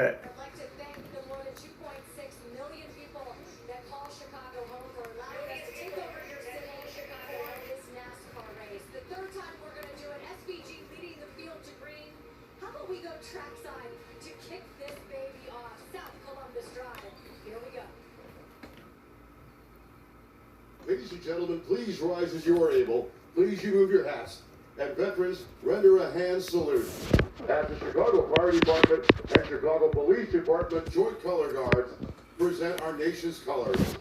right. I'd like to thank the more than 2.6 million people that call Chicago home for allowing us to take over your city in Chicago on this NASCAR race. The third time we're going to do it. SVG leading the field to green. How about we go trackside to kick this baby off? South Columbus Drive. Here we go. Ladies and gentlemen, please rise as you are able. Please remove your hats. And veterans, render a hand salute. As the Chicago Fire Department and Chicago Police Department Joint Color Guards present our nation's colors.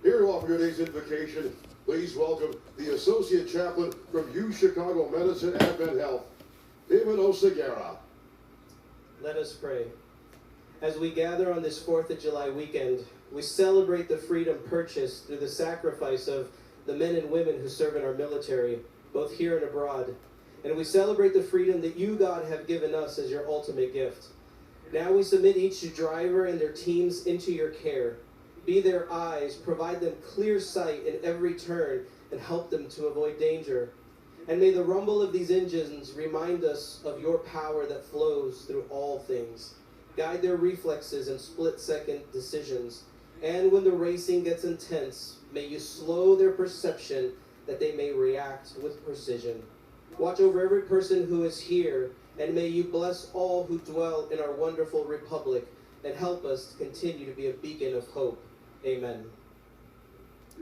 Here to offer today's invocation, please welcome the Associate Chaplain from U Chicago Medicine Advent Health, David Oseguera. Let us pray. As we gather on this 4th of July weekend, we celebrate the freedom purchased through the sacrifice of the men and women who serve in our military, both here and abroad. And we celebrate the freedom that you, God, have given us as your ultimate gift. Now we submit each driver and their teams into your care. Be their eyes, provide them clear sight in every turn, and help them to avoid danger. And may the rumble of these engines remind us of your power that flows through all things. Guide their reflexes and split-second decisions. And when the racing gets intense, may you slow their perception that they may react with precision. Watch over every person who is here, and may you bless all who dwell in our wonderful republic, and help us to continue to be a beacon of hope. Amen.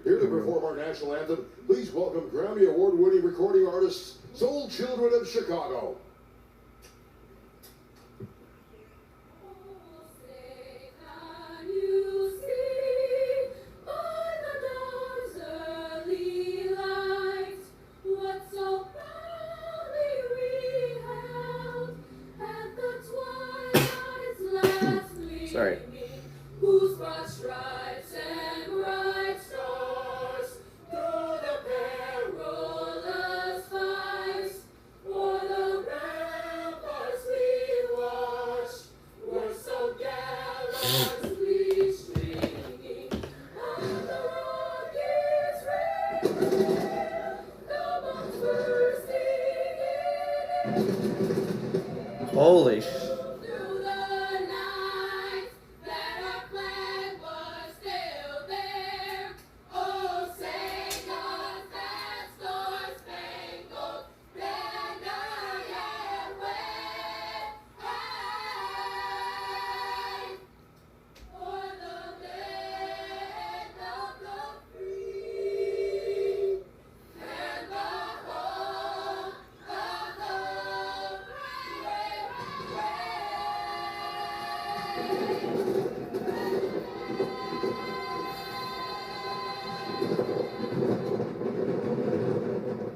Here to perform our national anthem, please welcome Grammy Award-winning recording artists, Soul Children of Chicago. Sorry. Whose broad stripes and bright stars through the perilous fights, o'er the ramparts we watched, were so gallantly streaming, and the rockets raging, the bombs bursting in. Holy sh...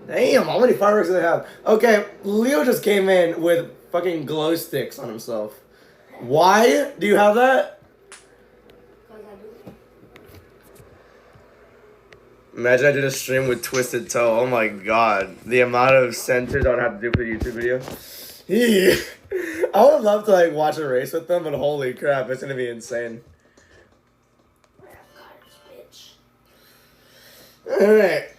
Damn, how many fireworks do they have? Okay, Leo just came in with fucking glow sticks on himself. Why do you have that? Imagine I did a stream with Twisted Toe. Oh my god. The amount of centers I would have to do for the YouTube video. I would love to like watch a race with them, but holy crap, it's gonna be insane. Alright.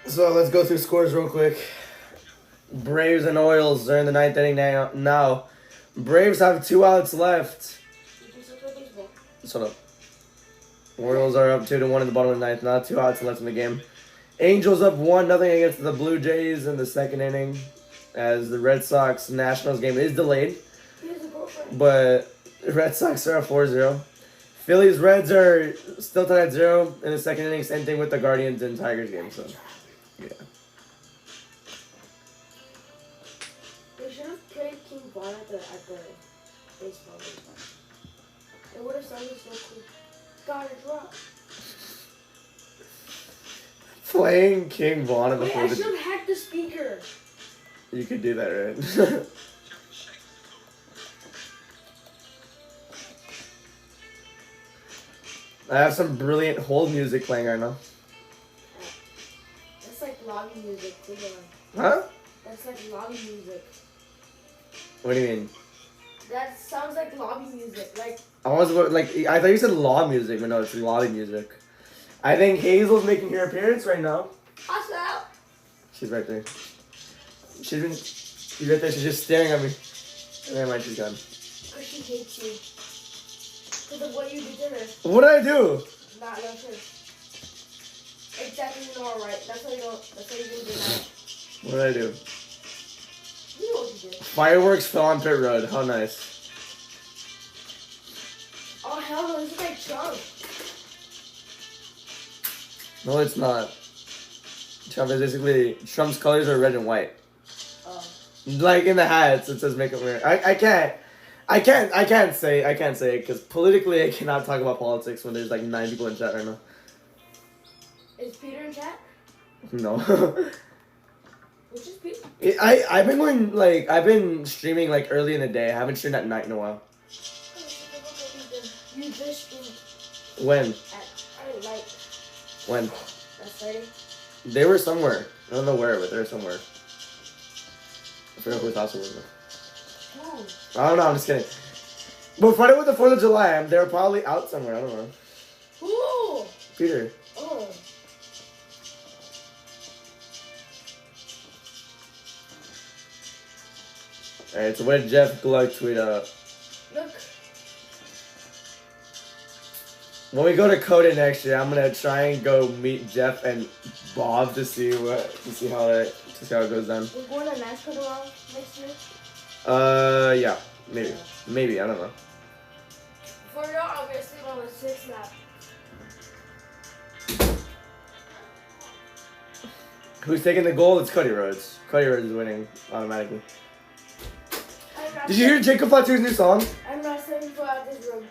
So let's go through scores real quick. Braves and Orioles are in the 9th inning now. Braves have 2 outs left. Shut up. Orioles are up 2-1 in the bottom of the 9th. Now 2 outs left in the game. Angels up 1-0 against the Blue Jays in the 2nd inning, as the Red Sox Nationals game is delayed. But the Red Sox are up 4-0. Phillies Reds are still tied at 0 in the 2nd inning. Same thing with the Guardians and Tigers game. So. Yeah. They should have played King Vaughn at the baseball game. It would have sounded so cool. God, it's rock. Playing King Vaughn before I should have hacked the speaker. You could do that, right? I have some brilliant hold music playing right now. That's like lobby music, too. Huh? That's like lobby music. What do you mean? That sounds like lobby music. Like I thought you said law music, but no, it's lobby music. I think Hazel's making her appearance right now. pass out. She's right there. She's been. You right there, she's just staring at me. And then she's gone. Because she hates you. Because of what you did to her. What did I do? Not no shit. Exactly, you know, right? That's why you don't. That's why you didn't do that. What did I do? You know what you did. Fireworks fell on pit road. How nice. Oh hell no! This is like Trump. No, it's not. Trump is basically Trump's colors are red and white. Oh. Like in the hats, it says "Make America." I can't say it because politically I cannot talk about politics when there's like 9 people in chat right now. Is Peter in chat? No. Which is Peter? I've been going like I've been streaming like early in the day. I haven't streamed at night in a while. You just streamed When? at night. When? That's Friday. They were somewhere. I don't know where, but they were somewhere. I forgot whose house it was. Oh. I don't know. I'm just kidding. But Friday was the 4th of July. They were probably out somewhere. I don't know. Who? Peter. Oh. Alright, so what did Jeff Gluck tweet out? Look. When we go to Coda next year, I'm gonna try and go meet Jeff and Bob to see how it goes down. We're going to NASCAR tomorrow next year. Yeah, maybe I don't know. For y'all, I'll be sleeping on the 6th lap. Who's taking the goal? It's Cody Rhodes. Cody Rhodes is winning automatically. Did you hear Jacob Flatier's new song? I'm not stepping foot out of this room.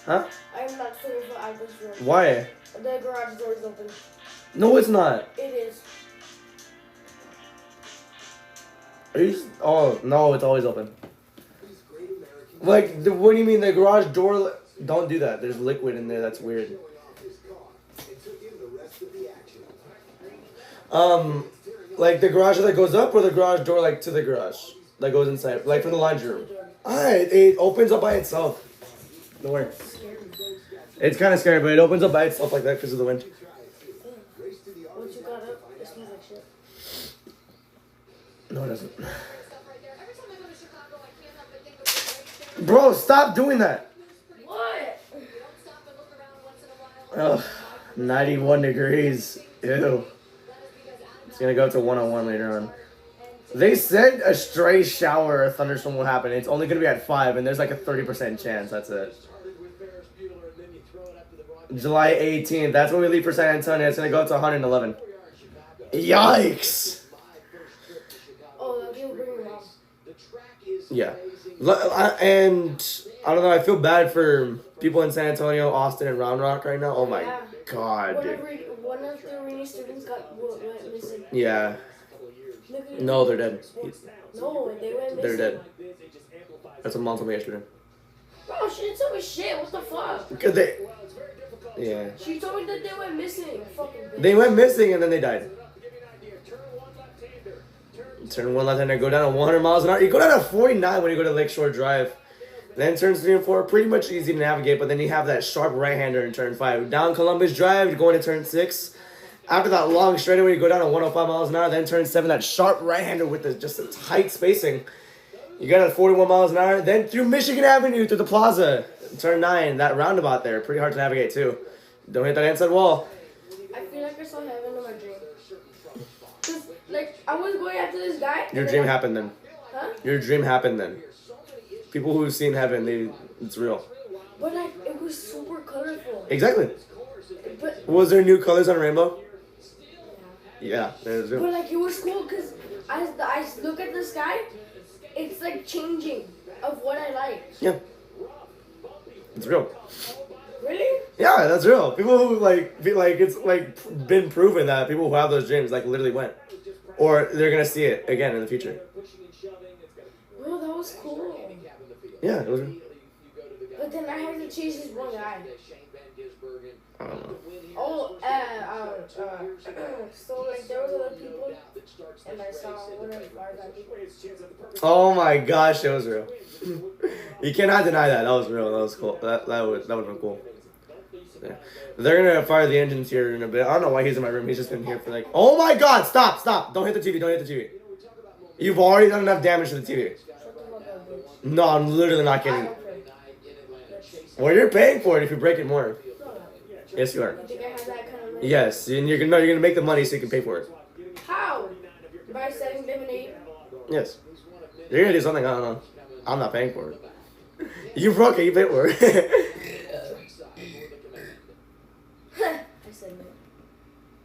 Huh? I'm not stepping foot out of this room. Why? The garage door is open. No, it's not. It is. Are you? Oh no, it's always open. Like, what do you mean the garage door? Don't do that. There's liquid in there. That's weird. Like the garage that goes up, or the garage door like to the garage that goes inside, like from the laundry room. Alright, it opens up by itself. Don't worry. It's kind of scary, but it opens up by itself like that because of the wind. Once you got up, it smells like shit. No, it doesn't. Bro, stop doing that. What? Ugh, 91 degrees. Ew. It's gonna go up to 101 later on. They said a stray shower or thunderstorm will happen. It's only gonna be at 5, and there's like a 30% chance. That's it. July 18th. That's when we leave for San Antonio. It's gonna go up to 111. Yikes! Oh, you'll bring your mom. Yeah. And I don't know. I feel bad for people in San Antonio, Austin, and Round Rock right now. Oh my god, dude. One of the Rainy students went missing. Yeah. No, they're dead. No, they went missing. They're dead. That's what Mom told me yesterday. Bro, she didn't tell me shit. What the fuck? Because they. Yeah. She told me that they went missing. Fucking bitch. They went missing and then they died. Turn 1 left hander, go down to 100 miles an hour. You go down to 49 when you go to Lakeshore Drive. Then turns 3 and 4, pretty much easy to navigate, but then you have that sharp right-hander in turn 5. Down Columbus Drive, going to turn 6. After that long straightaway, you go down to 105 miles an hour, then turn 7, that sharp right-hander with just a tight spacing. You got at 41 miles an hour, then through Michigan Avenue, through the plaza. Turn 9, that roundabout there, pretty hard to navigate too. Don't hit that inside wall. I feel like I saw heaven in my dream. Cause, like, I was going after this guy. Your dream happened then. Huh? Your dream happened then. People who've seen heaven, it's real. But, like, it was super colorful. Exactly. But, Was there new colors on Rainbow? Yeah, there's but like, it was cool because I look at the sky, it's, like, changing of what I like. Yeah. It's real. Really? Yeah, that's real. People who it's like been proven that people who have those dreams like literally went, or they're gonna see it again in the future. Bro, that was cool. Yeah, it was. But then I had to chase this one guy. I don't know. Oh, so like there was other people, and I saw one of our people. Oh my gosh, it was real. You cannot deny that. That was real. That was cool. That would have been cool. Yeah. They're gonna fire the engines here in a bit. I don't know why he's in my room. He's just been here for like. Oh my God! Stop! Stop! Don't hit the TV! Don't hit the TV! You've already done enough damage to the TV. Shut the fuck up, bitch. No, I'm literally not I kidding. don't care. Well, you're paying for it if you break it more. No, no. Yes, you are. You think I have that kind of money? Yes, and you're gonna make the money so you can pay for it. How? By setting them an 8? Yes. You're gonna do something. I don't know. I'm not paying for it. You broke it. You paid for it. I said no.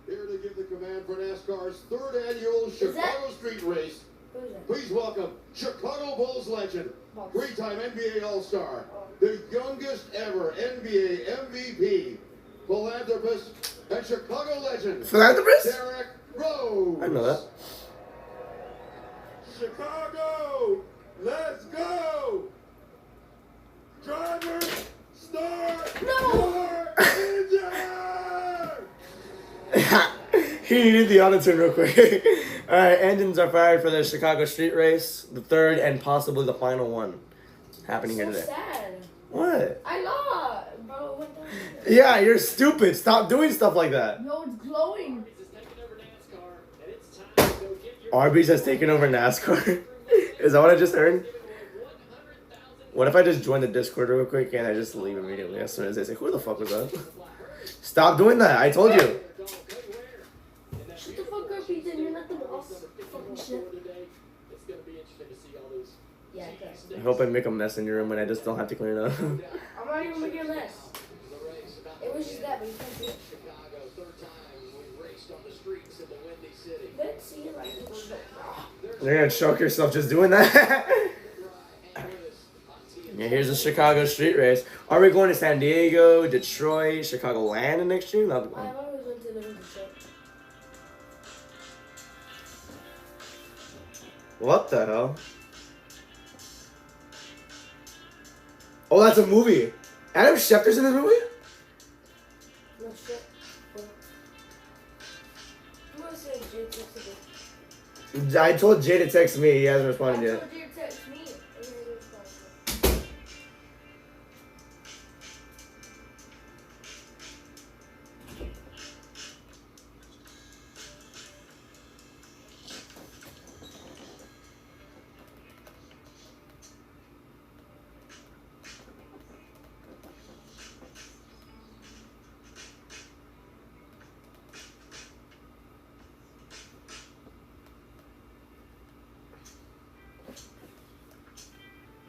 Here to give the command for NASCAR's third annual Chicago Street Race. Who is that? Please welcome Chicago Bulls legend, Bulls. three-time NBA All-Star, the youngest ever NBA MVP, philanthropist, and Chicago legend, Philanthropist? Derek Rose. I know that. Chicago, let's go! Driver, start your engine! He needed the auto-tune real quick. Alright, engines are fired for the Chicago Street Race, the third and possibly the final one happening here So today. sad. What? I lost, bro. What the? Yeah, you're stupid. Stop doing stuff like that. No, it's glowing. Arby's has taken over NASCAR. Is that what I just heard? What if I just join the Discord real quick and I just leave immediately as soon as they say, who the fuck was that? Stop doing that. I told you. Shut the fuck up, Ethan. You're not the boss. Fucking shit. Yeah, I guess. I hope I make a mess in your room when I just don't have to clean it up. I'm not even making a mess. It was just that, but you can't see it. Let's see it like this. You're gonna choke yourself just doing that. Yeah, here's the Chicago Street Race. Are we going to San Diego, Detroit, Chicagoland next year? That'll be I fun. always went to live in Detroit. What the hell? Oh, that's a movie. Adam Schefter's in this movie? No shit. I'm gonna say Jay texted me. I told Jay to text me. He hasn't I responded yet. told Jay to text me. And he didn't respond.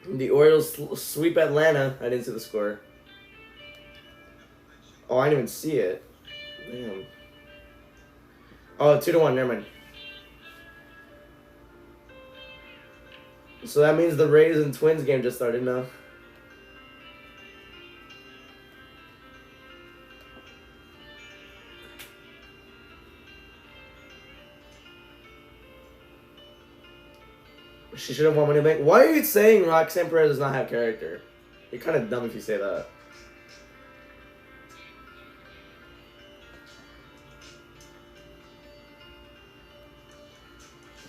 The Orioles sweep Atlanta. I didn't see the score. Oh, I didn't even see it. Damn. Oh, 2-1. Never mind. So that means the Rays and Twins game just started now. She should have won Money in the Bank. Why are you saying Roxanne Perez does not have character? You're kind of dumb if you say that.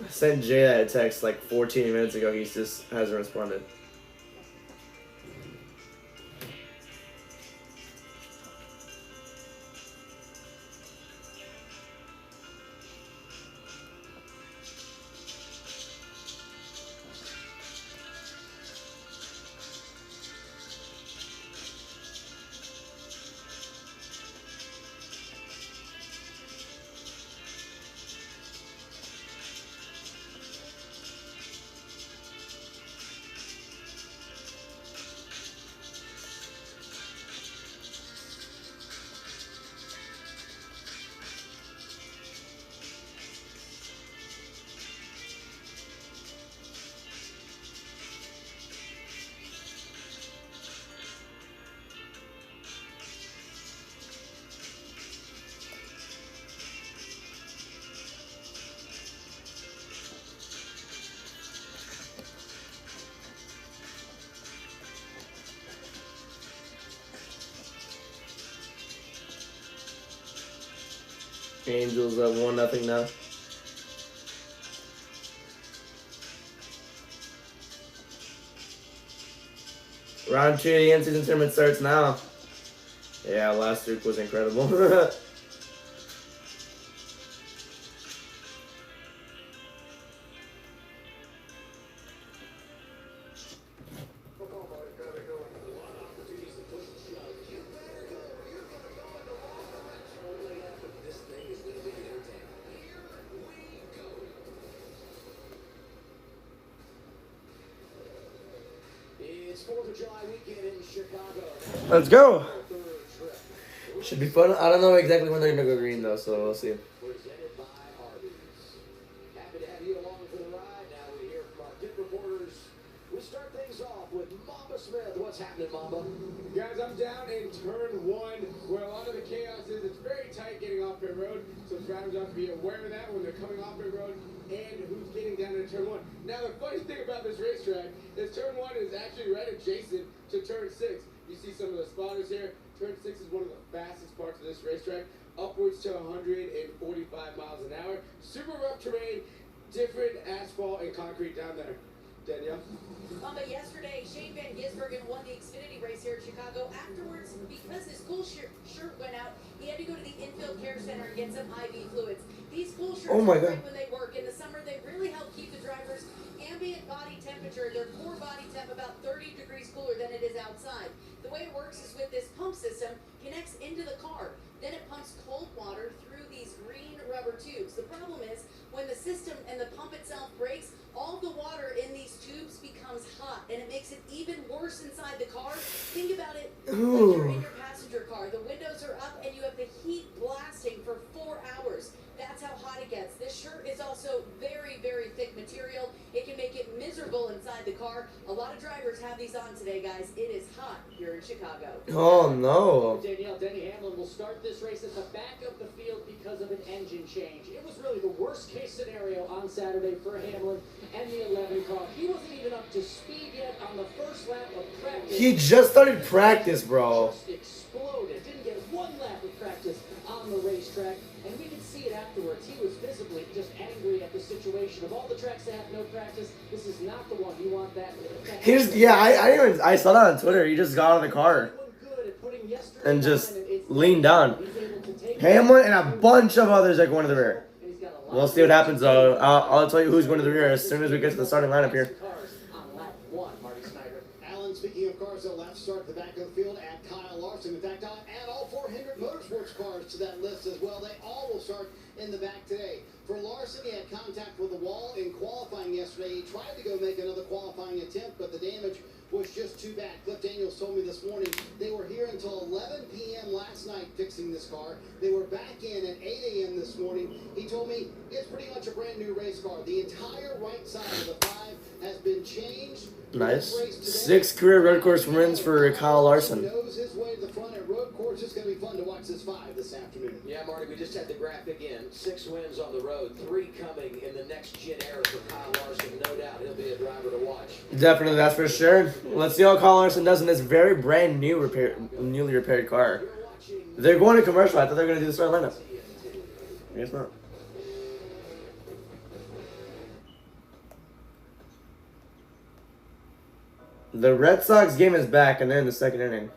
I sent Jay that text like 14 minutes ago. He just hasn't responded. Angels up 1-0 now. Round 2 of the in-season tournament starts now. Yeah, last week was incredible. It's 4th of July weekend in Chicago. Let's go. Third trip. Should be fun. I don't know exactly when they're gonna go green though, so we'll see. Presented by Arby's. Happy to have you along for the ride. Now we hear from our pit reporters. We start things off with Mamba Smith. What's happening, Mamba? Guys, I'm down in turn 1, where a lot of the chaos is. It's very tight getting off pit road, so drivers have to be aware of that when they're coming off pit road and who's getting down into turn 1. Now, the funny thing about this racetrack is turn 1 is actually right adjacent to turn 6. You see some of the spotters here. Turn 6 is one of the fastest parts of this racetrack, upwards to 145 miles an hour. Super rough terrain, different asphalt and concrete down there. Danielle? But yesterday, Shane Van Gisbergen won the Xfinity race here in Chicago. Afterwards, because his school shirt went out, he had to go to the infield care center and get some IV fluids. These school shirts Oh my are God. great when they work. In the summer, they really help keep the driver's ambient body temperature, their core body temp, about 30 degrees cooler than it is outside. The way it works is with this pump system, connects into the car. Then it pumps cold water through these green rubber tubes. The problem is, when the system and the pump itself breaks, all the water in these tubes becomes hot, and it makes it even worse inside the car. Think about it like you're in your passenger car. The windows are up, and you have the heat blasting for 4 hours. That's how hot it gets. This shirt is also very, very thick material. It can make it miserable inside the car. A lot of drivers have these on today, guys. It is hot here in Chicago. Oh no. Danielle, Denny Hamlin will start this race at the back of the field because of an engine change. It was really the worst case scenario on Saturday for Hamlin and the 11 car. He wasn't even up to speed yet on the first lap of practice. He just started practice, bro. Just exploded. Didn't get one lap of practice on the racetrack. And we could see it afterwards. He was visibly just angry at the situation. Of all the tracks that have no practice, this is not the one. You want that. I saw that on Twitter. He just got out of the car and just leaned down. Hamlin and a bunch of others are going to the rear. We'll see what happens though. I'll tell you who's going to the rear as soon as we get to the starting lineup here. On lap 1, Marty Snyder. Alan, speaking of cars, they'll last start at the back of the field at Kyle Larson. In fact, I'll add all 400 Motorsports cars to that list as well. They all will start in the back today. For Larson, he had contact with the wall in qualifying yesterday. He tried to go make another qualifying attempt, but the damage was just too bad. Cliff Daniels told me this morning they were here until 11 p.m. last night fixing this car. They were back in at 8 a.m. this morning. He told me it's pretty much a brand new race car. The entire right side of the 5 has been changed. Nice. 6 career road course wins for Kyle Larson. Knows his way to the front at road course. It's going to be fun to watch this 5 this afternoon. Yeah, Marty, we just had the graphic in. 6 wins on the road, 3 coming in the next gen era for Kyle Larson. No doubt he'll be a driver to watch. Definitely, that's for sure. Let's see how Kyle Larson does in this very brand new newly repaired car. They're going to commercial. I thought they were going to do the start lineup. I guess not. The Red Sox game is back, and they're in the second inning.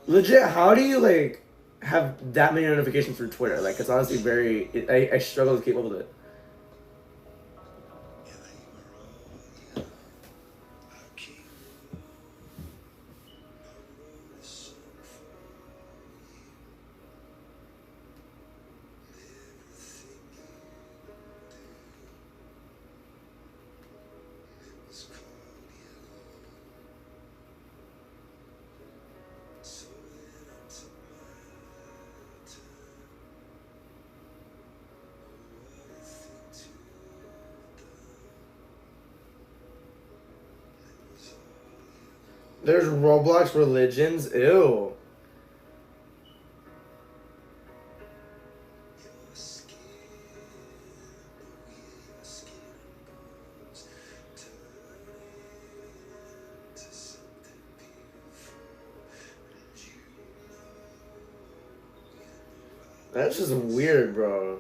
Legit, how do you like have that many notifications for Twitter? Like, it's honestly very. I struggle to keep up with it. There's Roblox religions. Ew. That's just weird, bro.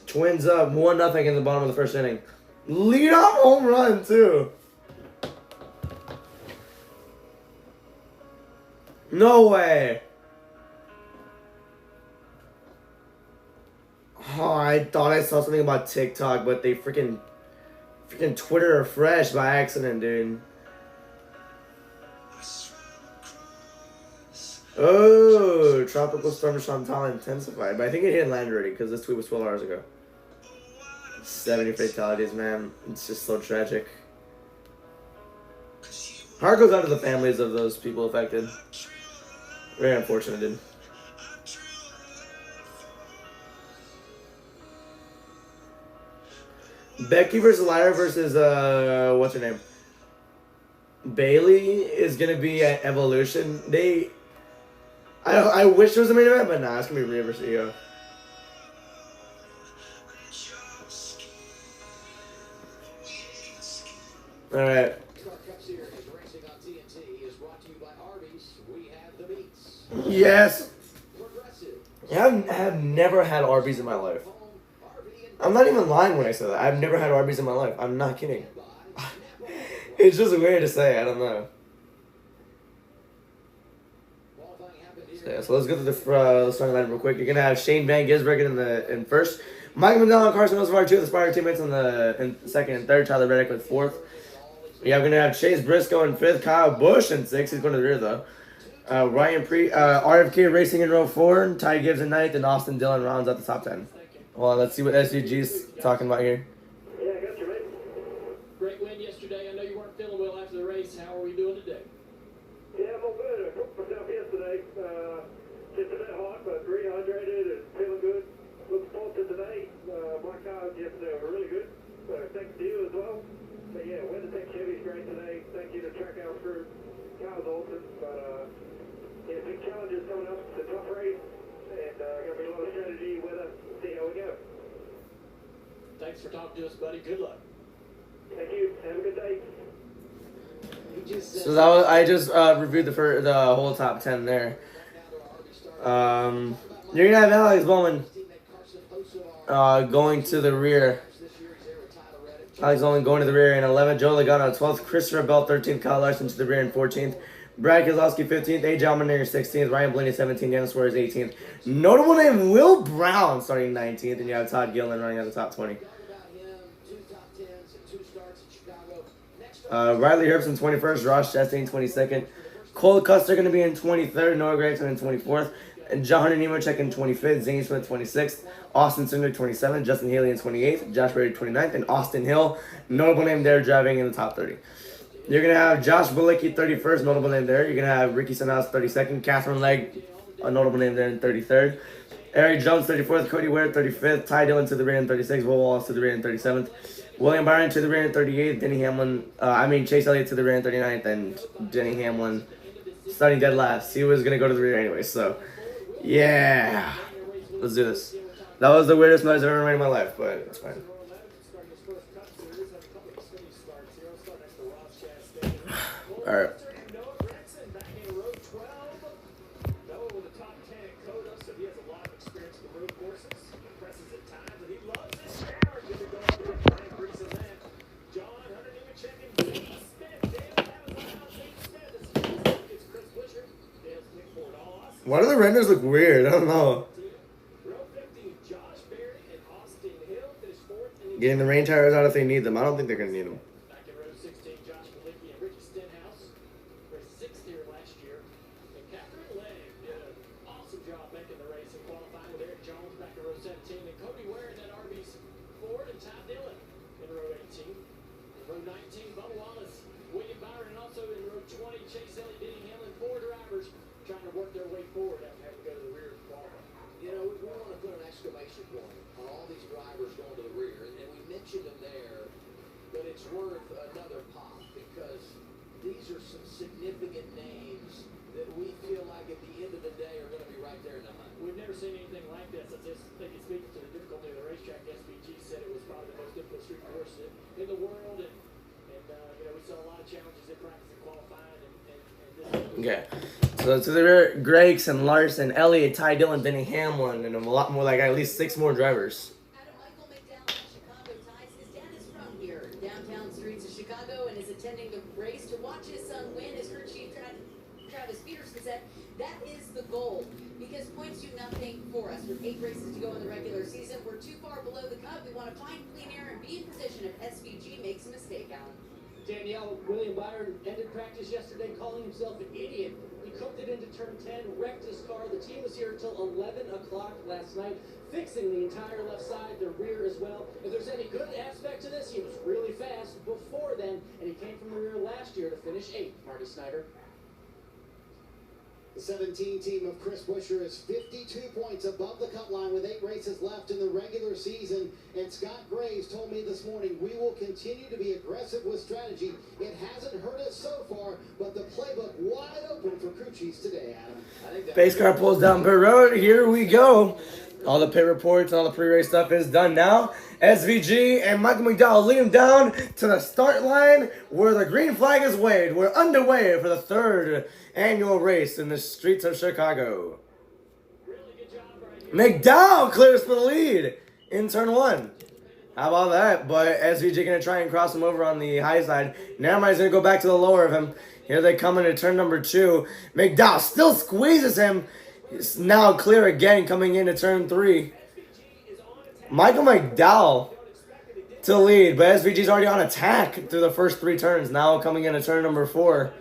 Twins up 1-0 in the bottom of the first inning. Lead off home run too. No way. Oh, I thought I saw something about TikTok, but they freaking Freaking Twitter refresh by accident, dude. Oh, tropical storm Chantal intensified. But I think it hit land already because this tweet was 12 hours ago. 70 fatalities, man. It's just so tragic. Heart goes out to the families of those people affected. Very unfortunate, dude. Becky versus Lyra versus what's her name? Bailey is gonna be at Evolution. I wish it was a main event, but nah, it's gonna be Rhea versus Io. All right. Yes. I have never had Arby's in my life. I'm not even lying when I say that. I've never had Arby's in my life. I'm not kidding. It's just weird to say. I don't know. So let's go to the starting line real quick. You're gonna have Shane Van Gisbergen in first, Michael McDonald and Carson Osvar, two of the Spire teammates in second and third. Tyler Reddick with fourth. Yeah, we're gonna have Chase Briscoe in fifth, Kyle Busch in sixth. He's going to the rear though. Ryan RFK Racing in row 4, Ty Gibbs in ninth, and Austin Dillon rounds out the top 10. Well, let's see what SUG's talking about here. Yeah, I got you, mate. Great win yesterday. I know you weren't feeling well after the race. How are we doing today? Yeah, I'm all good. I cooked myself yesterday. Just a bit hot, but rehydrated and feeling good. Looking forward to today. My cars yesterday were really good. So thanks to you as well. But yeah, Winnipeg Chevy's great today. Thank you to Trackhouse crew. Cars awesome. But yeah, big challenges coming up. It's a tough race. And going to be a lot of strategy, weather. See how we go. Thanks for talking to us, buddy. Good luck. Thank you. Have a good day. So that was, I just reviewed the whole top 10 there. You're gonna have Alex Bowman going to the rear. Alex Bowman going to the rear in 11th. Joe Logano 12th. Christopher Bell 13th. Kyle Larson to the rear in 14th. Brad Keselowski 15th. AJ Allmendinger 16th. Ryan Blaney 17th. Dennis Suarez 18th. Notable name Will Brown starting 19th, and you have Todd Gillen running out the top 20. Riley Herbst in 21st, Ross Chastain 22nd, Cole Custer going to be in 23rd, Noah Gragson in 24th, and John Hunter Nemechek in 25th, Zane Smith 26th, Austin Cindric 27th, Justin Haley in 28th, Josh Berry 29th, and Austin Hill, notable name there, driving in the top 30. You're going to have Josh Bilicki 31st, notable name there. You're going to have Ricky Stenhouse 32nd, Catherine Legg, a notable name there in 33rd. Eric Jones 34th, Cody Ware 35th, Ty Dillon to the rear in 36th, Will Wallace to the rear in 37th. William Byron to the rear in 38th, Chase Elliott to the rear in 39th, and Denny Hamlin starting dead last. He was going to go to the rear anyway, so yeah. Let's do this. That was the weirdest noise I've ever made in my life, but it's fine. Alright. Why do the renders look weird? I don't know. Getting the rain tires out if they need them. I don't think they're going to need them. Back in row 16, Josh Bilicki and Ricky Stenhouse raced 6th here last year. And Catherine Legg did an awesome job making the race and qualifying with Eric Jones back in row 17. And Cody Ware in that RB's Ford and Ty Dillon in row 18. In row 19, Bubba Wallace, William Byron, and also in row 20, Chase Elliott, Denny Hamlin, 4 drivers trying to work their way forward after having to go to the rear of the qualifying. You know, we want to put an exclamation point on all these drivers going to the rear, and we mentioned them there, but it's worth another pop because these are some significant names that we feel like at the end of the day are going to be right there in the hunt. We've never seen anything like this. I just think it speaks to the difficulty of the racetrack. SVG said it was probably the most difficult street course in the world, and we saw a lot of challenges in practice and qualifying, and this. Okay. So to the rear, Gregson, Larson, Elliott, Ty Dillon, Denny Hamlin, and a lot more, like at least 6 more drivers. Adam Michael McDowell in Chicago ties. His dad is from here, downtown streets of Chicago, and is attending the race to watch his son win. His crew chief Travis Peterson said that is the goal because points do nothing for us. With 8 races to go in the regular season, we're too far below the cup. We want to find clean air and be in position if SVG makes a mistake, Alan. Danielle, William Byron ended practice yesterday calling himself an idiot. He cooked it into turn 10, wrecked his car. The team was here until 11 o'clock last night, fixing the entire left side, the rear as well. If there's any good aspect to this, he was really fast before then, and he came from the rear last year to finish 8th. Marty Snyder. The 17 team of Chris Buescher is 52 points above the cut line with 8 races left in the regular season. And Scott Graves told me this morning, we will continue to be aggressive with strategy. It hasn't hurt us so far, but the playbook wide open for crew chiefs today, Adam. Pace car pulls down pit road. Here we go. All the pit reports and all the pre-race stuff is done now. SVG and Michael McDowell lead him down to the start line where the green flag is waved. We're underway for the 3rd annual race in the streets of Chicago. McDowell clears for the lead in turn 1. How about that? But SVG going to try and cross him over on the high side. Now he's going to go back to the lower of him. Here they come into turn number 2. McDowell still squeezes him. He's now clear again coming into turn 3. Michael McDowell to lead, but SVG's already on attack through the first 3 turns. Now coming into turn number 4.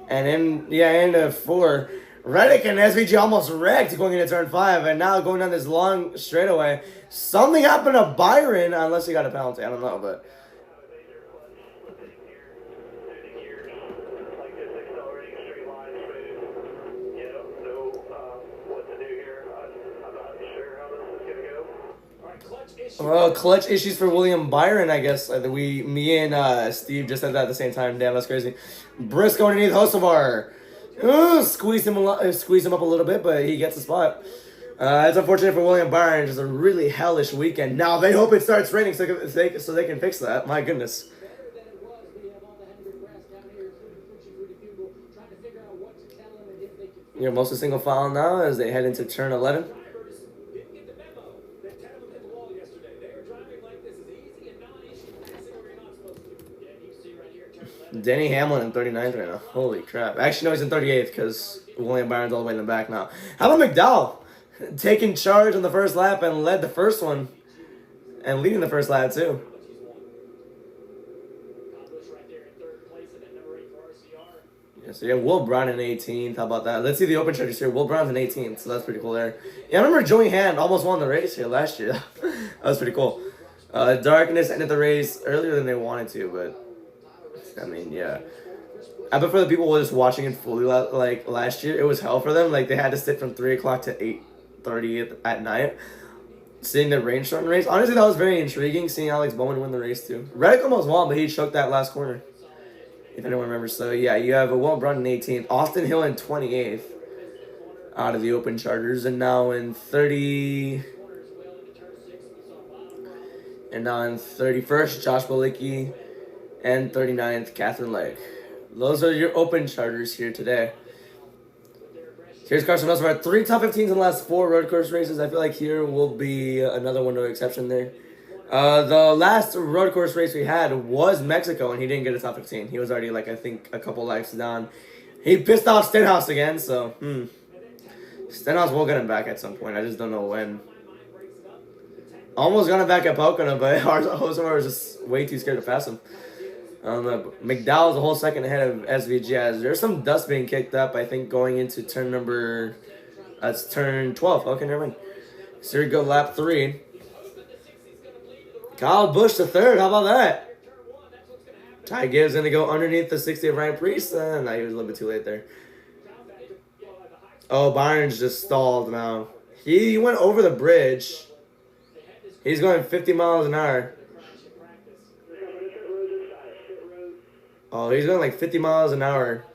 And into 4. Reddick and SVG almost wrecked going into turn 5, and now going down this long straightaway. Something happened to Byron, unless he got a penalty. I don't know, but... Well, clutch issues for William Byron, I guess. Me and Steve just said that at the same time. Damn, that's crazy. Briscoe underneath Hocevar. Squeeze him up a little bit, but he gets the spot. It's unfortunate for William Byron. Just a really hellish weekend. Now they hope it starts raining so they can fix that. My goodness. You're mostly single file now as they head into turn 11. Denny Hamlin in 39th right now. Holy crap. Actually, no, he's in 38th because William Byron's all the way in the back now. How about McDowell? Taking charge on the first lap and led the first one. And leading the first lap, too. Yeah, so you have Will Brown in 18th. How about that? Let's see the open charges here. Will Brown's in 18th, so that's pretty cool there. Yeah, I remember Joey Hand almost won the race here last year. That was pretty cool. Darkness ended the race earlier than they wanted to, but... I mean, yeah. I bet for the people who were just watching it fully, like, last year, it was hell for them. Like, they had to sit from 3 o'clock to 8:30 at night, seeing the rain-shortened race. Honestly, that was very intriguing, seeing Alex Bowman win the race, too. Reddick almost won, but he choked that last corner, if anyone remembers. So, yeah, you have a Will Brown in 18th, Austin Hill in 28th out of the open charters, and now in 30... And now in 31st, Josh Balicki. And 39th, Catherine Lake. Those are your open charters here today. Here's Carson Hocevar. 3 top 15s in the last 4 road course races. I feel like here will be another one, no exception there. The last road course race we had was Mexico, and he didn't get a top 15. He was already, like, I think, a couple laps down. He pissed off Stenhouse again, so, Stenhouse will get him back at some point. I just don't know when. Almost got him back at Pocono, but Hocevar was just way too scared to pass him. McDowell's a whole second ahead of SVG as there's some dust being kicked up, I think, going into turn number... That's turn 12. Okay, never mind. So here we go, lap 3. Kyle Busch the 3rd. How about that? Ty Gibbs going to go underneath the 60 of Ryan Preece. No, he was a little bit too late there. Oh, Byron's just stalled now. He went over the bridge. He's going 50 miles an hour. Oh, he's going like 50 miles an hour.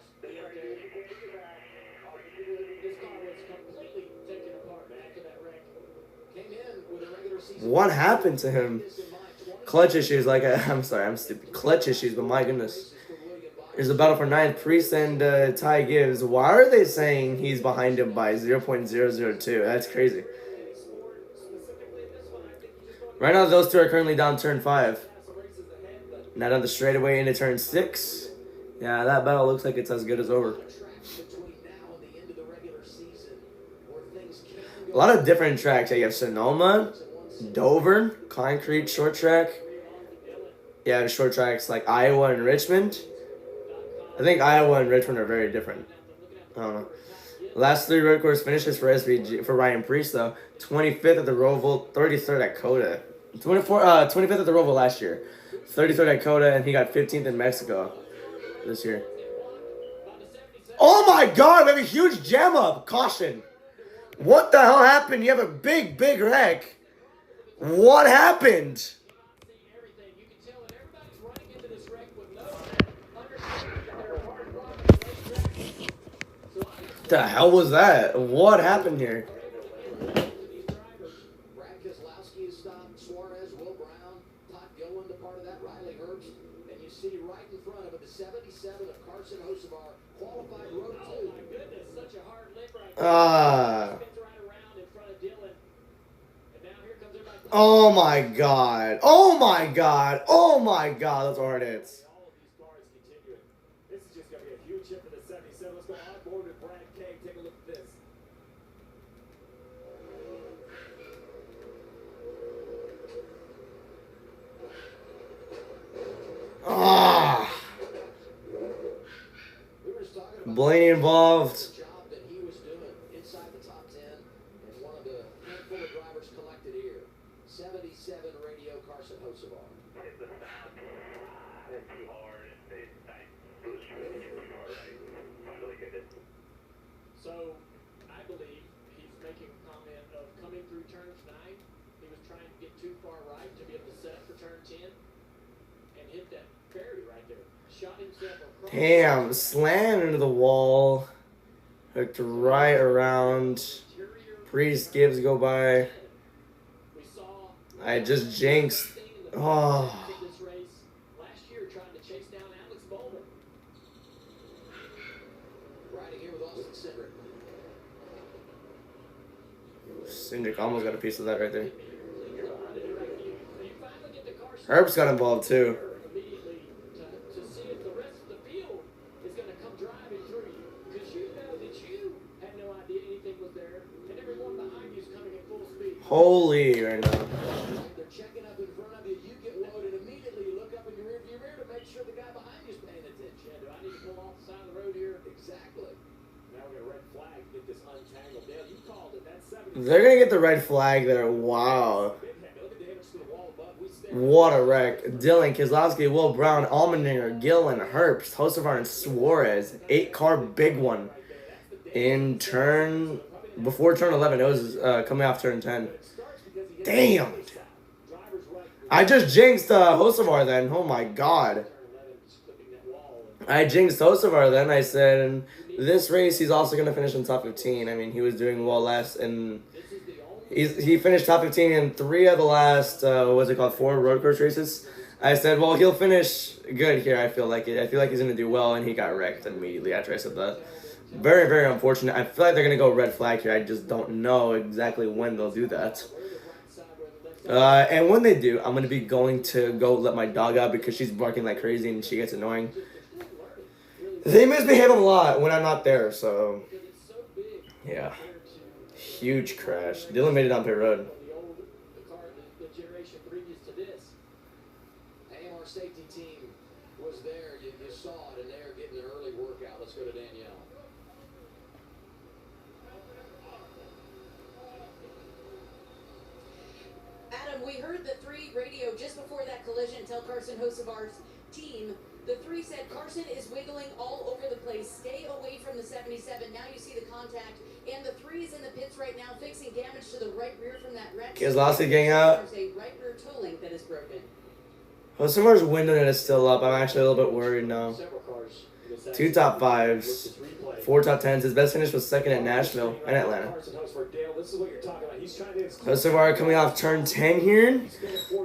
What happened to him? Clutch issues, like I'm sorry, I'm stupid. Clutch issues, but my goodness. Here's the battle for 9th. Priest and Ty Gibbs. Why are they saying he's behind him by 0.002? That's crazy. Right now, those two are currently down turn 5. Now down the straightaway into turn 6. Yeah, that battle looks like it's as good as over. Between now and the end of the regular season, where things can A go lot of different tracks. Yeah, you have Sonoma, Dover, concrete, short track. Yeah, the short tracks like Iowa and Richmond. I think Iowa and Richmond are very different. I don't know. Last 3 road course finishes for SVG for Ryan Priest though. 25th at the Roval, 33rd at Coda. 25th at the Roval last year. 33rd at Coda, and he got 15th in Mexico this year. Oh my God! We have a huge jam up. Caution. What the hell happened? You have a big wreck. What happened? The hell was that? What happened here? Brad Keselowski has stopped. Suarez, Will Brown, Todd Gilliland, a part of that. Riley Herbst. And you see right in front of it, the 77 of Carson Hocevar, qualified road 2. Oh, my goodness. Such a hard lip right there. Spins right around in front of Dylan. And now here comes everybody. Oh my God. Oh my God. Oh my God. Those are hard hits. All of these cars continuing. This is just going to be a huge hit for the 77. Let's go on board with Brad K. Take a look at this. Ah. We were just talking about Blaney involved. the job that he was doing inside the top 10 and one of the handful of drivers collected here. 77 radio Carson Hocevar. So, I believe he's making a comment of coming through turns 9. He was trying to get too far right to be able to set up for turn 10 and hit that ferry right there. Shot himself across. Damn, slammed into the wall. Hooked right around. Priest gives go by. We saw I just jinxed. Oh. this race last year trying to chase down Alex Bowman. Riding here with Austin Cindric. Cindric almost got a piece of that right there. You finally get the car Herbst got involved too. immediately to see if the rest of the field is going to come driving through you. Because you know that you had no idea anything was there, and everyone behind you is coming at full speed. Holy right now. They're checking up in front of you. You get loaded immediately. You look up in your rearview mirror to make sure the guy behind you is paying attention. Yeah, do I need to pull off the side of the road here? Exactly. Now we got a red flag to get this untangled. Dale, you called it. That's 70. They're gonna get the red flag there. Wow. Big head. Look at the damage to the wall above. We stay. What a wreck. Dylan, Keselowski, Will Brown, Allmendinger, Gillen, Herbst, Hocevar, and Suarez. 8-car big one. In turn, before turn 11, it was coming off turn 10. Damn. I just jinxed Hocevar then. Oh my God. I jinxed Hocevar then. I said, in this race, he's also going to finish in top 15. I mean, he was doing well last, and he finished top 15 in 3 of the last, 4 road course races. I said, well, he'll finish good here. I feel like it. I feel like he's going to do well, and he got wrecked immediately after I said that. Very, very unfortunate. I feel like they're going to go red flag here. I just don't know exactly when they'll do that. And when they do, I'm going to be going to go let my dog out because she's barking like crazy and she gets annoying. They misbehave a lot when I'm not there, so yeah. Huge crash. Dylan made it on pit road. The generation previous to this. AMR safety team was there. You saw it, and they're getting an early workout. Let's go to Danielle. Adam, we heard the 3 radio just before that collision tell Carson Hocevar's team. The 3 said Carson is wiggling all over the place. Stay away from the 77. Now you see the contact. And the 3 is in the pits right now fixing damage to the right rear from that wreck. Keselowski getting out. There's a right rear toe link that is broken. Hocevar's window net is still up. I'm actually a little bit worried now. Several cars. 2 top 5s. 4 top 10s. His best finish was 2nd at Nashville and Atlanta. Carson Hocevar. Dale, this is what you're talking about. He's trying to. Hocevar coming off turn 10 here.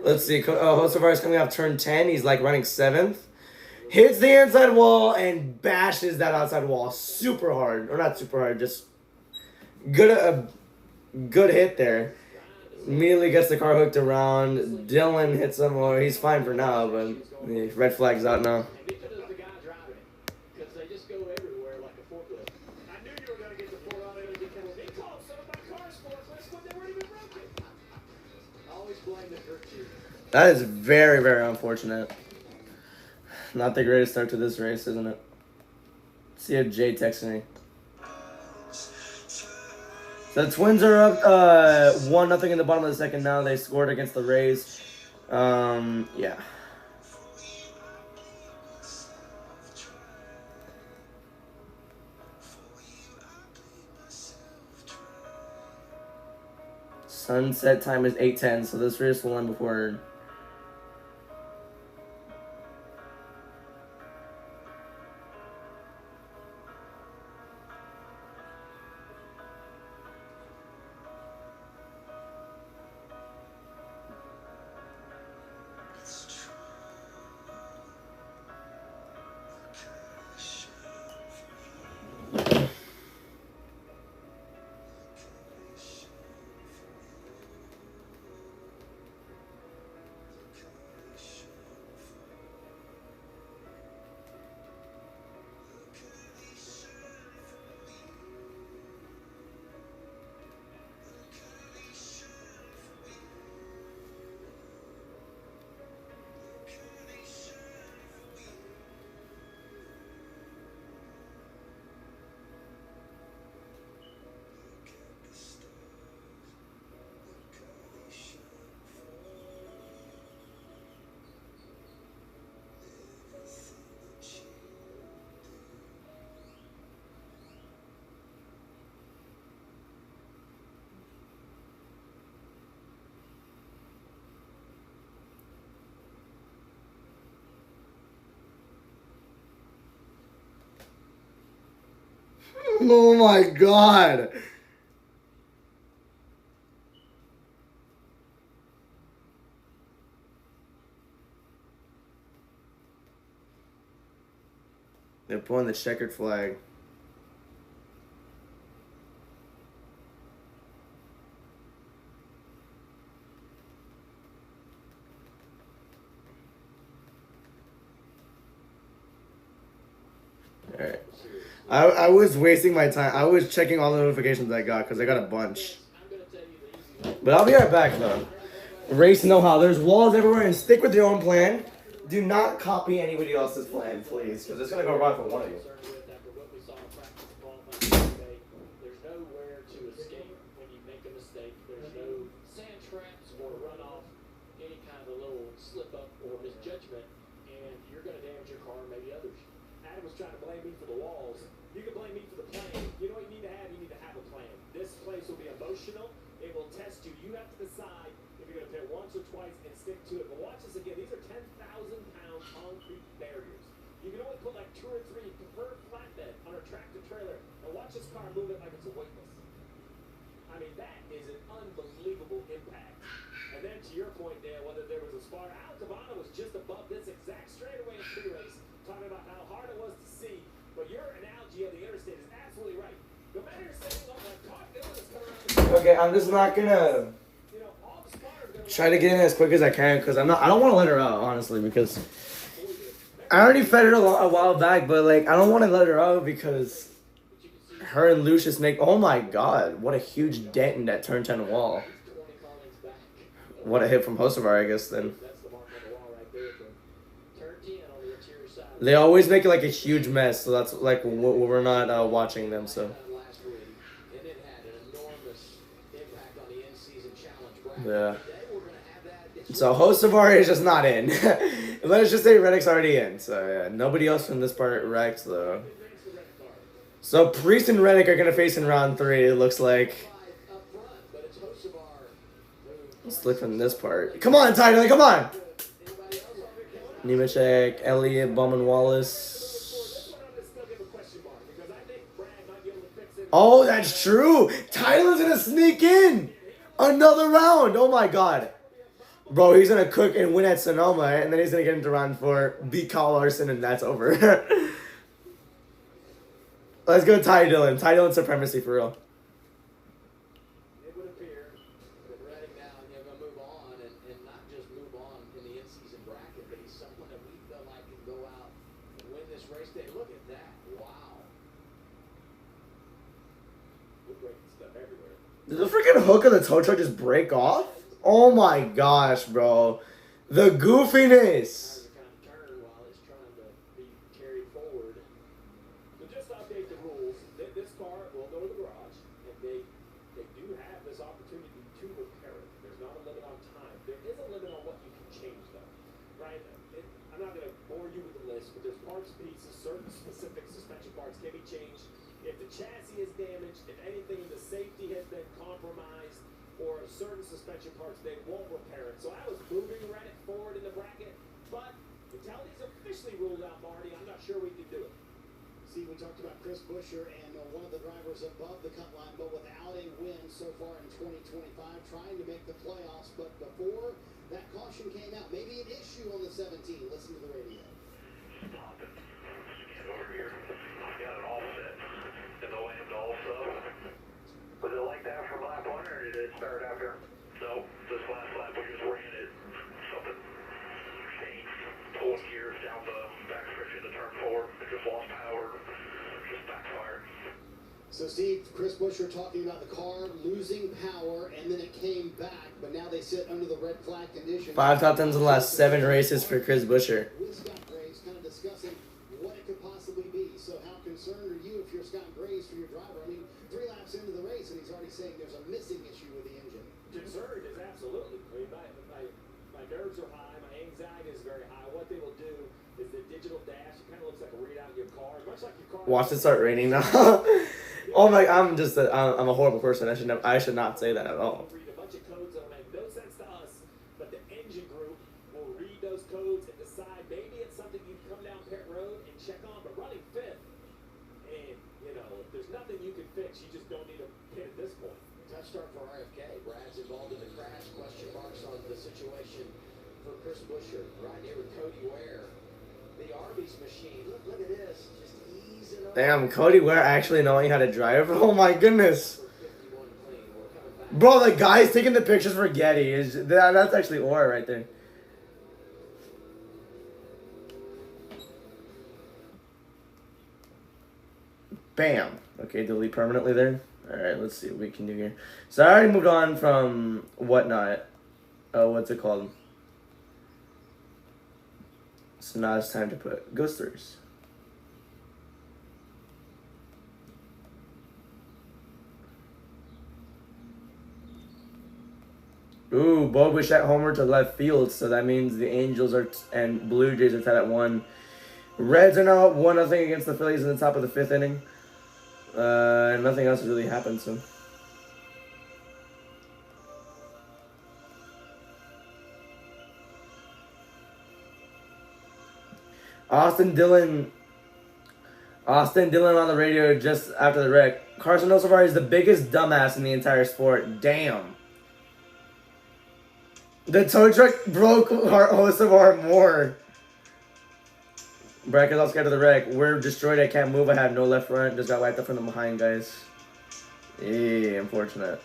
Let's see. Hocevar is coming off turn 10. He's like running 7th. Hits the inside wall and bashes that outside wall super hard. Or not super hard, just good hit there. Immediately gets the car hooked around. Dylan hits him, or he's fine for now, but the red flag's out now. That is very, very unfortunate. Not the greatest start to this race, isn't it? See if Jay texts me. So the Twins are up 1-0 in the bottom of the second now. They scored against the Rays. Yeah. Sunset time is 8:10, so this race will end before. Oh my god. They're pulling the checkered flag. Alright. I was wasting my time. I was checking all the notifications I got because I got a bunch. But I'll be right back though. Race know-how. There's walls everywhere and stick with your own plan. Do not copy anybody else's plan, please, because it's going to go wrong for one of you. There's nowhere to escape when you make a mistake. There's no sand traps or runoff, any kind of a little slip up or misjudgment, and you're going to damage your car and maybe others. Adam was trying to blame me for the walls. You can blame me for the plan. You know what you need to have? You need to have a plan. This place will be emotional. It will test you. You have to decide if you're going to pit once or twice and stick to it. But watch this again. These are 10,000-pound concrete barriers. You can only put like 2 or 3 preferred flatbed on a tractor trailer. And watch this car move it like it's a weightless. I mean, that is an unbelievable impact. And then to your point, Dale, whether there was a spar, Al Cabana was just above this exact straightaway in pre-race, talking about how hard it was to see. But your analogy of the interstate is absolutely right. No matter you're sitting on that car, is coming around. Okay, I'm just not gonna try to get in as quick as I can because I don't want to let her out, honestly, because I already fed her a while back, but like I don't want to let her out because her and Lucius make. Oh my god, what a huge dent in that turn 10 wall. What a hit from Hocevar, I guess then. They always make it like a huge mess, so that's like we're not watching them, so. Yeah. So Hocevar is just not in. Let's just say Reddick's already in. So yeah, nobody else from this part wrecked though. So Priest and Reddick are gonna face in round 3. It looks like. Let's look from this part. Come on, Tyler, come on. Nemechek, Elliott, Bowman, Wallace. Oh, that's true. Tyler's gonna sneak in another round. Oh my god. Bro, he's gonna cook and win at Sonoma, and then he's gonna get into round 4, beat Kyle Larson, and that's over. Let's go Ty Dillon. Ty Dillon supremacy for real. It would appear that Reddick now going to move on and not just move on in the in-season bracket, but he's someone that we feel like can go out and win this race day. Look at that. Wow. We're breaking stuff everywhere. Did the freaking hook of the tow truck just break off? Oh my gosh, bro. The goofiness. Tires are kind of turn while it's trying to be carried forward. So just to update the rules, this car will go to the garage, and they do have this opportunity to repair it. There's not a limit on time. There is a limit on what you can change, though, right? I'm not going to bore you with the list, but there's parts, pieces, certain specific suspension parts can be changed. If the chassis is damaged, if anything in the safety has been compromised, or certain suspension parts, they won't repair it. So I was moving Reddit forward in the bracket, but until these officially ruled out, Marty, I'm not sure we can do it. See, we talked about Chris Buescher and one of the drivers above the cut line, but without a win so far in 2025, trying to make the playoffs. But before that caution came out, maybe an issue on the 17. Listen to the radio. Stop it. Get over here. I got it all set. And the land also. Was it like that for lap 1 or did it start after? No, this last lap we just ran it. Something changed. Pulling gears down the backstretch into turn 4. It just lost power. Just backfired. So, Steve, Chris Buescher talking about the car losing power, and then it came back, but now they sit under the red flag condition. 5 top 10s in the last 7 races for Chris Buescher. With Scott Graves kind of discussing what it could possibly be. So how concerned are you if you're Scott Graves for your driver? I mean, 3 laps into the race, and he's already saying there's a missing issue with the engine. Concerned is absolutely. I mean, my nerves are high. My anxiety is very high. What they will do is the digital dash. It kind of looks like a readout in your car, much like your car. Watch it start raining now. Oh my! I'm a horrible person. I should not say that at all. Read a bunch of codes that make no sense to us, but the engine group will read those codes and decide maybe it's something you can come down pit road and check on. But running 5th, and if there's nothing you can fix, you just don't need a pit at this point. Tough start for RFK. Brad's involved in the crash. Question marks on the situation for Chris Buescher. Right here with Cody Ware. The Arby's machine. Look at this. Just easing up. Damn, Cody Ware actually knowing how to drive. Oh my goodness. Bro, the guy's taking the pictures for Getty. That's actually aura right there. Bam. Okay, delete permanently there. Alright, let's see what we can do here. So I already moved on from whatnot. Oh, what's it called? So now it's time to put Ghost Stories. Ooh, Bo Bichette homer to left field, so that means the Angels and Blue Jays are tied at 1. Reds are now up 1-0 against the Phillies in the top of the 5th inning. And nothing else has really happened, so. Austin Dillon on the radio just after the wreck. Carson Nosovar is the biggest dumbass in the entire sport. Damn. The tow truck broke Hocevar more. Brackets all scared of the wreck. We're destroyed. I can't move. I have no left front. Just got wiped up from the behind, guys. Unfortunate.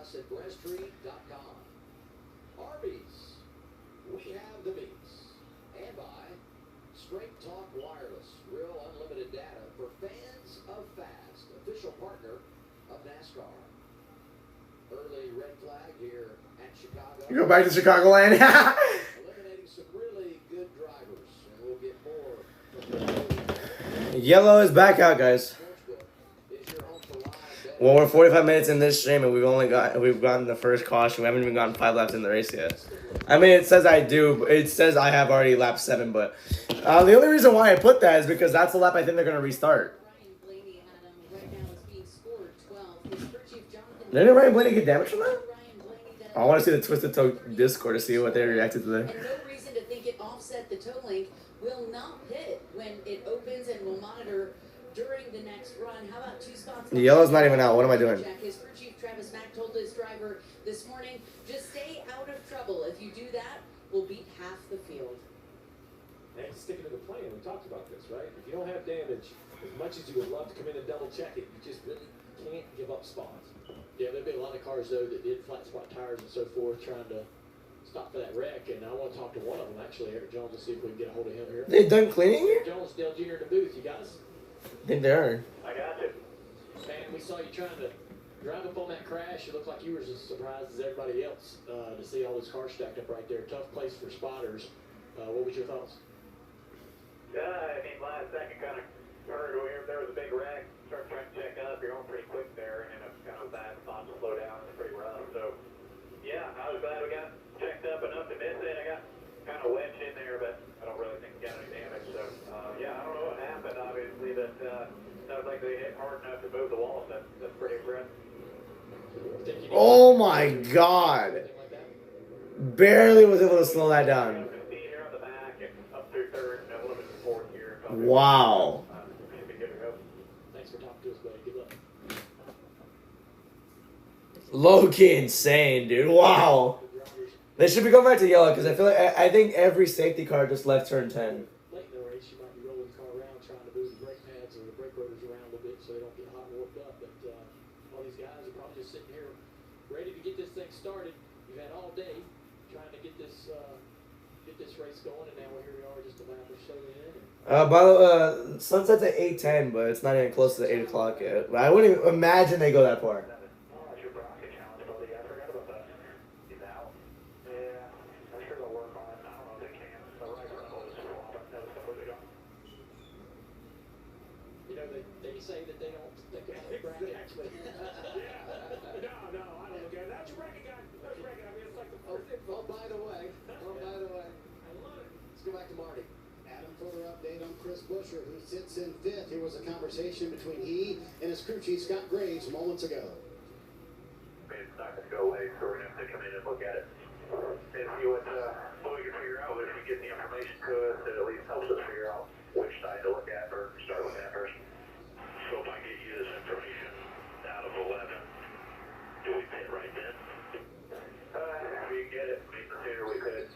Us at breaststreet.com. Arby's, we have the meats. And by Straight Talk Wireless, real unlimited data for fans of fast, official partner of NASCAR. Early red flag here at Chicago. You go back to Chicagoland. Eliminating some really good drivers, and we'll get more. Yellow is back out, guys. Sportsbook is your home for live betting. Well, we're 45 minutes in this stream, and we've gotten the first caution. We haven't even gotten 5 laps in the race yet. I mean, it says I do. It says I have already lapped 7, but the only reason why I put that is because that's the lap I think they're gonna restart. Didn't Ryan Blaney get damaged from that? I want to see the Twisted Toe Discord to see what they reacted to that. And no reason to think it offset the toe link. Will not pit when it opens and will monitor during the next run. How about 2 spots? The yellow's not even out. What am I doing? His crew chief Travis Mack told his driver this morning, just stay out of trouble. If you do that, we'll beat half the field. And sticking to the plan, we talked about this, right? If you don't have damage, as much as you would love to come in and double check it, you just really can't give up spots. Yeah, there've been a lot of cars though that did flat spot tires and so forth, trying to stop for that wreck. And I want to talk to one of them actually, Eric Jones, and see if we can get a hold of him here. They done cleaning here? Jones, Dale Jr. in the booth, you guys. I think they are. I got you. Man, we saw you trying to drive up on that crash. It looked like you were as surprised as everybody else to see all those cars stacked up right there. Tough place for spotters. What was your thoughts? I mean, last second kind of heard there was a big wreck. Started trying to check up. You're going pretty quick there, and it's kind of a bad spot to slow down. It's pretty rough. So, yeah, I was glad we got checked up enough to miss it. I got kind of wedged in there, but I don't really think we got any damage. So, yeah, I don't know what happened. Obviously, but sounds like they hit hard enough to move the wall. So that's pretty impressive. Oh my God! Barely was able to slow that down. Wow. Thanks for talking to us, buddy. Good luck. Low-key insane, dude. Wow. They should be going back to yellow because I feel like I think every safety car just left turn 10. Late in the race, you might be rolling the car around trying to move the brake pads or the brake rotors around a little bit so they don't get hot and warped up. But all these guys are probably just sitting here ready to get this thing started. You've had all day trying to get this race going, and now here we are just a lap or so in. By the way, sunset's at 8:10, but it's not even close to 8 o'clock yet. I wouldn't even imagine they go that far. They say that they don't think about the bracket. Exactly. No, I don't look at it. That's your bracket, guy. That's your bracket. I mean, it's like the first info. Oh, by the way. I love it. Let's go back to Marty. Adam, further update on Chris Buescher, who sits in 5th. Here was a conversation between he and his crew chief, Scott Graves, moments ago. It's not going to go away, so we're going to have to come in and look at it and see what we can figure out. If we get the information to us, it at least helps us figure out which side to look at or start looking at first. So if I get you this information out of 11, do we pit right then? If we can get it, I mean, the sooner we could.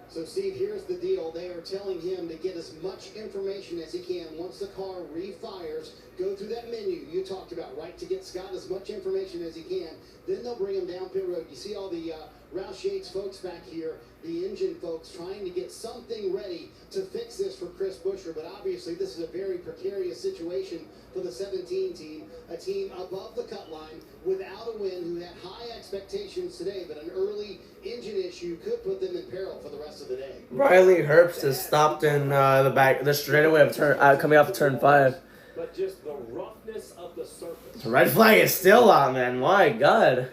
So, Steve, here's the deal. They are telling him to get as much information as he can once the car refires. Go through that menu you talked about, right, to get Scott as much information as he can. Then they'll bring him down pit road. You see all the Roush Yates folks back here, the engine folks, trying to get something ready to fix this for Chris Buescher. But obviously, this is a very precarious situation for the 17 team, a team above the cut line without a win, who had high expectations today, but an early engine issue could put them in peril for the rest of the day. Riley Herbst is stopped in the straightaway of coming off of turn 5. But just the roughness of the surface. The red flag is still on, man. My God.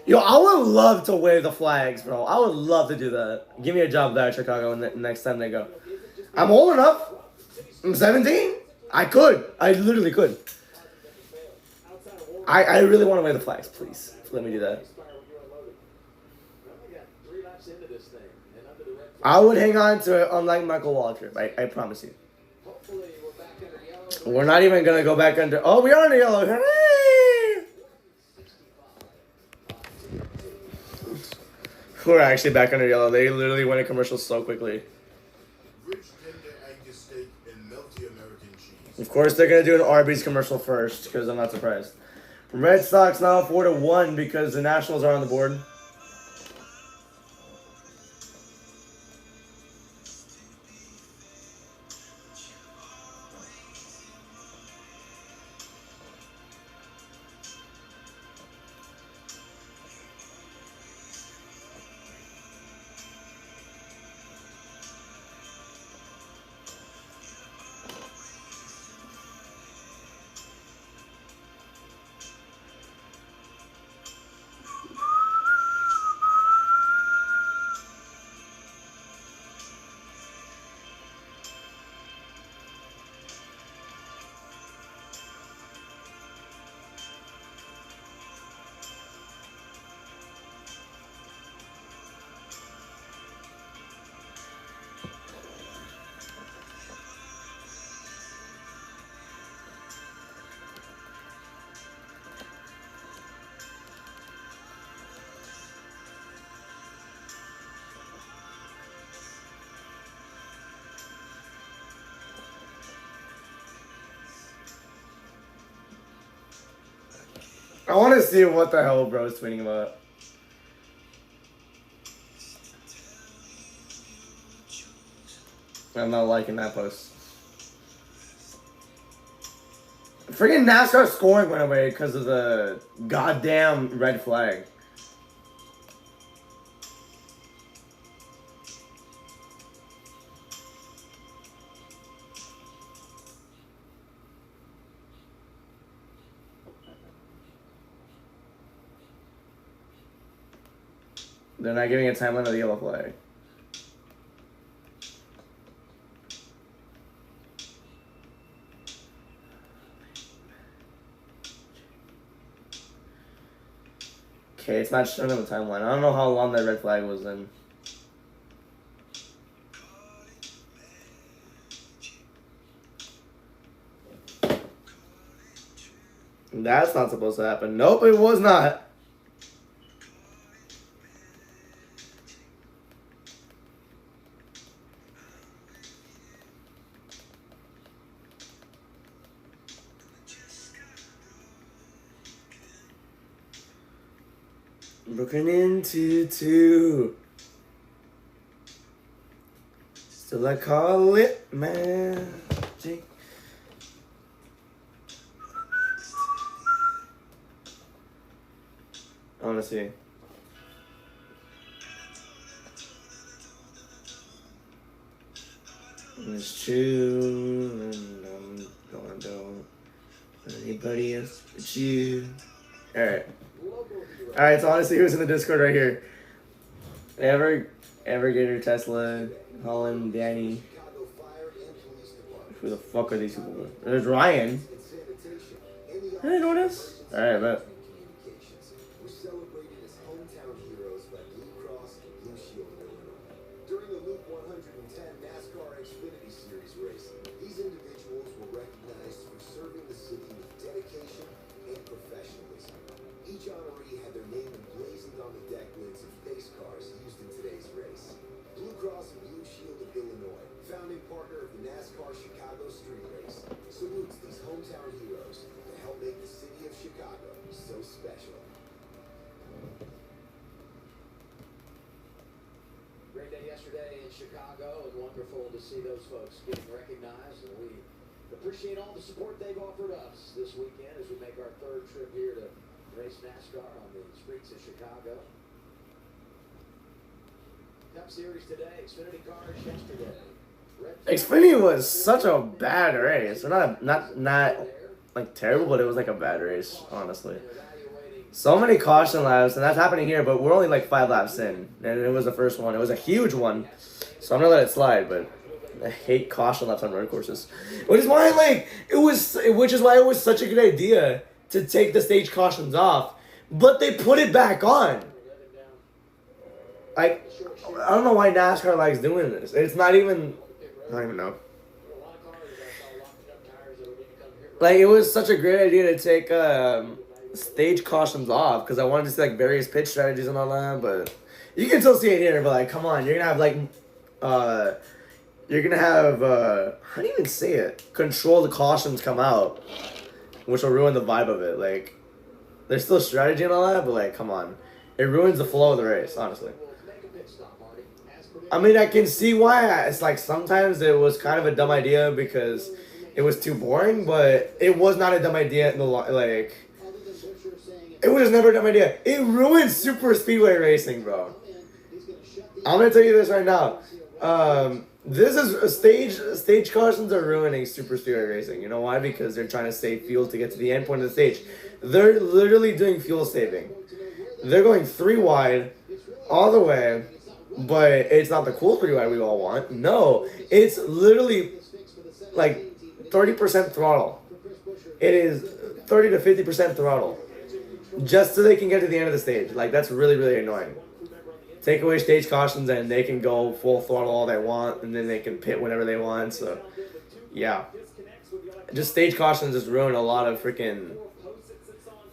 Yo, I would love to wave the flags, bro. I would love to do that. Give me a job there, Chicago, next time they go. I'm old enough. I'm 17. I could. I literally could. I really want to wave the flags, please. Let me do that. I would hang on to it unlike Michael Waltrip. I promise you. We're not even going to go back under... Oh, we are in the yellow. Hooray! We're actually back under yellow. They literally went in commercial so quickly. Of course, they're going to do an Arby's commercial first, because I'm not surprised. Red Sox now 4-1 because the Nationals are on the board. I want to see what the hell bro is tweeting about. I'm not liking that post. Freaking NASCAR scoring went away because of the goddamn red flag. They're not giving a timeline of the yellow flag. Okay, it's not showing on the timeline. I don't know how long that red flag was in. That's not supposed to happen. Nope, it was not. Looking into two. Still I call it magic. I wanna see. It's true, and I'm gonna do anybody else but you. Alright. Alright, so honestly, who's in the Discord right here? Evergator, Tesla, Holland, Danny. Who the fuck are these people? There's Ryan. I didn't know this. Alright, but. We're celebrated as hometown heroes by Blue Cross and Blue Shield of Illinois. During the Loop 110 NASCAR Xfinity Series race, these individuals were recognized for serving the city with dedication and professionalism. Each honoree had their name emblazoned on the deck lids of pace cars used in today's race. Blue Cross and Blue Shield of Illinois, founding partner of the NASCAR Chicago Street Race, salutes these hometown heroes to help make the city of Chicago so special. Great day yesterday in Chicago, and wonderful to see those folks getting recognized, and we appreciate all the support they've offered us this weekend as we make our third trip here to race NASCAR on the streets of Chicago. Cup Series today, Xfinity cars yesterday. Xfinity was such a bad race. Or not like terrible, but it was like a bad race, honestly. So many caution laps, and that's happening here, but we're only like 5 laps in, and it was the first one. It was a huge one, so I'm gonna let it slide, but I hate caution laps on road courses. Which is why it was such a good idea to take the stage cautions off, but they put it back on. Like, I don't know why NASCAR likes doing this. It's not even, I don't even know. Like, it was such a great idea to take stage cautions off, because I wanted to see like various pitch strategies and all that, but you can still see it here, but like, come on, you're gonna have like, how do you even say it? Control the cautions come out, which will ruin the vibe of it. Like, there's still strategy and all that, but like, come on. It ruins the flow of the race, honestly. I mean, I can see why. It's like sometimes it was kind of a dumb idea because it was too boring, but it was not a dumb idea in the like. It was never a dumb idea. It ruined super speedway racing, bro. I'm gonna tell you this right now. This is a stage cautions are ruining super speedway racing. You know why? Because they're trying to save fuel to get to the end point of the stage. They're literally doing fuel saving. They're going 3 wide all the way, but it's not the cool 3 wide we all want. No, it's literally like 30% throttle. It is 30 to 50% throttle, just so they can get to the end of the stage. Like, that's really, really annoying. Take away stage cautions and they can go full throttle all they want, and then they can pit whenever they want. So, yeah. Just stage cautions just ruin a lot of freaking...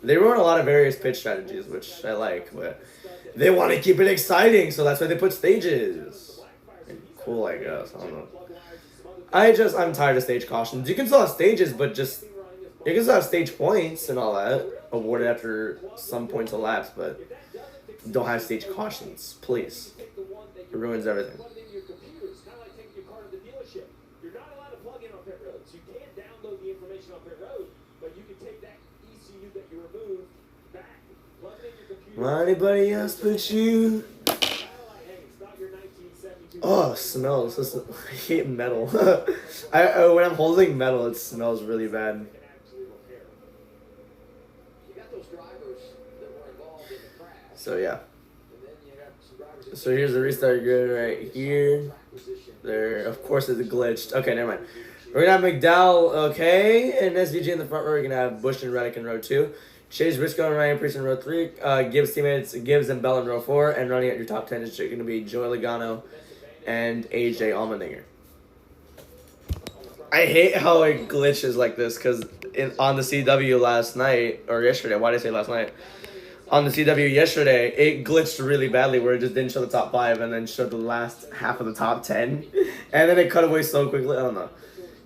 They ruin a lot of various pitch strategies, which I like, but they want to keep it exciting, so that's why they put stages. Cool, I guess. I don't know. I'm tired of stage cautions. You can still have stages, but just You can still have stage points and all that awarded after some points elapsed, but don't have stage cautions, please. It ruins everything. Plug it into your computer. It's kind of like taking your car to the dealership. You're not allowed to plug in on pit roads. You can't download the information on pit road, but you can take that ECU that you removed back, plug it in your computer. Why anybody else but you? Hey, it's not your 1972. Oh, it smells. I hate metal. When I'm holding metal, it smells really bad. You got those drivers that were involved in the crash. So yeah. And then you have some drivers that So here's the restart grid right here. There, of course, it's glitched. Okay, never mind. We're gonna have McDowell, okay, and SVG in the front row. We're gonna have Bush and Reddick in row 2. Chase Briscoe and Ryan Priest in row 3. Gibbs teammates, Gibbs and Bell in row 4. And running at your top 10 is gonna be Joey Logano and AJ Allmendinger. I hate how it glitches like this because on the CW last night, or yesterday, why did I say last night? On the CW yesterday, it glitched really badly where it just didn't show the top 5 and then showed the last half of the top 10. And then it cut away so quickly. I don't know.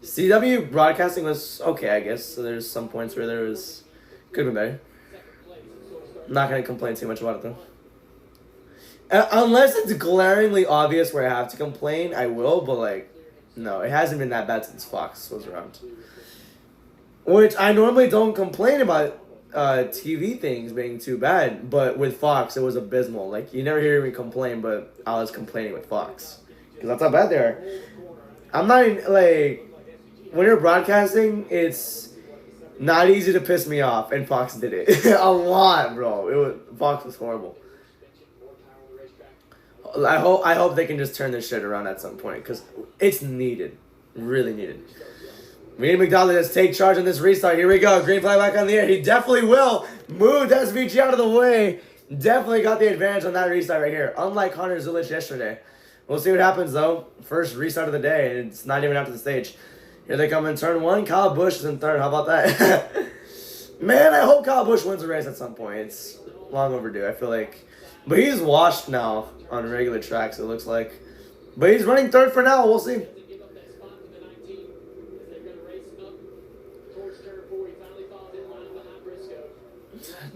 CW broadcasting was okay, I guess. So there's some points where there was... could have been better. Not going to complain too much about it, though. Unless it's glaringly obvious where I have to complain, I will. But, like, no, it hasn't been that bad since Fox was around. Which I normally don't complain about TV things being too bad. But with Fox, it was abysmal. Like, you never hear me complain, but I was complaining with Fox. Because that's how bad they are. I'm not, like... when you're broadcasting, it's not easy to piss me off, and Fox did it a lot, bro. Fox was horrible. I hope they can just turn this shit around at some point because it's needed, really needed. We need McDowell to just take charge on this restart. Here we go, green flag back on the air. He definitely will. Moved SVG out of the way. Definitely got the advantage on that restart right here. Unlike Hunter Zulich yesterday. We'll see what happens though. First restart of the day, and it's not even after the stage. Here they come in turn 1. Kyle Busch is in third. How about that? Man, I hope Kyle Busch wins a race at some point. It's long overdue, I feel like. But he's washed now on regular tracks, it looks like. But he's running third for now. We'll see.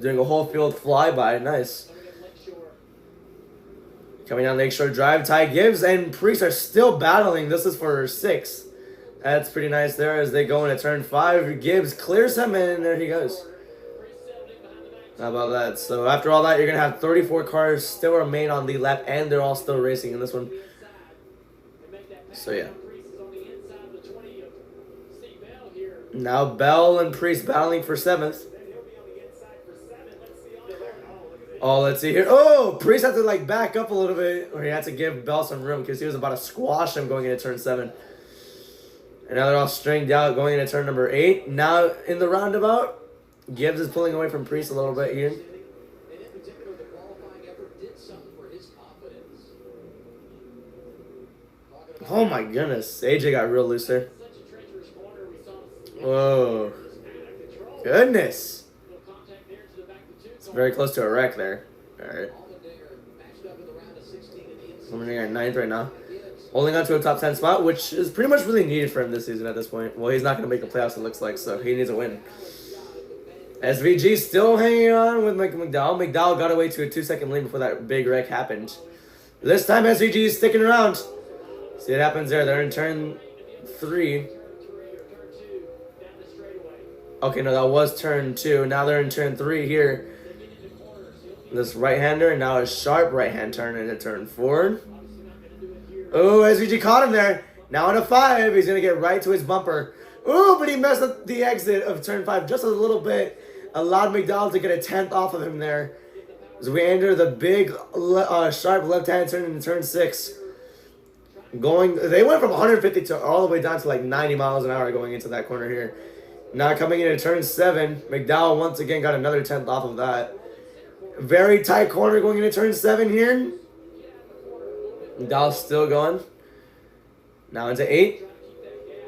Doing a whole field flyby. Nice. Coming down Lakeshore Drive, Ty Gibbs and Priest are still battling. This is for 6. That's pretty nice there as they go into turn 5. Gibbs clears him, and there he goes. How about that? So after all that, you're going to have 34 cars still remain on the lap, and they're all still racing in this one. So, yeah. Now Bell and Priest battling for 7th. Oh, let's see here. Oh, Priest had to, like, back up a little bit, or he had to give Bell some room because he was about to squash him going into turn 7. And now they're all stringed out going into turn number 8. Now in the roundabout, Gibbs is pulling away from Priest a little bit here. And in particular, the qualifying effort did something for his confidence. Oh my goodness. AJ got real loose there. Whoa. Goodness. It's very close to a wreck there. Alright. Allmendinger at 9th right now. Holding on to a top 10 spot, which is pretty much really needed for him this season at this point. Well, he's not going to make the playoffs, it looks like, so he needs a win. SVG still hanging on with McDowell. McDowell got away to a 2-second lead before that big wreck happened. This time, SVG is sticking around. See what happens there. They're in turn 3. Okay, no, that was turn 2. Now they're in turn 3 here. This right-hander, and now a sharp right-hand turn into turn 4. Oh, SVG caught him there. Now on a 5, he's going to get right to his bumper. Oh, but he messed up the exit of turn 5 just a little bit. Allowed McDowell to get a 10th off of him there. As we enter the big, sharp left-hand turn into turn 6. They went from 150 to all the way down to like 90 miles an hour going into that corner here. Now coming into turn 7, McDowell once again got another 10th off of that. Very tight corner going into turn 7 here. McDowell's still going. Now into 8.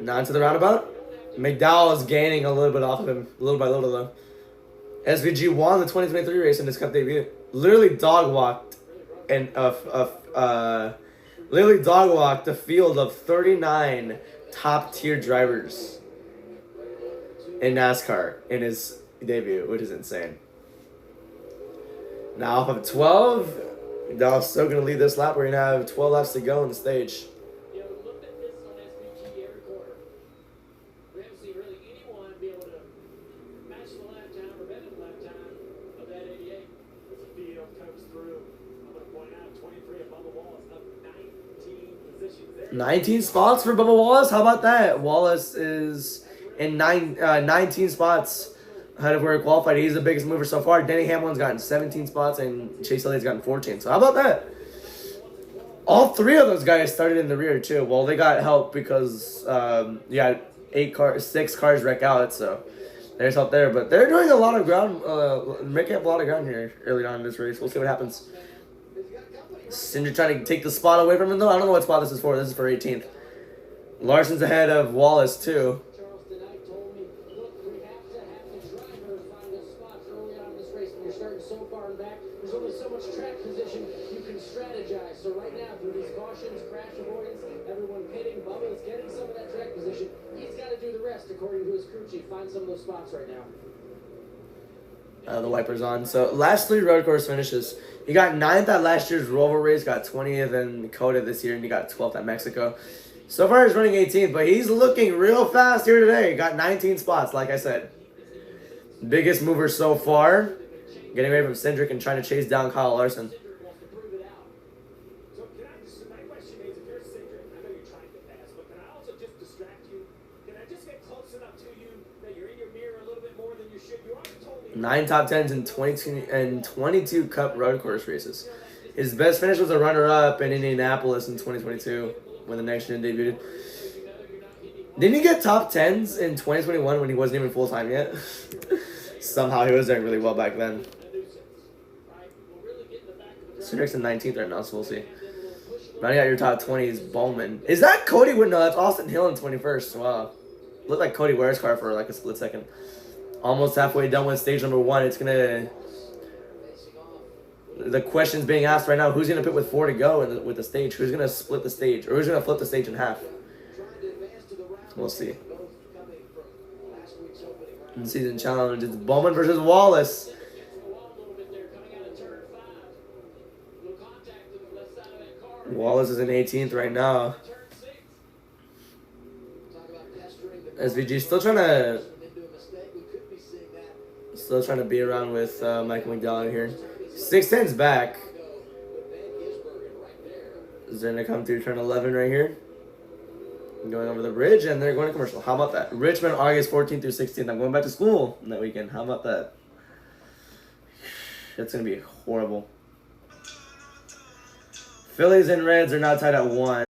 Now into the roundabout. McDowell is gaining a little bit off of him. Little by little, though. SVG won the 2023 race in his Cup debut. Literally dog walked and literally dog walked the field of 39 top tier drivers. in NASCAR in his debut, which is insane. Now off of 12, Daw's still going to lead this lap. We're going to have 12 laps to go on the stage. You know, look at this on SVG every quarter. We haven't seen really anyone be able to match the lap time or better the lap time of that 88. As the field comes through, I'm going to point out 23 above the wall is up 19 positions there. 19 spots for Bubba Wallace. How about that? Wallace is in 19 spots ahead of where he qualified. He's the biggest mover so far. Denny Hamlin's gotten 17 spots and Chase Elliott's gotten 14. So how about that? All three of those guys started in the rear too. Well, they got help because yeah, 6 cars wreck out. So there's help there. But they're doing a lot of ground, making up a lot of ground here early on in this race. We'll see what happens. Cinder trying to take the spot away from him though. I don't know what spot this is for. This is for 18th. Larson's ahead of Wallace too. Charles tonight told me, look, we have to have the driver find the spots early on in this race. When you're starting so far in back, there's only so much track position you can strategize. So right now, through these cautions, crash avoidance, everyone pitting, Bubba is getting some of that track position. He's got to do the rest, according to his crew chief. Find some of those spots right now. The wipers on. So last 3 road course finishes. He got 9th at last year's Roval race, got 20th in Dakota this year, and he got 12th at Mexico. So far he's running 18th, but he's looking real fast here today. Got 19 spots, like I said. Biggest mover so far. Getting away from Cindric and trying to chase down Kyle Larson. So can I just, my question is, if you're Cindric, I know you're trying to pass, but can I also just distract you? Can I just get close enough to you that you're in your mirror a little bit more than you should? You already told me. 9 top 10s in 22 Cup road course races. His best finish was a runner-up in Indianapolis in 2022 when the next gen debuted. Didn't he get top 10s in 2021 when he wasn't even full-time yet? Somehow he was doing really well back then. Cindric's in 19th right now, so we'll see. Rounding out your top 20 is Bowman. Is that Cody? No, that's Austin Hill in 21st. Wow. Looked like Cody Ware's car for like a split second. Almost halfway done with stage number 1. It's going to... The question's being asked right now, who's going to pit with 4 to go with the stage? Who's going to split the stage? Or who's going to flip the stage in half? We'll see. In season challenge, it's Bowman versus Wallace. Wallace is in 18th right now. SVG still trying to be around with Michael McDowell here. 610's back. Is going to come through turn 11 right here. Going over the bridge, and they're going to commercial. How about that? Richmond, August 14th through 16th. I'm going back to school that weekend. How about that? That's going to be horrible. Phillies and Reds are now tied at 1.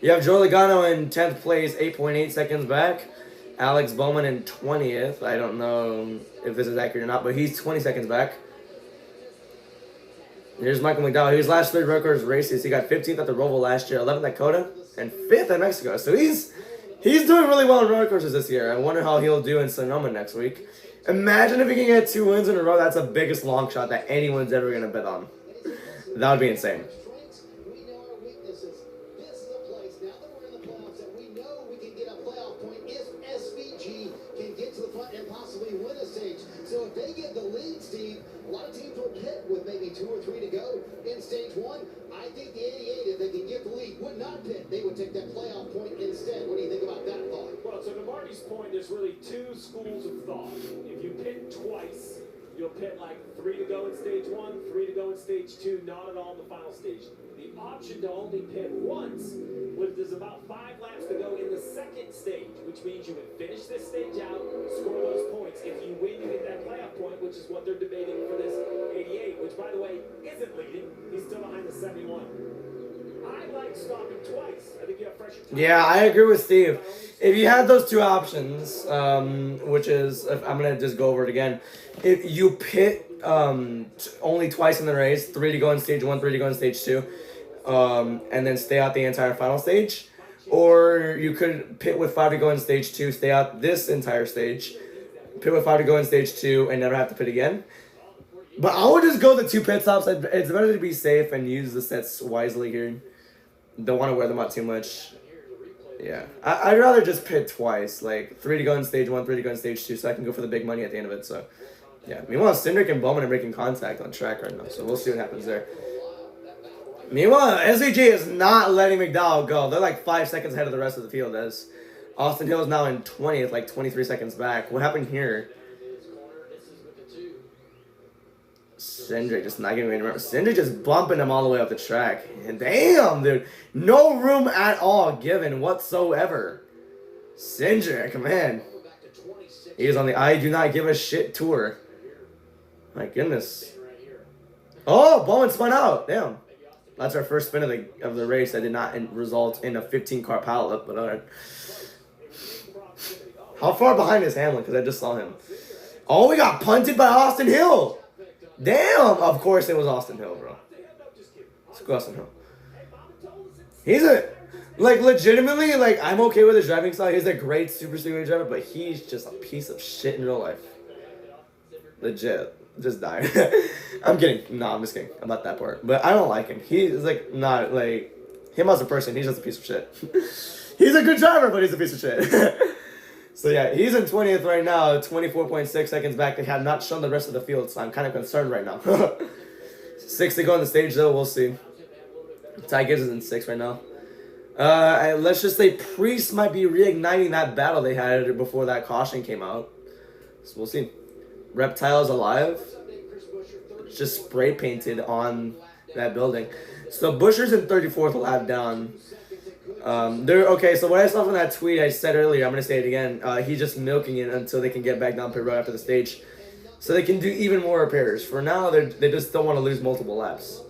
You have Joe Logano in 10th place, 8.8 seconds back. Alex Bowman in 20th. I don't know if this is accurate or not, but he's 20 seconds back. Here's Michael McDowell. His last 3 road course races, he got 15th at the Roval last year, 11th at Coda, and 5th at Mexico. So he's doing really well in road courses this year. I wonder how he'll do in Sonoma next week. Imagine if he can get 2 wins in a row. That's the biggest long shot that anyone's ever going to bet on. That would be insane. We know our weaknesses. This is a place, now that we're in the playoffs, that we know we can get a playoff point if SVG can get to the front and possibly win a stage. So if they get the lead, Steve, a lot of teams will pit with maybe 2 or 3 to go in stage 1. I think the 88, if they can get the lead, would not pit. They would take that playoff point instead. What do you think about that thought? Well, so to Marty's point, there's really 2 schools of thought. If you pit twice, you'll pit like 3 to go in stage 1, 3 to go in stage 2, not at all in the final stage. The option to only pit once, there's about 5 laps to go in the second stage, which means you would finish this stage out, score those points. If you win, you get that playoff point, which is what they're debating for this 88, which, by the way, isn't leading. He's still behind the 71. I like stopping twice. I think you have fresher time. Yeah, I agree with Steve. If you had those 2 options, which is, I'm going to just go over it again. If you pit only twice in the race, 3 to go in stage 1, 3 to go in stage 2, and then stay out the entire final stage. Or you could pit with 5 to go in stage 2, stay out this entire stage, pit with 5 to go in stage 2, and never have to pit again. But I would just go the 2 pit stops. It's better to be safe and use the sets wisely here. Don't want to wear them out too much. Yeah. I'd rather just pit twice. Like 3 to go in stage 1, 3 to go in stage 2, so I can go for the big money at the end of it. So, yeah. Meanwhile, Cindric and Bowman are making contact on track right now, so we'll see what happens there. Meanwhile, SVG is not letting McDowell go. They're like 5 seconds ahead of the rest of the field as Austin Hill is now in 20th, like 23 seconds back. What happened here? Cindric just not giving me remember. Cindric just bumping him all the way up the track. And damn, dude. No room at all given whatsoever. Cindric, man. He is on the I do not give a shit tour. My goodness. Oh, Bowman spun out. Damn. That's our first spin of the race that did not result in a 15-car pileup, but alright. How far behind is Hamlin? Because I just saw him. Oh, we got punted by Austin Hill. Damn! Of course it was Austin Hill, bro. Let's go Austin Hill. He's legitimately, I'm okay with his driving style. He's a great super speedway driver, but he's just a piece of shit in real life. Legit. Just die. I'm kidding. No, I'm just kidding about that part. But I don't like him. He's, not, him as a person, he's just a piece of shit. He's a good driver, but he's a piece of shit. So, yeah, he's in 20th right now, 24.6 seconds back. They have not shown the rest of the field, so I'm kind of concerned right now. 6 to go on the stage, though. We'll see. Ty Gibbs is in 6th right now. Let's just say Priest might be reigniting that battle they had before that caution came out. So, we'll see. Reptiles alive. Just spray painted on that building. So, Buscher's in 34th lap down. Okay, so what I saw from that tweet I said earlier, I'm going to say it again. He's just milking it until they can get back down pit road after the stage. So they can do even more repairs. For now, they just don't want to lose multiple laps.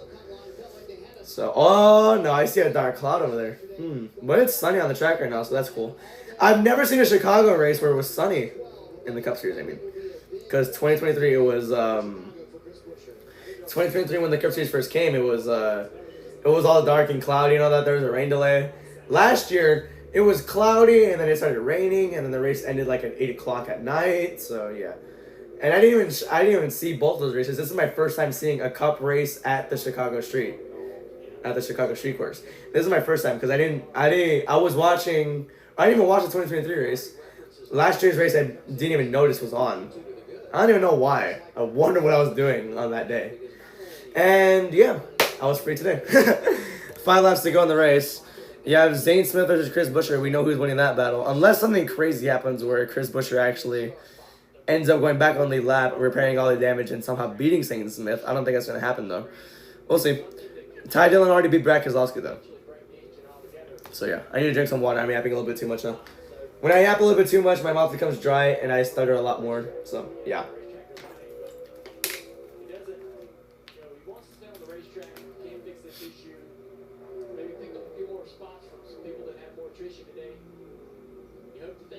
So, oh no, I see a dark cloud over there. But it's sunny on the track right now, so that's cool. I've never seen a Chicago race where it was sunny in the Cup Series, I mean. Because 2023, it was, 2023 when the Cup Series first came, it was all dark and cloudy, you know that there was a rain delay. Last year, it was cloudy, and then it started raining, and then the race ended at 8 o'clock at night, so yeah. And I didn't even see both those races. This is my first time seeing a Cup race at the Chicago Street course. This is my first time, because I didn't even watch the 2023 race. Last year's race, I didn't even notice was on. I don't even know why. I wonder what I was doing on that day. And yeah, I was free today. 5 laps to go in the race. You have Zane Smith versus Chris Buescher. We know who's winning that battle. Unless something crazy happens where Chris Buescher actually ends up going back on the lap, repairing all the damage, and somehow beating Zane Smith. I don't think that's going to happen, though. We'll see. Ty Dillon already beat Brad Keselowski, though. So yeah, I need to drink some water. I'm yapping a little bit too much now. When I yap a little bit too much, my mouth becomes dry, and I stutter a lot more. So, yeah.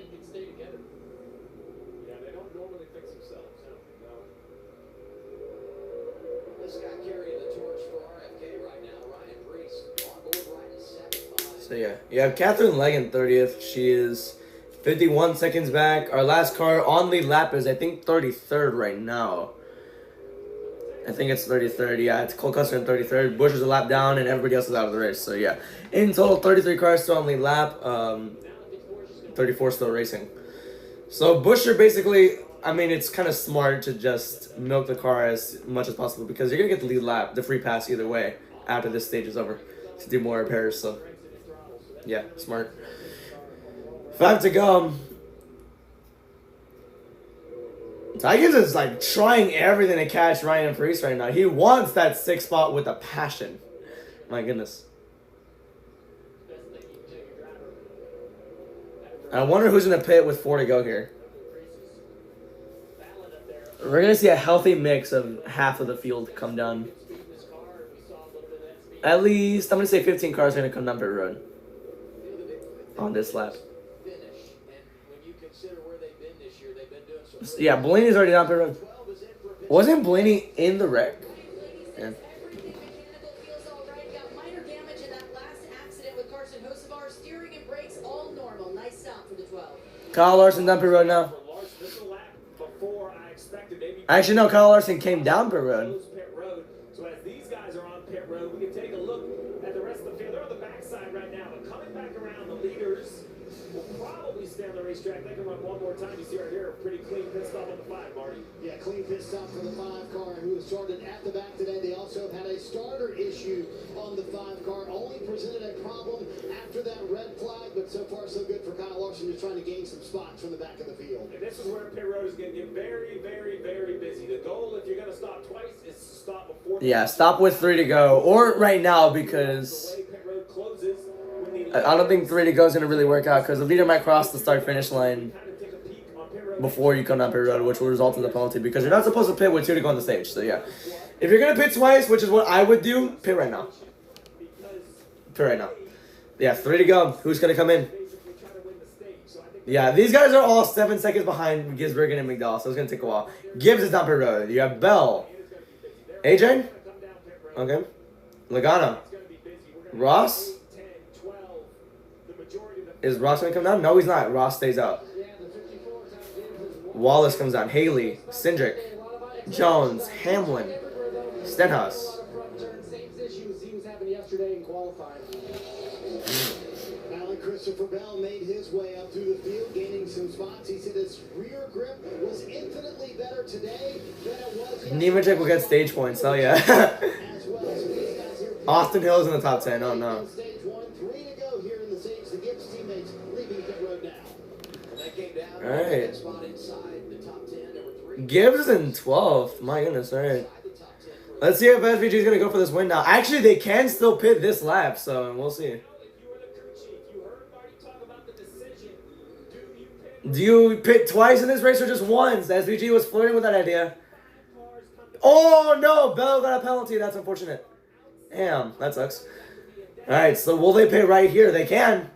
they can stay together. Yeah, they don't normally fix themselves. No. This guy carrying the torch for RFK right now, Ryan Brees, on board riding 7-5. So yeah, you have Catherine Legg in 30th. She is 51 seconds back. Our last car on the lap is, I think, 33rd right now. I think it's 33rd. Yeah, it's Cole Custer in 33rd. Bush is a lap down, and everybody else is out of the race. So yeah, in total, 33 cars still on the lap. 34 still racing. So Busher basically, I mean, it's kind of smart to just milk the car as much as possible because you're gonna get the lead lap, the free pass either way after this stage is over to do more repairs. So yeah, smart. 5 to go. Tigers is like trying everything to catch Ryan Preece right now. He wants that 6th spot with a passion. My goodness. I wonder who's gonna pit with 4 to go here. We're gonna see a healthy mix of half of the field come down. At least I'm gonna say 15 cars are gonna come down pit road on this lap. Yeah, Blaney's already down pit road. Wasn't Blaney in the wreck? Yeah. Everything mechanical feels all right. Got minor damage in that last accident with Carson Hocevar. Steering and brakes all normal. Nice stop for the 12. Kyle Larson down pit road now. Actually, no, Kyle Larson came down pit road. So as these guys are on pit road, we can take a look at the rest of the field. They're on the backside right now, but coming back around, the leaders will probably stay on the racetrack. They can run one more time. You see right here, a pretty clean pit stop on the 5, Marty. Yeah, clean pit stop for the 5 car who was started at the back today. They also had a starter issue on the 5 car. Only presented a problem after that red flag, but so far so good for Kyle Larson, just trying to gain some spots from the back of the field. And this is where pit road is going to get very, very, very busy. The goal, if you're going to stop twice, is to stop before. Yeah, stop with 3 to go. Or right now because I don't think 3 to go is going to really work out because the leader might cross the start-finish line before you come down pit road, which will result in the penalty because you're not supposed to pit with 2 to go on the stage. So yeah, if you're going to pit twice, which is what I would do, pit right now. Pit right now. Yeah, 3 to go. Who's going to come in? Yeah, these guys are all 7 seconds behind Gisbergen and McDowell, so it's going to take a while. Gibbs is down pit road. You have Bell. AJ? Okay. Logano. Ross? Is Ross going to come down? No, he's not. Ross stays out. Wallace comes down. Haley. Cindric. Jones. Hamlin. Stenhouse. Christopher Bell made his way up through the field, gaining some spots. He said his rear grip was infinitely better today than it was yesterday. Nemechek will get stage points. Hell yeah. Austin Hill's in the top 10. Oh no. Stage 1, 3 to go here in the stage. The Gibbs teammates leaving pit road now. All right. Gibbs is in 12th. My goodness. All right. Let's see if SVG is gonna go for this win now. Actually, they can still pit this lap, so we'll see. Do you pit twice in this race or just once? SVG was flirting with that idea. Oh, no. Bell got a penalty. That's unfortunate. Damn, that sucks. All right, so will they pit right here? They can.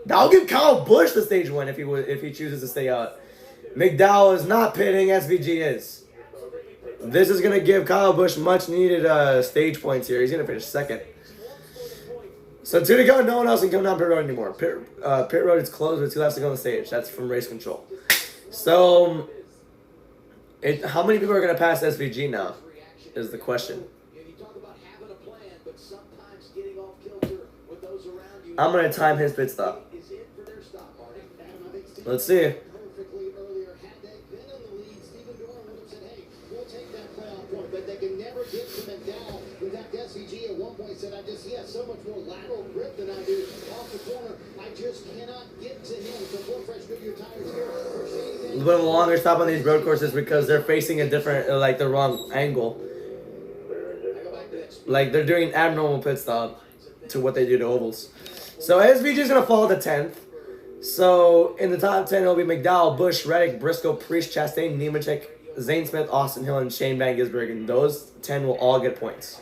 I'll give Kyle Busch the stage win if he chooses to stay out. McDowell is not pitting. SVG is. This is going to give Kyle Busch much-needed stage points here. He's going to finish 2nd. So 2 to go, no one else can come down pit road anymore. Pit road is closed with 2 laps to go on the stage. That's from race control. So, how many people are going to pass SVG now is the question. I'm going to time his pit stop. Let's see. But they can never get to McDowell. In fact, SVG at one point said, he has so much more lateral grip than I do off the corner. I just cannot get to him. So full fresh Goodyear tires here. A little bit of a longer stop on these road courses because they're facing a different, like the wrong angle. Like they're doing an abnormal pit stop to what they do to ovals. So SVG is going to fall to 10th. So in the top 10, it'll be McDowell, Busch, Reddick, Briscoe, Priest, Chastain, Nemechek, Zane Smith, Austin Hill, and Shane Van Gisbergen. Those 10 will all get points.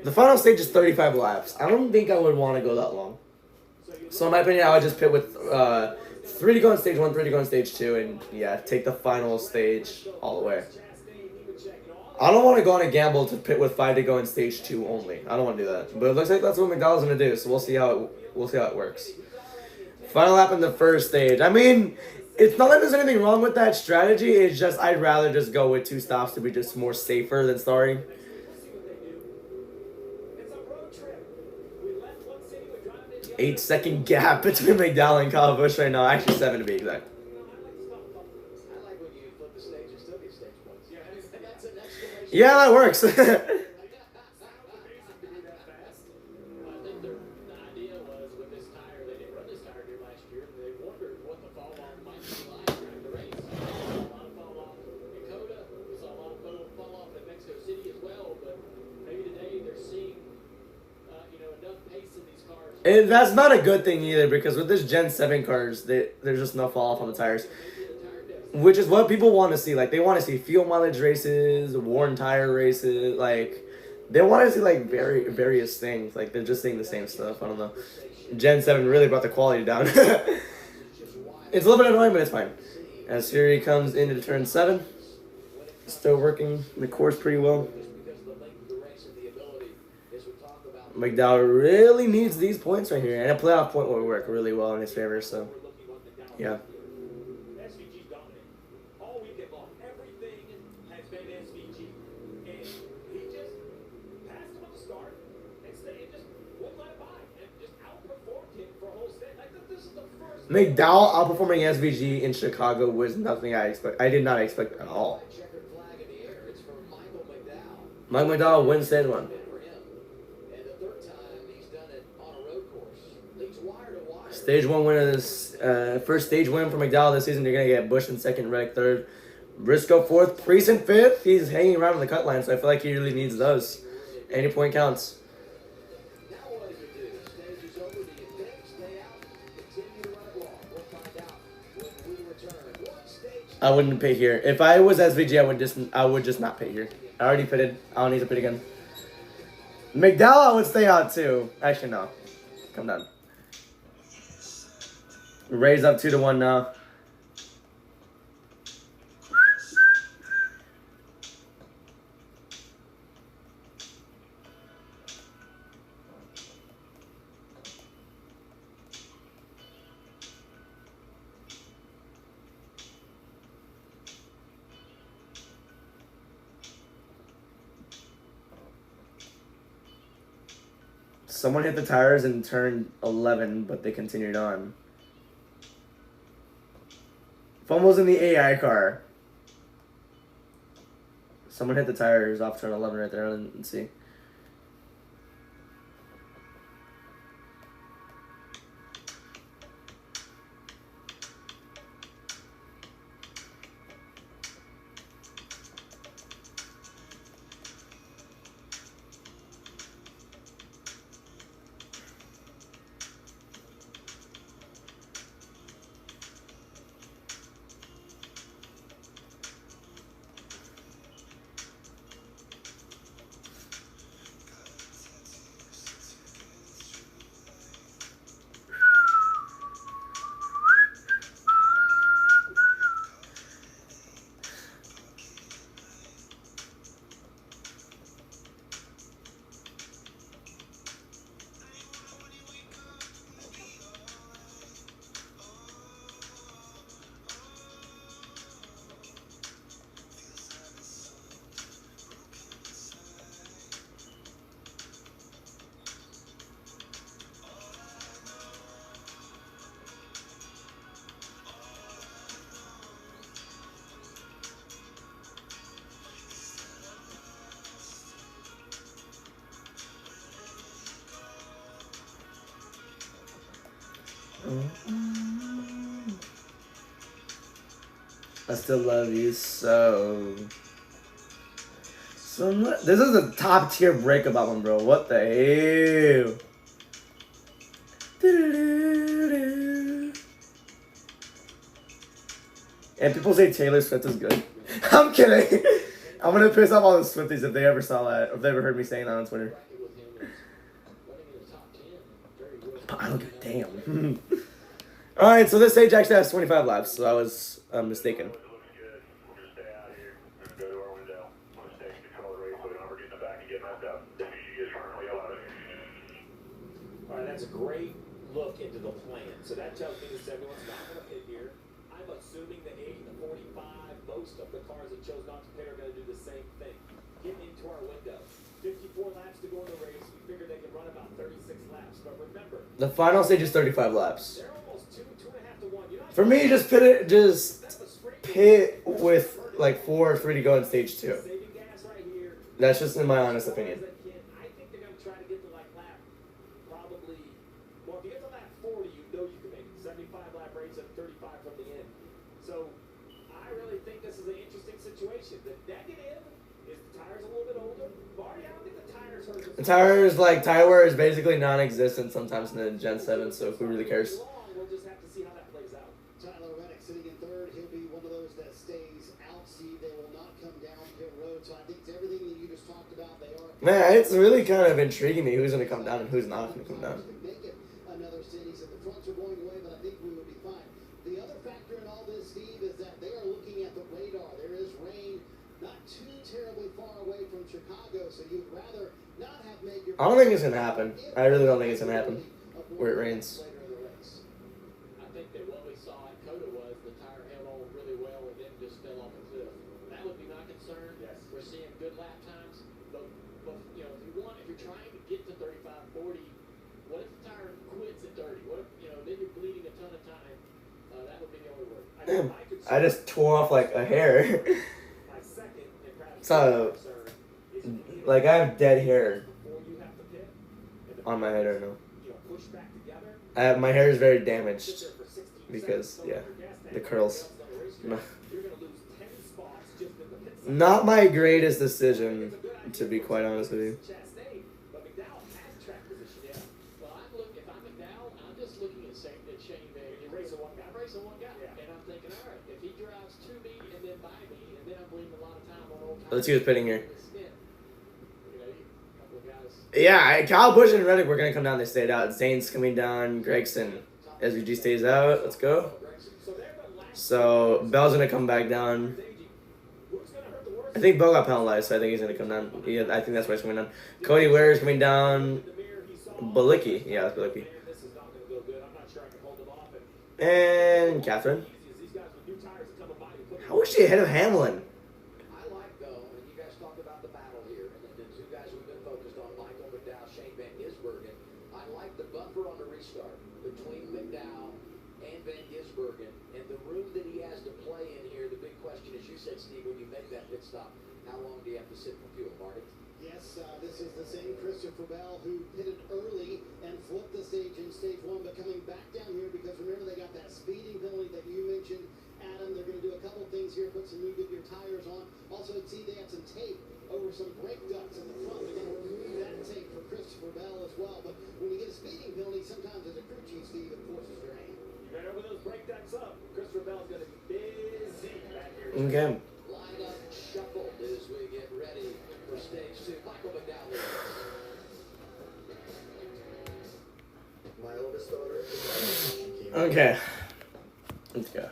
The final stage is 35 laps. I don't think I would want to go that long. So in my opinion, I would just pit with 3 to go on stage 1, 3 to go on stage 2, and yeah, take the final stage all the way. I don't want to go on a gamble to pit with 5 to go in stage 2 only. I don't want to do that. But it looks like that's what McDowell's gonna do. So we'll see how it works. Final lap in the first stage. I mean, it's not that there's anything wrong with that strategy. It's just I'd rather just go with 2 stops to be just more safer than starting. 8-second gap between McDowell and Kyle Busch right now. Actually 7 to be exact. Yeah, that works. And that's not a good thing either, because with this Gen 7 cars, there's just no fall off on the tires. Which is what people want to see. Like, they want to see fuel mileage races, worn tire races. Like, they want to see, like, various things. Like, they're just saying the same stuff. I don't know. Gen 7 really brought the quality down. It's a little bit annoying, but it's fine. As here he comes into turn 7. Still working the course pretty well. McDowell really needs these points right here. And a playoff point will work really well in his favor, so yeah. McDowell outperforming SVG in Chicago was nothing I did not expect at all. Mike McDowell wins stage 1. Stage 1 win is first stage win for McDowell this season. You're gonna get Busch in 2nd, Reddick 3rd, Briscoe 4th, Priest in 5th. He's hanging around on the cut line, so I feel like he really needs those. Any point counts. I wouldn't pit here. If I was SVG, I would just not pit here. I already pitted. I don't need to pit again. McDowell, I would stay out too. Actually, no. Come down. Raise up 2-1 now. Someone hit the tires in turn 11, but they continued on. Fumbles in the AI car. Someone hit the tires off turn 11 right there. Let's see. I still love you so. This is a top tier breakup album, bro. What the hell? And people say Taylor Swift is good. I'm kidding. I'm gonna piss off all the Swifties if they ever saw that, or if they ever heard me saying that on Twitter. Damn. Alright, so this stage actually has 25 laps, so I was mistaken. It looks good. We'll just stay out here and go to our window. We'll stay in control of the race so we don't ever get in the back and get messed up. If you get firmly allowed it. All right, that's a great look into the plan. So that tells me that everyone's not going to pit here. I'm assuming the 8, the 45, most of the cars that chose not to pit are going to do the same thing. Get into our window. 54 laps to go in the race. We figure they can run about 36 laps. But remember, The final stage is 35 laps. they're almost 2.5 to 1. You're not For me, just pit with like 4 or 3 to go in stage 2. saving gas right here. That's just in my honest opinion. I think they're going to try to get to like lap probably, well, if you get to lap 40, you know you can make it. 75 lap race at 35 from the end. So I really think this is an interesting situation. The negative is the tires a little bit older. Marty, I don't think the tires hurt us. The tires, like, tire wear is basically non-existent sometimes in the Gen 7, so who really cares? We'll just have to see how that plays out. Tyler Reddick sitting in third. He'll be one of those that stays out. See, they will not come down pit road. So I think it's everything that you just talked about. They are. Man, it's really kind of intriguing me who's going to come down and who's not going to come down. Make it another city. So the fronts are going away, but I think we will be fine. The other factor in all this, Steve, is that they are looking at the radar. There is rain not too terribly far away from Chicago, so you'd rather not have made your. I don't think it's going to happen. I really don't think it's going to happen where it rains. I think that what we saw at Coda was the tire held on really well and then just fell off a cliff. That would be my concern. Yes. We're seeing good lap times, but you know, if you're trying to get to 35, 40, what if the tire quits at 30? What if, then you're bleeding a ton of time? That would be the only word. Damn, I just tore off like a hair. My second and perhaps So, concern is like I have dead hair before you have to pit and the on my head right now. push back together. My hair is very Sit damaged there for 16 because, seconds, yeah, fill up your gas tank, the curls. everybody else on the racetrack, you're gonna lose 10 spots just in the pit stop. Not my greatest decision, to be quite honest with you. Chastain, but McDowell has track position. Yeah. Well, if I'm McDowell, I'm just looking at Shane Van. You're racing one guy. I'm racing one guy. Yeah. And I'm thinking, all right, if he drives to me and then by me, and then I'm bleeding a lot of time on old tires. Let's see who's pitting here. A couple of guys. Yeah, Kyle Busch and Reddick were going to come down. They stayed out. Zane's coming down. Gregson. SVG stays out. Let's go. So, Bell's going to come back down. I think Bell got penalized, so I think he's going to come down. Yeah, I think that's why he's coming down. Cody Ware's coming down. Balicki. Yeah, that's Balicki. This is not going to go good. I'm not sure I can hold them off. And Catherine. These guys with new tires that come by and put How is she ahead of Hamlin? I like, though, and you guys talked about the battle here, and the two guys we've been focused on, Michael McDowell, Shane Van Gisbergen. I like the buffer on the restart between McDowell and Van Gisbergen, and the room that he has to play in here. The big question, as you said, Steve, when you make that pit stop, how long do you have to sit for fuel, Marty? Yes, this is the same Christopher Bell who pitted early and flipped the stage in stage 1, but coming back down here because remember they got that speeding penalty that you mentioned, Adam. They're going to do a couple things here, put some new Goodyear tires on. Also, see they have some tape over some brake ducts in the front. They're going to remove that tape for Christopher Bell as well. But when you get a speeding penalty, sometimes as a crew chief, Steve, it forces your aim. You better open those brake decks up. Christopher Bell's going to be busy back here. Okay. Lineup shuffled as we get ready for stage 2. Michael McDowell. My oldest daughter. Okay. Let's go.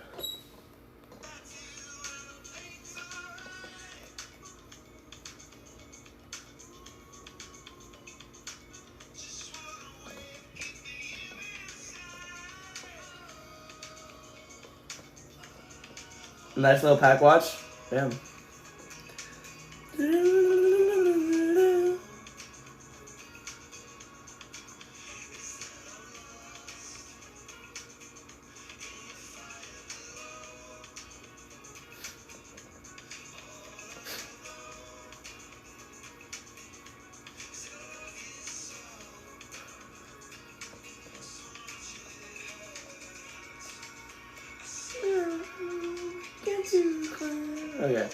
Nice little pack watch. Damn. Okay.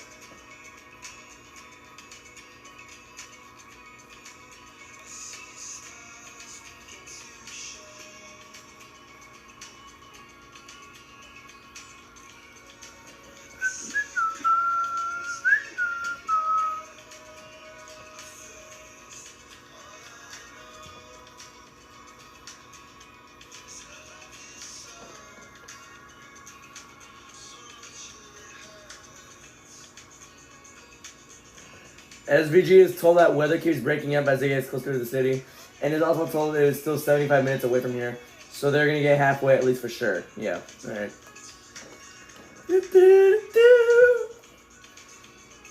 SVG is told that weather keeps breaking up as it gets closer to the city, and is also told it is still 75 minutes away from here, so they're gonna get halfway at least for sure. Yeah, alright.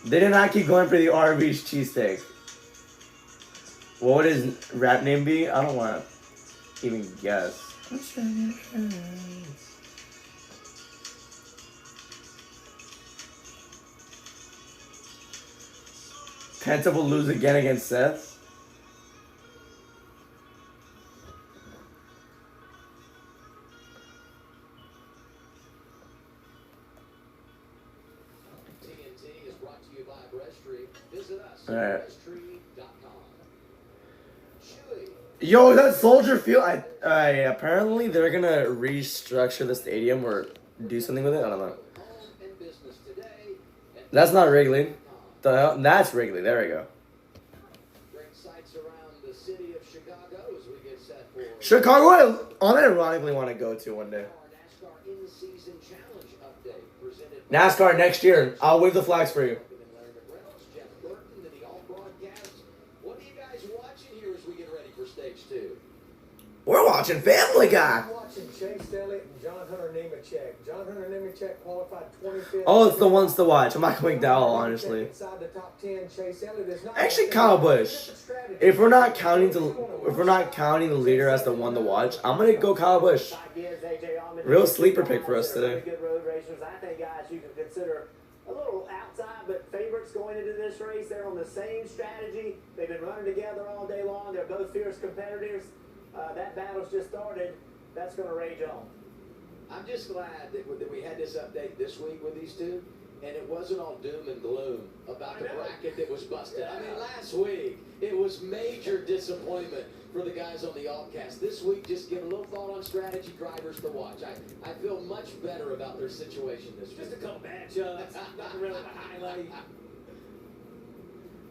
They did not keep going for the Arby's cheesesteak. What would his rap name be? I don't want to even guess. Penta will lose again against Seth. TNT is brought to you by Breastreet. Visit us All right. at breastreet.com. Chewy. Yo, that Soldier Field. Apparently they're gonna restructure the stadium or do something with it. I don't know. Home and business today. That's not Wrigley. The hell? That's Wrigley. There we go. Great sights around the city of Chicago as we get set for Chicago, I unironically want to go to one day. our NASCAR in-season challenge update presented by NASCAR next year. I'll wave the flags for you. Larry McReynolds, Jeff Burton, and the all broadcasts. What are you guys watching here as we get ready for stage 2? We're watching Family Guy. I'm watching Chase Elliott and John Hunter Nemechek. John Hunter Nemechek qualified 25th. Oh, it's the ones to watch. I'm not going Dowell, honestly. Inside the top 10, Chase Elliott is not Actually, Kyle Busch. If we're not counting the leader as the one to watch, I'm gonna go Kyle Busch. Real sleeper pick for us today. Good road racers. I think guys you can consider a little outside, but favorites going into this race. They're on the same strategy. They've been running together all day long. They're both fierce competitors. That battle's just started. That's going to rage on. I'm just glad that we had this update this week with these two, and it wasn't all doom and gloom about the bracket that was busted. I mean, last week, it was major disappointment for the guys on the Allcast. This week, just give a little thought on strategy drivers to watch. I feel much better about their situation this week. Just a couple matchups, nothing really to highlight.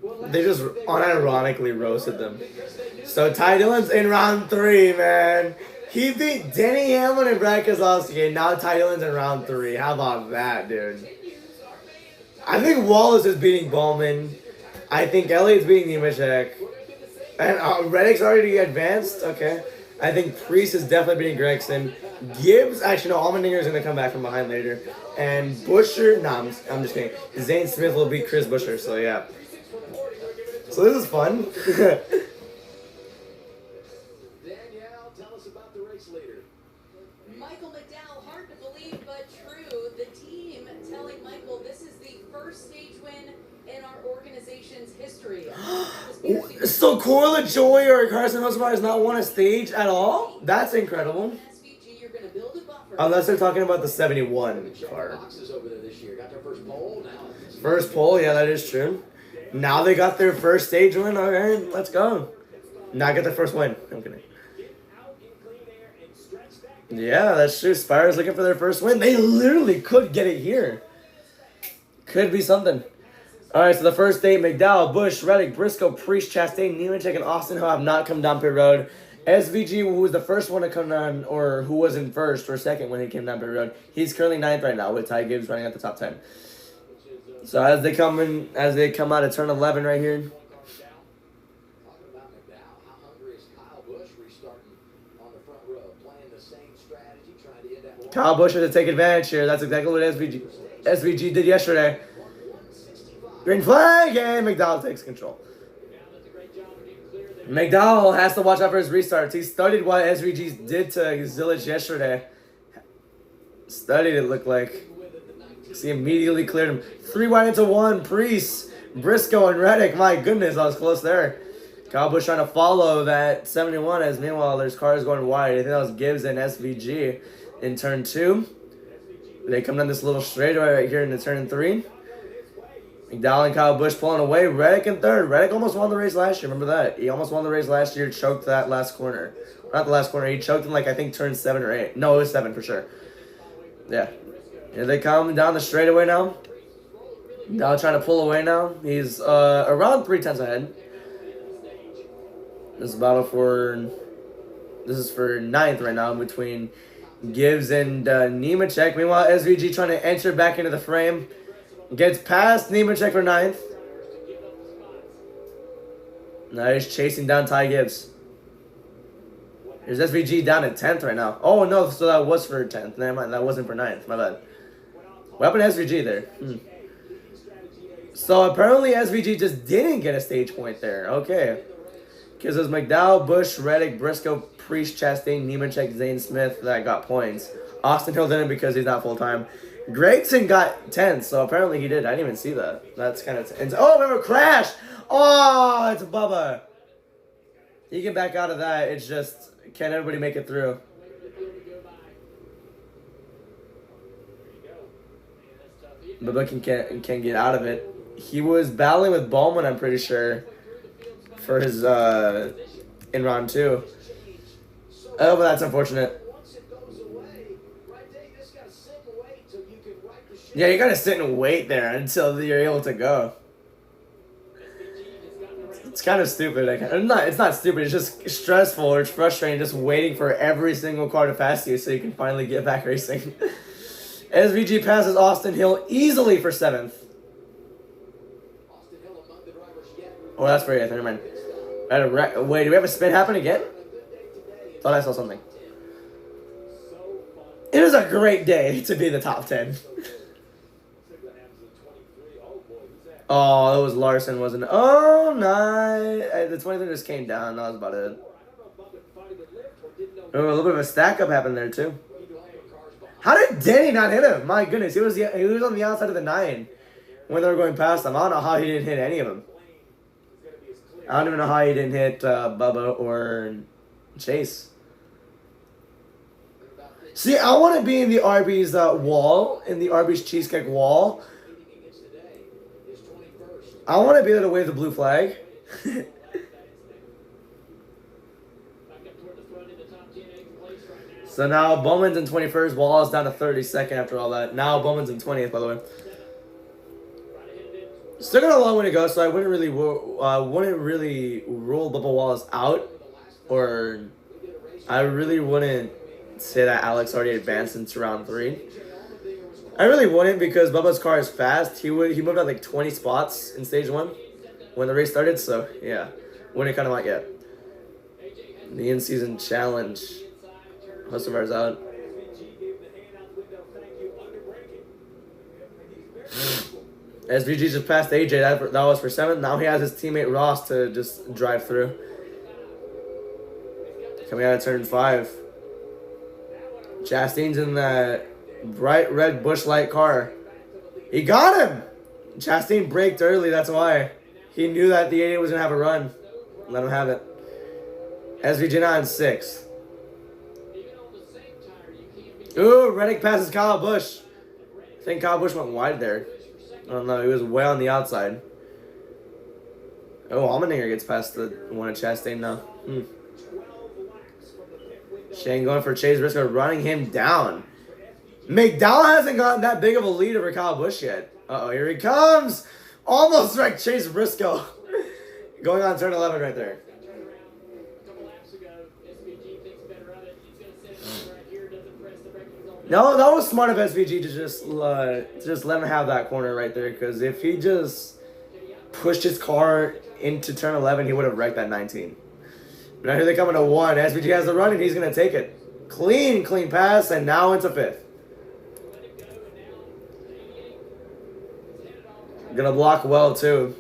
Well, They just unironically roasted them. So Ty Dillon's in round 3, man. He beat Denny Hamlin and Brad Keselowski, and now Ty Dillon's in round 3. How about that, dude? I think Wallace is beating Bowman. I think Elliott's beating Nemechek. And Reddick's already advanced. Okay. I think Priest is definitely beating Gregson. Gibbs, actually, no, Allmendinger's going to come back from behind later. And Buescher, I'm just kidding. Zane Smith will beat Chris Buescher, so yeah. So this is fun. Danielle, tell us about the race leader. Michael McDowell, hard to believe but true. The team telling Michael this is the first stage win in our organization's history. So Corla Joy or Carson Hocemeyer has not won a stage at all? That's incredible. SVG, you're going to build a buffer. Unless they're talking about the 71 car. Boxes over there this year. Got their first pole now. First pole, yeah, that is true. Now they got their first stage win. All right, let's go. Now I get the first win. I'm kidding. Yeah, that's true. Spire's looking for their first win. They literally could get it here. Could be something. All right, so the first 8, McDowell, Busch, Reddick, Briscoe, Priest, Chastain, Nemechek, and Austin who have not come down pit road. SVG, who was the first one to come down, or who was in first or second when he came down pit road, he's currently 9th right now with Ty Gibbs running at the top 10. So as they come out of turn 11 right here. Talking about McDowell, how hungry is Kyle Busch restarting on the front row, playing the same strategy, trying to end that. Kyle Busch has to take advantage here. That's exactly what SVG did yesterday. Green flag, and McDowell takes control. McDowell has to watch out for his restarts. He studied what SVG did to Zilich yesterday. Studied it, looked like. He immediately cleared him. 3 wide into 1. Priest, Briscoe, and Reddick. My goodness, I was close there. Kyle Busch trying to follow that 71 as meanwhile there's cars going wide. I think that was Gibbs and SVG in turn 2. They come down this little straightaway right here into turn 3. McDowell and Kyle Busch pulling away. Reddick in 3rd. Reddick almost won the race last year. Remember that? He almost won the race last year. Choked that last corner. Not the last corner. He choked in like I think turn 7 or 8. No, it was 7 for sure. Yeah. Here they come down the straightaway now. Now trying to pull away now. He's around 3/10 ahead. This is battle for... This is for 9th right now between Gibbs and Nemechek. Meanwhile, SVG trying to enter back into the frame. Gets past Nemechek for 9th. Now he's chasing down Ty Gibbs. There's SVG down at 10th right now. Oh, no, so that was for 10th. Never mind, that wasn't for 9th. My bad. What happened to SVG there? So apparently SVG just didn't get a stage point there. Okay. Because it was McDowell, Bush, Reddick, Briscoe, Priest, Chastain, Nemechek, Zane Smith that got points. Austin Hill didn't because he's not full-time. Gregson got 10th, so apparently he did. I didn't even see that. That's kind of... Oh, remember, crash! Oh, it's Bubba. He can back out of that. It's just, can everybody make it through? Bubba can get out of it. He was battling with Bowman, I'm pretty sure, for his in round 2. Oh, but that's unfortunate. Yeah, you gotta sit and wait there until you're able to go. It's kind of stupid. It's not stupid. It's just stressful or it's frustrating just waiting for every single car to pass you so you can finally get back racing. SVG passes Austin Hill easily for 7th. Oh, that's for 8th. Never mind. Wait, do we have a spin happen again? Thought I saw something. It is a great day to be the top 10. Oh, it was Larson, wasn't it? Oh, no. The 23 just came down. That was about it. Oh, a little bit of a stack-up happened there, too. How did Denny not hit him? My goodness. He was on the outside of the 9 when they were going past him. I don't know how he didn't hit any of them. I don't even know how he didn't hit Bubba or Chase. See, I want to be in the Arby's wall, in the Arby's cheesecake wall. I want to be able to wave the blue flag. So now Bowman's in 21st. Wall is down to 32nd after all that. Now Bowman's in 20th, by the way. Still got a long way to go, so I wouldn't really rule Bubba Wallace out, or I really wouldn't say that Alex already advanced into round 3. I really wouldn't because Bubba's car is fast. He moved out like 20 spots in stage 1 when the race started, so yeah, wouldn't kind of like yet. The in-season challenge. Hostovar's out. SVG just passed AJ. That was for 7th. Now he has his teammate Ross to just drive through. Coming out of turn 5. Chastain's in the bright red Busch Light car. He got him! Chastain braked early, that's why. He knew that the 88 was going to have a run. Let him have it. SVG now in 6th. Ooh, Reddick passes Kyle Busch. I think Kyle Busch went wide there. I don't know, he was way on the outside. Oh, Allmendinger gets past the one of Chastain now. Shane going for Chase Briscoe, running him down. McDowell hasn't gotten that big of a lead over Kyle Busch yet. Uh-oh, here he comes. Almost wrecked Chase Briscoe. Going on turn 11 right there. No, that was smart of SVG to just let him have that corner right there, because if he just pushed his car into turn 11, he would have wrecked that 19. But now here they come into 1. SVG has the run, and he's going to take it. Clean pass, and now into 5th. Going to block well, too.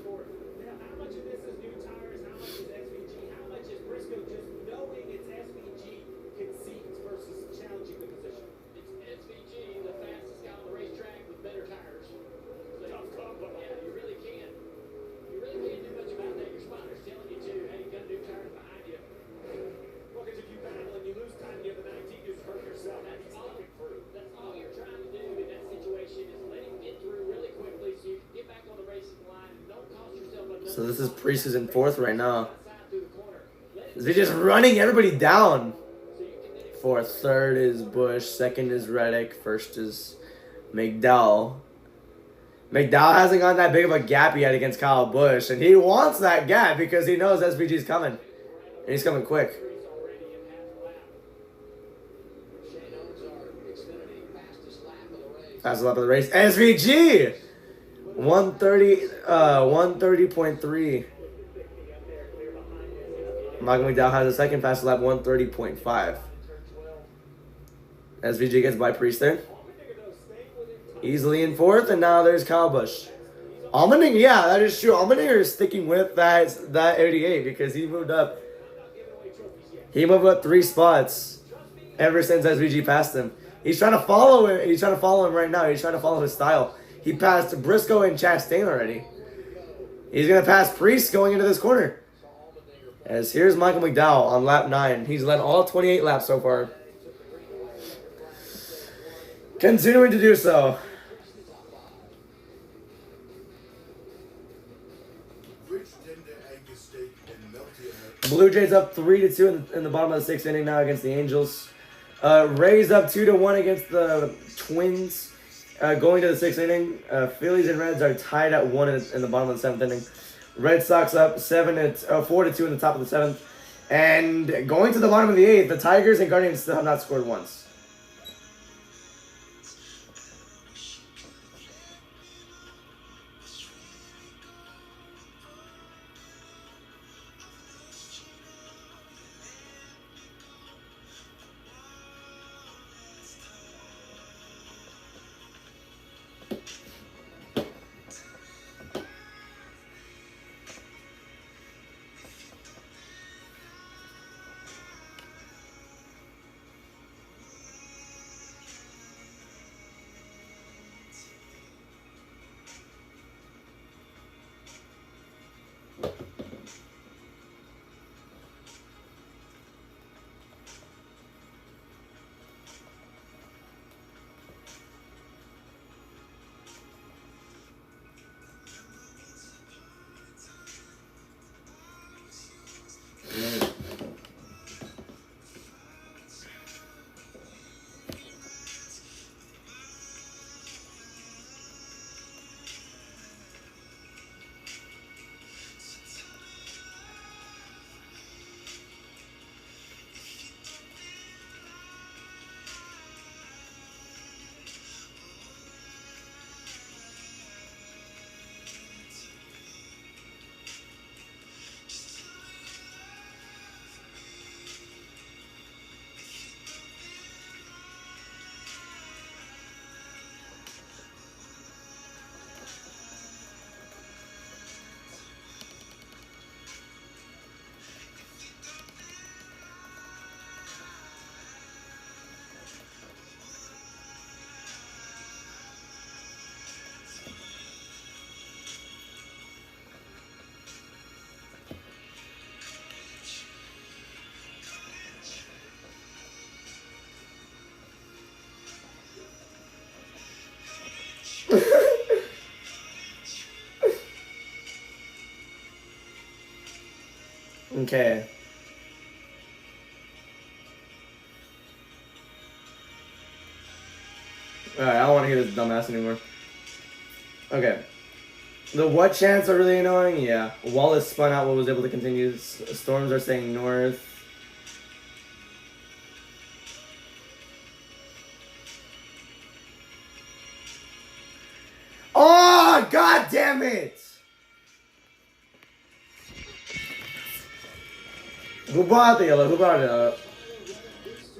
So this is preseason 4th right now. They're just running everybody down. 4th, 3rd is Busch, 2nd is Reddick, 1st is McDowell. McDowell hasn't gotten that big of a gap yet against Kyle Busch, and he wants that gap because he knows SVG's coming. And he's coming quick. Fastest lap of the race. SVG! 130.3. Michael McDowell has a second fastest lap, 1:30.5. SVG gets by Priest there. Easily in fourth, and now there's Kyle Busch. Allmendinger, yeah, that is true. Allmendinger is sticking with that 88 because he moved up. He moved up 3 spots ever since SVG passed him. He's trying to follow him. He's trying to follow him right now. He's trying to follow his style. He passed Briscoe and Chastain already. He's gonna pass Priest going into this corner. As here's Michael McDowell on lap 9. He's led all 28 laps so far. Continuing to do so. Blue Jays up 3-2 in the bottom of the 6th inning now against the Angels. Rays up 2-1 against the Twins. Going to the 6th inning, Phillies and Reds are tied at 1 in the bottom of the 7th inning. Red Sox up 4-2 in the top of the 7th. And going to the bottom of the 8th, the Tigers and Guardians still have not scored once. Okay. Alright, I don't want to hear this dumbass anymore. Okay. The what chants are really annoying? Yeah. Wallace spun out what was able to continue. Storms are saying north. Oh, god damn it! Who brought the yellow? Who brought it up? Just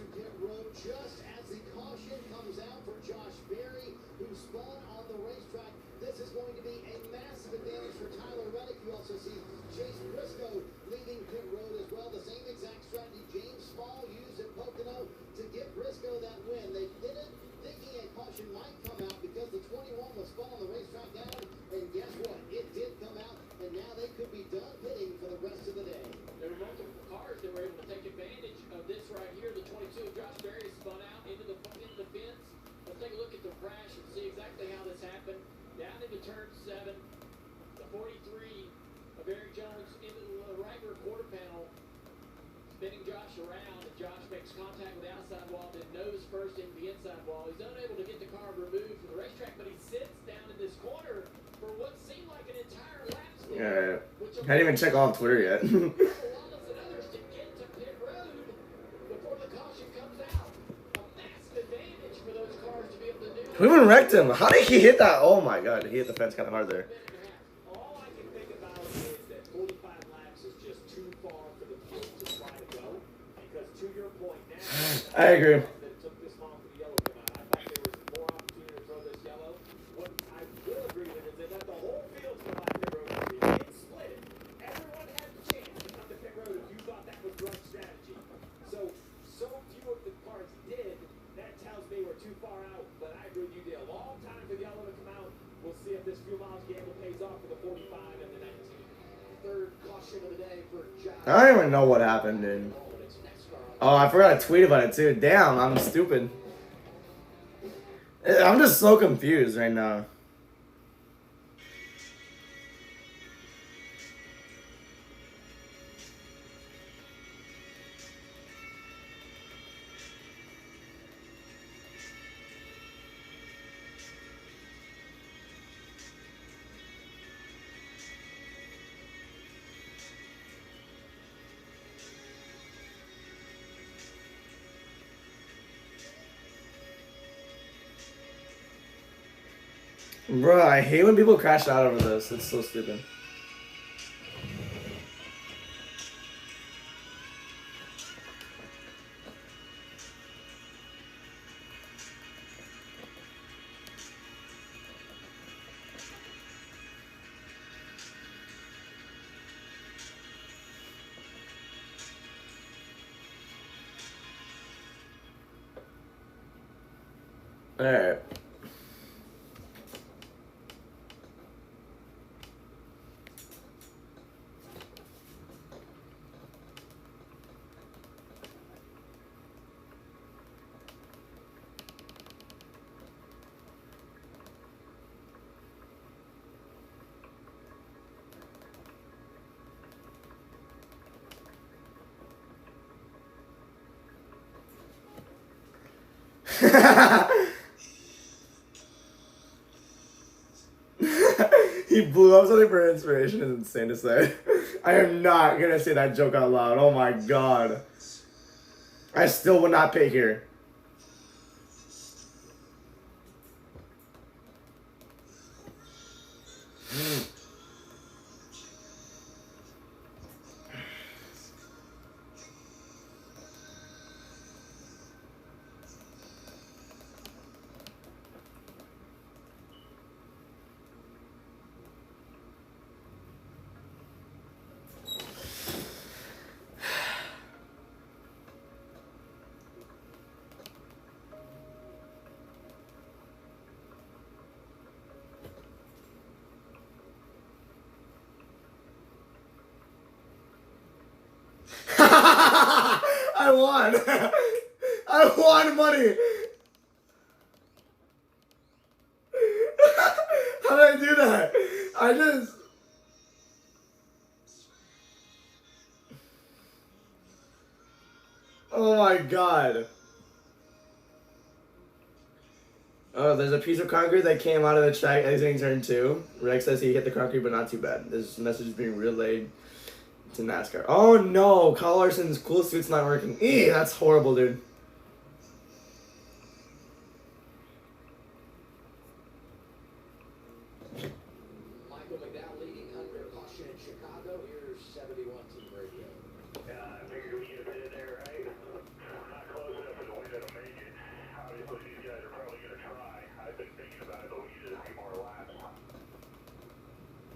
as the caution comes out for Josh Berry, who spun on the racetrack. This is going to be a massive advantage for Tyler Reddick. You also see Chase Briscoe leaving pit road as well. The same exact strategy James Small used at Pocono to give Briscoe that win. They did it thinking a caution might come out because the 21 was spun on the racetrack down. And guess what? It did come out, and now they could be done pitting for the rest of the day. There were multiple cars that were able to take advantage of this right here. The 22 of Josh Berry spun out into the fence. Let's take a look at the crash and see exactly how this happened. Down into turn 7, the 43 of Eric Jones into the right rear quarter panel, spinning Josh around, and Josh makes contact with the outside wall, then nose first into the inside wall. He's unable to get the car removed from the racetrack, but he sits down in this corner for what seemed like an entire lap. Yeah. I didn't even check off Twitter yet. Who even wrecked him? How did he hit that? Oh my god, he hit the fence kind of hard there. All I can think about is that 45 laps is just too far for the field I agree. That took this long for the yellow to come out. I thought there was more opportunity to throw this yellow. What I will agree with is they let the whole field come out pit road. They didn't split it. Everyone had the chance to come to pit road if you thought that was the right strategy. So few of the cars did. That tells me we're too far out. But I agree with you, did a long time for the yellow to come out. We'll see if this few miles gamble pays off for the 45 and the 19. Third caution of the day for John. I don't even know what happened, dude. Oh, I forgot to tweet about it too. Damn, I'm stupid. I'm just so confused right now. Bro, I hate when people crash out over this. It's so stupid. Alright. He blew up something for inspiration is insane to say. I am not gonna say that joke out loud. Oh my god. I still would not pay here. I won. I won money. How did I do that? I just... Oh my god. Oh, there's a piece of concrete that came out of the track exiting turn 2. Rex says he hit the concrete, but not too bad. This message is being relayed to NASCAR. Oh no, Kyle Larson's cool suit's not working. Eee, that's horrible, dude. Michael McDowell leading under caution in Chicago. Here's 71 Team Radio. Yeah, I figured we get a bit in there, right? Not close enough for the window to make it. Obviously, these guys are probably going to try. I've been thinking about it, but we need a few more laps.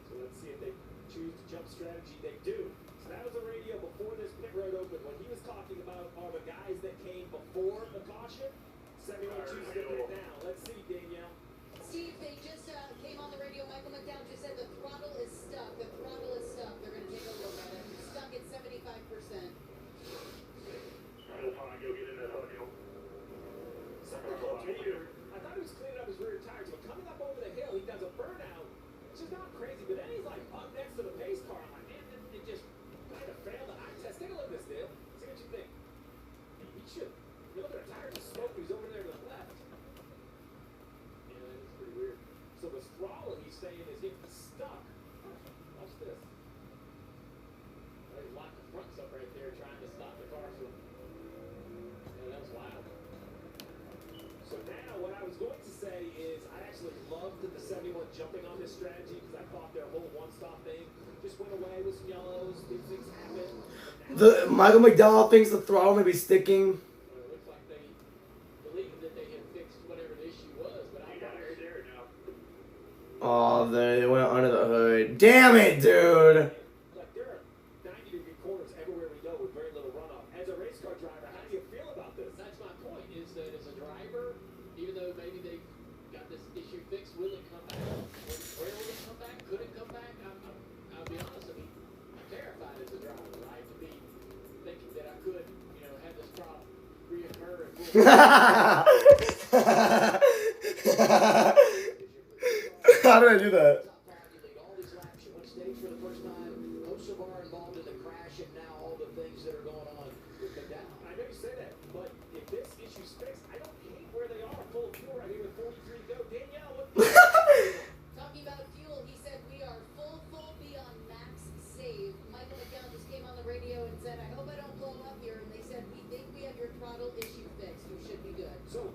So let's see if they choose to jump strategy. They do. So that was the radio before this pit road opened. What he was talking about are the guys that came before the caution. 71 chooses to pit now. Let's see, Danielle. Steve, they just came on the radio. Michael McDowell just said the throttle is stuck. The throttle is stuck. They're going to take a look at it. It's stuck at 75%. Still fine, go get in that fucking... Something called Taylor. I thought he was cleaning up his rear tires, but coming up over the hill, he does a burnout, which is not crazy. But then he's like up next to the pace car. I'm like, man, it just kind of failed the eye test. Take a look at this, Dale. See what you think. He should. You look at the tires, the smoke, he's over there to the left. Yeah, that is pretty weird. So the throttle, he's saying, is getting stuck. Watch this. They locked the fronts up right there, trying to stop the car from. Yeah, that was wild. So now, what I was going to say is, I actually loved the 71 jumping on this strategy because I thought their whole one-stop thing just went away with some yellows. These things happen. The Michael McDowell thinks the throttle may be sticking. It looks like Oh, they went under the hood. Damn it, dude. Like, there are 90-degree corners everywhere we go with very little runoff. As a race car driver, how do you feel about this? That's my point, is that as a driver, even though maybe they got this issue fixed, will it come back? Where will it come back? Could it come back? I'll be honest, I mean, I'm terrified as a driver, right? To be thinking that I could, have this problem reoccur and How did I do that? All these laps, you went stage for the first time. Kosovar involved in the crash, and now all the things that are going on with McDowell. I know you say that, but if this issue's fixed, I don't hate where they are. Full of fuel right here with 43 to go. Danielle, what? Talking about fuel, he said we are full beyond max save. Michael McDowell just came on the radio and said, I hope I don't blow up here. And they said, we think we have your throttle issue fixed. You should be good. So,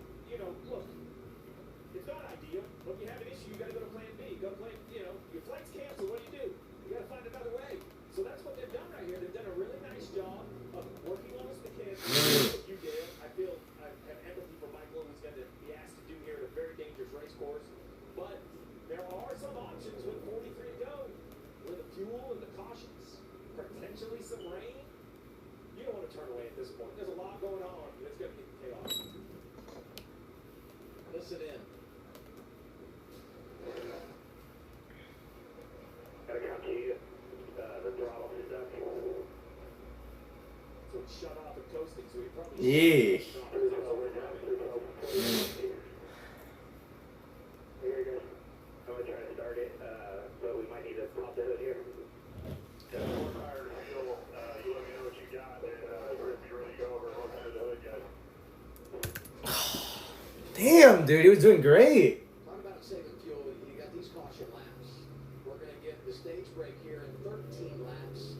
look, it's not ideal. When you have an issue, you got to go to plan B. Go plan, your flight's canceled. What do? You got to find another way. So that's what they've done right here. They've done a really nice job of working on this mechanics. You did. I feel I have empathy for Michael, who's going to be asked to do here at a very dangerous race course. But there are some options with 43 to go, with the fuel and the cautions, potentially some rain. You don't want to turn away at this point. There's a lot going on. It's going to get chaos. Listen in. Gotta come to you. The throttle is up. So it's shut off and coasting, so we probably Yeah. Here you go. I'm gonna try to start it, but we might need to pop the hood here. Yeah, more tire to fuel. You let me know what you got, and we're ready to go over what's under the hood, guys. Damn, dude, he was doing great. Talk about saving fuel. You got these caution laps. We're going to get the stage break here in 13 laps.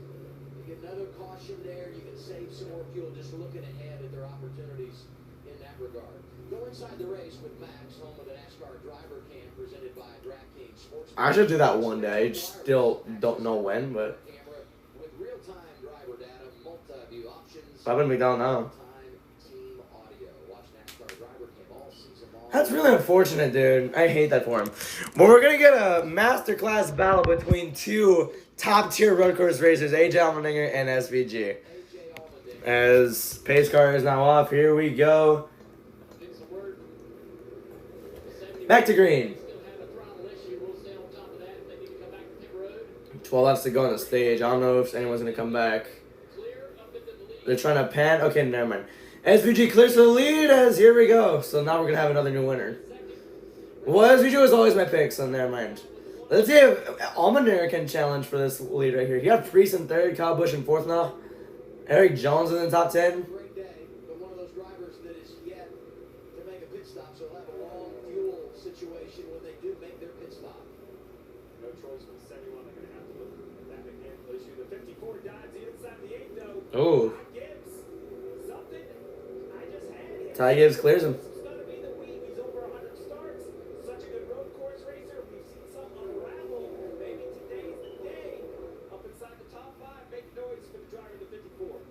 You get another caution there. You can save some more fuel just looking ahead at their opportunities in that regard. Go inside the race with Max, home of the NASCAR driver cam presented by DraftKings Sports. I should do that one day. I still don't know when, but Camera with real-time driver data, multi-view options. I'm gonna be down now. Time team audio. Watch NASCAR driver cam all season long. That's really unfortunate, dude. I hate that for him. But we're gonna get a masterclass battle between two top-tier road course racers, AJ Allmendinger and SVG. As pace car is now off, here we go. Back to green. 12 laps to go on the stage. I don't know if anyone's gonna come back. They're trying to pan. Okay, never mind. SVG clears for the lead as here we go. So now we're gonna have another new winner. Well, SVG was always my pick, so never mind. Let's see if Allmendinger can challenge for this lead right here. You got Priest in third, Kyle Busch in fourth now. Eric Jones in the top 10. Great day, but one of those drivers that is yet to make a pit stop, so they'll have a long fuel situation when they do make their pit stop. No choice with 71. They're going to have to look at that mechanical issue. The 54 dives the inside of the 8, though. Oh. Gibbs, something I just had. Ty Gibbs clears him. It's going to be the week. He's over 100 starts. Such a good road course racer. We've seen some unravel. Maybe today's the day. Up inside the top 5. Make noise for the driver of the 54.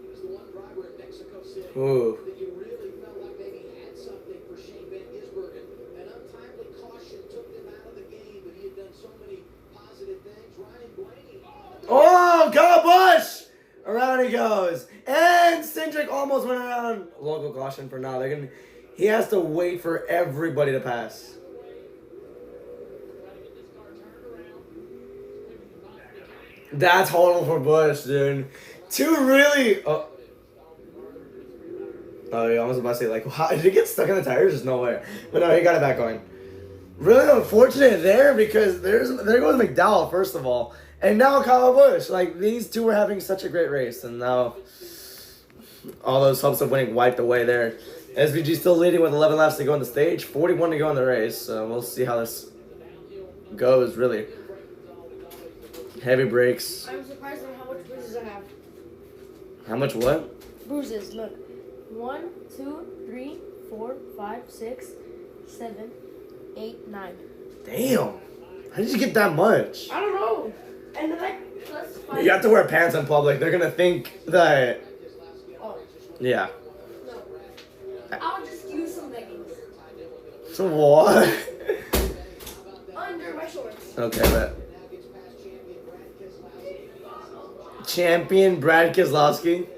There's the one driver in Mexico City Ooh. that you really felt like maybe had something for Shane Van Gisbergen. An untimely caution took them out of the game, but he had done so many positive things. Ryan Blaney. Oh, Kyle Busch! Around he goes. And Cindric almost went around. Local caution for now. He has to wait for everybody to pass. That's horrible for Busch, dude. Two really... Oh, yeah, I was about to say, like, how, did he get stuck in the tires? There's no way. But no, he got it back going. Really unfortunate there because there goes McDowell, first of all. And now Kyle Busch. Like, these two were having such a great race. And now all those hopes of winning wiped away there. SVG still leading with 11 laps to go on the stage. 41 to go in the race. So we'll see how this goes, really. Heavy brakes. I'm surprised at how much bruises I have. How much what? Bruises, look. 1, 2, 3, 4, 5, 6, 7, 8, 9. Damn. How did you get that much? I don't know. And then plus 5. You have to wear pants in public. They're going to think that... Oh. Yeah. No. I'll just use some leggings. So what? Under Okay, but champion Brad Keselowski.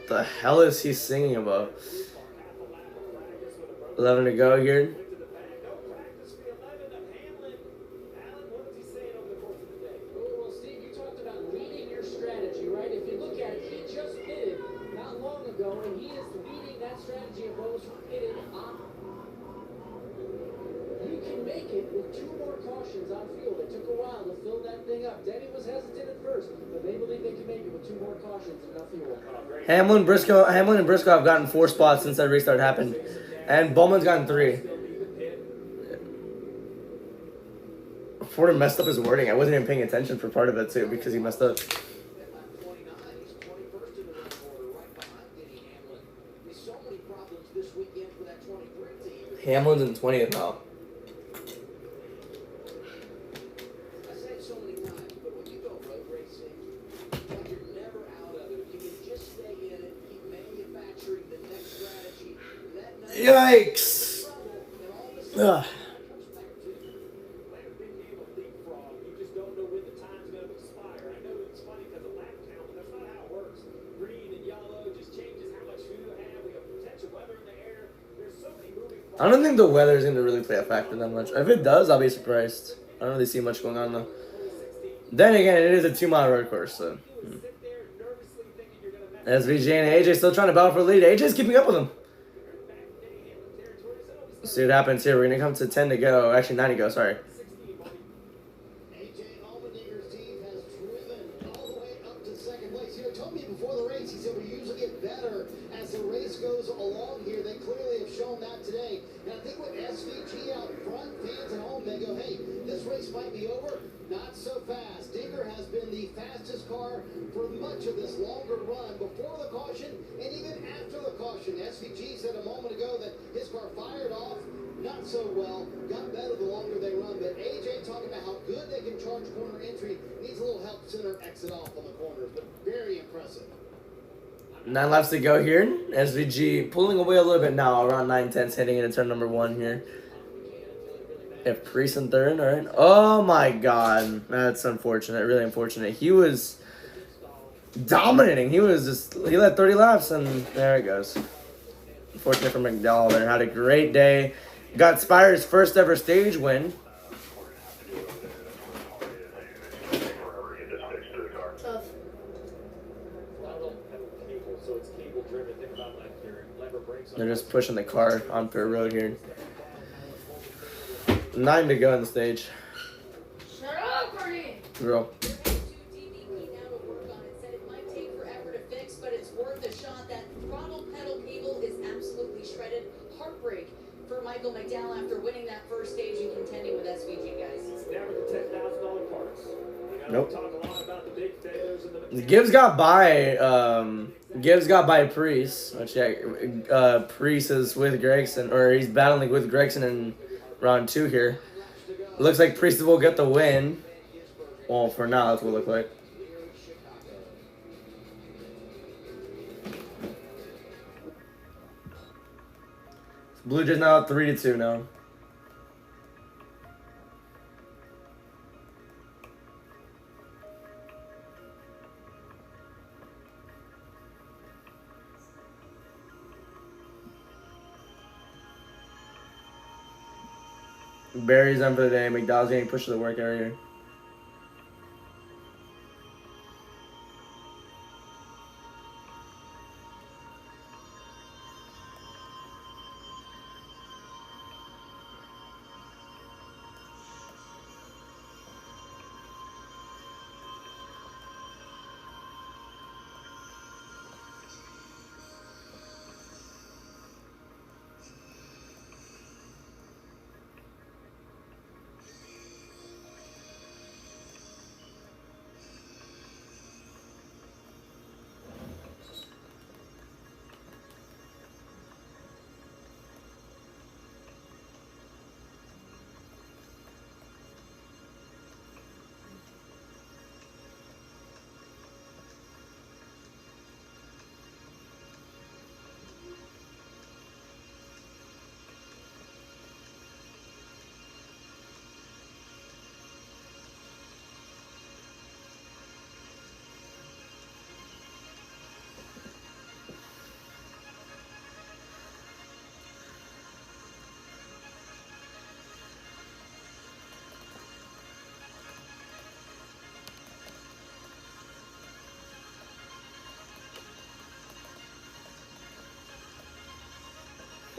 The hell is he singing about? 11 to go here. Well, Steve, you talked about leading your strategy, right? If you look at it, he just pitted not long ago, and he is leading that strategy of those who pitted on. You can make it with 2 more cautions on field. It took a while to fill that thing up. Denny was hesitant at first, but they believe they can make it with 2 more cautions and enough fuel. Hamlin and Briscoe have gotten 4 spots since that restart happened, and Bowman's gotten 3. Ford messed up his wording. I wasn't even paying attention for part of it too because he messed up. Hamlin's in 20th now. Yikes! Ugh. I don't think the weather is going to really play a factor that much. If it does, I'll be surprised. I don't really see much going on though. Then again, it is a 2-mile road course, so. SVG and AJ still trying to battle for the lead. AJ's keeping up with him. Let's see what happens here. We're going to come to 10 to go. Actually, 9 to go, sorry. Goes along here, they clearly have shown that today. And I think with SVG out front, fans at home, they go, hey, this race might be over. Not so fast. Dinger has been the fastest car for much of this longer run before the caution and even after the caution. SVG said a moment ago that his car fired off not so well, got better the longer they run. But AJ talking about how good they can charge corner entry, needs a little help center exit off on the corners, but very impressive. 9 laps to go here. SVG pulling away a little bit now, around 9/10, heading into turn number 1 here. If Priest in 3rd, alright. Oh my god. That's unfortunate, really unfortunate. He was dominating. He led 30 laps and there it goes. Unfortunate for McDowell there. Had a great day. Got Spire's first ever stage win. They're just pushing the car on pit road here. 9 to go in the stage. Shut up, Bernie! Real. But it's worth a shot. That throttle pedal cable is absolutely shredded. Heartbreak for Michael McDowell after winning that first stage and contending with SVG, guys. It's never the $10,000 parts. Nope. Talk a lot about the big failures and the Gibbs got by Priest. Which Priest is with Gregson, or he's battling with Gregson in round 2 here. Looks like Priest will get the win. Well, for now, that's what it looks like. Blue Jays now 3-2 now. Barry's on for the day. McDowell's getting pushed to the work area.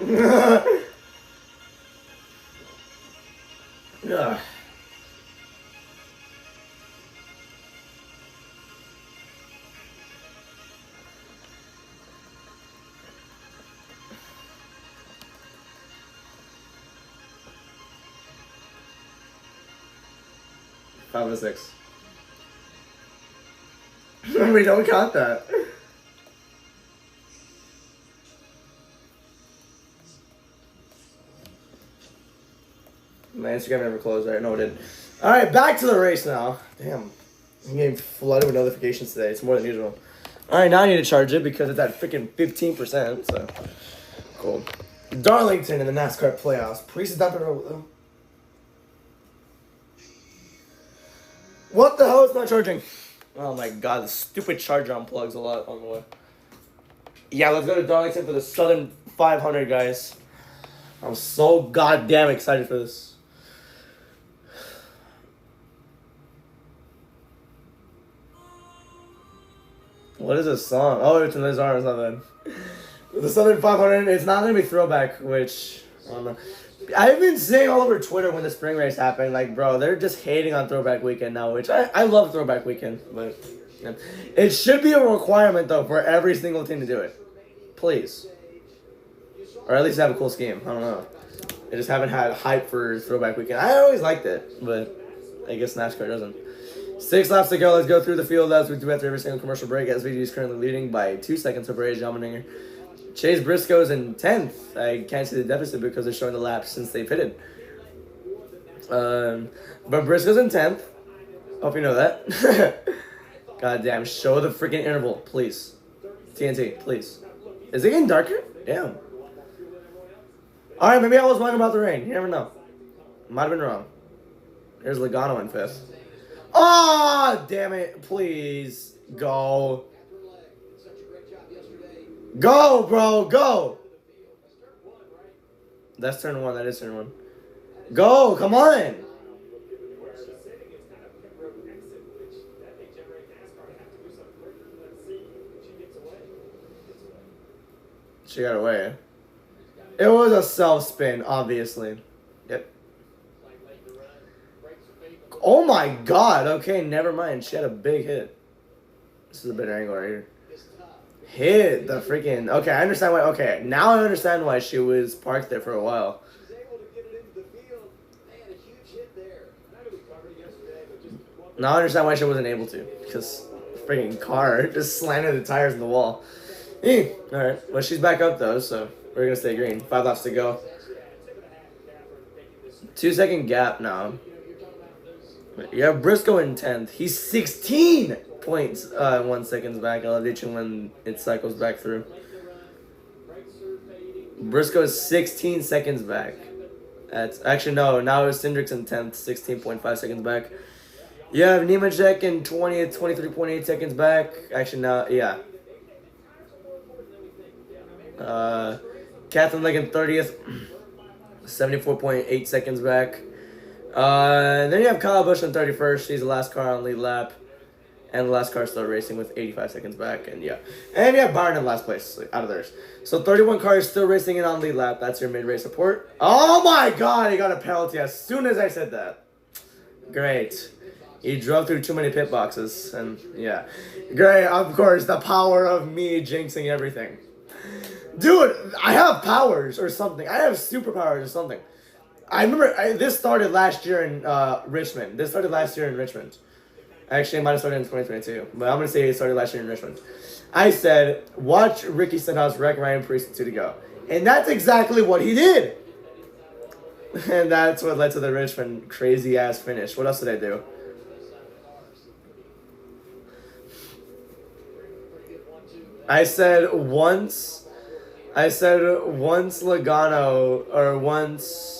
Ugh. Five and six. We don't count that. My Instagram never closed, right? No, it didn't. Alright, back to the race now. Damn. I'm getting flooded with notifications today. It's more than usual. Alright, now I need to charge it because it's at freaking 15%. So, cool. Darlington in the NASCAR playoffs. Priest is down the road, though. What the hell is not charging? Oh my god, the stupid charger unplugs a lot on the way. Yeah, let's go to Darlington for the Southern 500, guys. I'm so goddamn excited for this. What is this song? Oh, it's in Liz Arms, not bad. The Southern 500, it's not going to be throwback, which, I don't know. I've been seeing all over Twitter when the spring race happened, like, bro, they're just hating on throwback weekend now, which I love throwback weekend, but yeah. It should be a requirement, though, for every single team to do it. Please. Or at least have a cool scheme. I don't know. I just haven't had hype for throwback weekend. I always liked it, but I guess NASCAR doesn't. 6 laps to go. Let's go through the field as we do after every single commercial break. SVG is currently leading by 2 seconds over Ray Jommeninger. Chase Briscoe's in 10th. I can't see the deficit because they're showing the laps since they pitted. But Briscoe's in 10th. Hope you know that. God damn, show the freaking interval, please. TNT, please. Is it getting darker? Damn. Alright, maybe I was wrong about the rain. You never know. Might have been wrong. There's Logano in 5th. Oh, damn it. Please. Go. Go, bro. Go. That's turn 1. That is turn 1. Go. Come on. She got away. It was a self-spin, obviously. Yep. Oh my god. Okay, never mind. She had a big hit. This is a better angle right here. Hit the freaking... Okay, I understand why... Okay, now I understand why she was parked there for a while. Now I understand why she wasn't able to. Because the freaking car just slanted the tires in the wall. Alright, well she's back up though, so we're going to stay green. 5 laps to go. 2 second gap now. You have Briscoe in 10th. He's 16 points, 1 second back. I'll update you when it cycles back through. Briscoe is 16 seconds back. That's actually no. Now it's Cindric's in 10th, 16.5 seconds back. You have Nemechek in 20th, 23.8 seconds back. Actually, no, yeah. Catherine Legg in 30th, 74.8 seconds back. Then you have Kyle Busch in 31st. He's the last car on lead lap. And the last car still racing with 85 seconds back. And yeah. And you have Byron in last place out of theirs. So 31 cars still racing in on lead lap. That's your mid-race report. Oh my god, he got a penalty as soon as I said that. Great. He drove through too many pit boxes. And yeah. Great, of course, the power of me jinxing everything. Dude, I have powers or something. I have superpowers or something. I remember this started last year in Richmond. Actually, it might have started in 2022. But I'm going to say it started last year in Richmond. I said, watch Ricky Stenhouse wreck Ryan Preece 2 to go. And that's exactly what he did. And that's what led to the Richmond crazy-ass finish. What else did I do? I said once Logano, or once...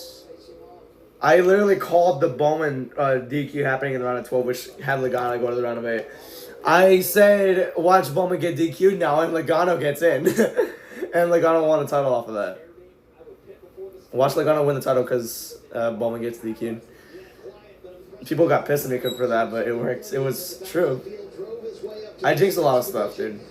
I literally called the Bowman DQ happening in the round of 12, which had Logano go to the round of 8. I said, watch Bowman get DQ'd now, and Logano gets in. And Logano won the title off of that. Watch Logano win the title because Bowman gets DQ'd. People got pissed at me for that, but it worked. It was true. I jinxed a lot of stuff, dude.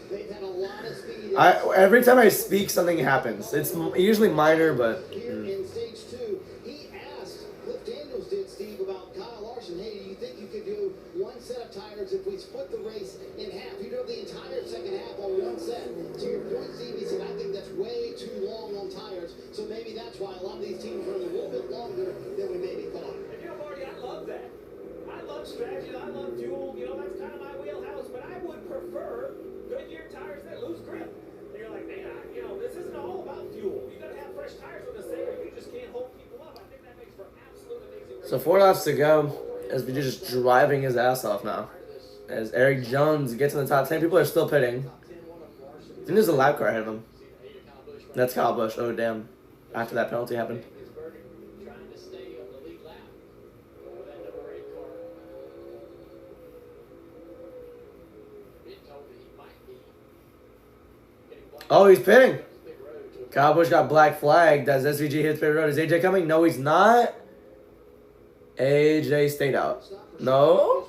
Every time I speak, something happens. It's usually minor, but. Here in stage 2, he asked, Cliff Daniels did, Steve, about Kyle Larson. Hey, do you think you could do one set of tires if we split the race in half? You drove the entire second half on one set. To your point, Steve, he said, I think that's way too long on tires. So maybe that's why a lot of these teams run a little bit longer than we maybe thought. And you know, Marty, I love that. I love strategy. I love fuel. You know, that's kind of my wheelhouse. But I would prefer Goodyear tires that lose grip. And you're like, man, you know, this isn't all about fuel. You got to have fresh tires on the same, or you just can't hold people up. I think that makes for absolute amazing race. So 4 laps to go. SVG just driving his ass off now. As Eric Jones gets in the top 10, people are still pitting. I think there's a lap car ahead of him. That's Kyle Busch. Oh, damn. After that penalty happened. Trying to stay on the lead lap for that number 8 car. Been told that he might be getting black. Oh, he's pitting. Kyle Busch got black flagged as SVG hits pit road. Is AJ coming? No, he's not. AJ stayed out. No?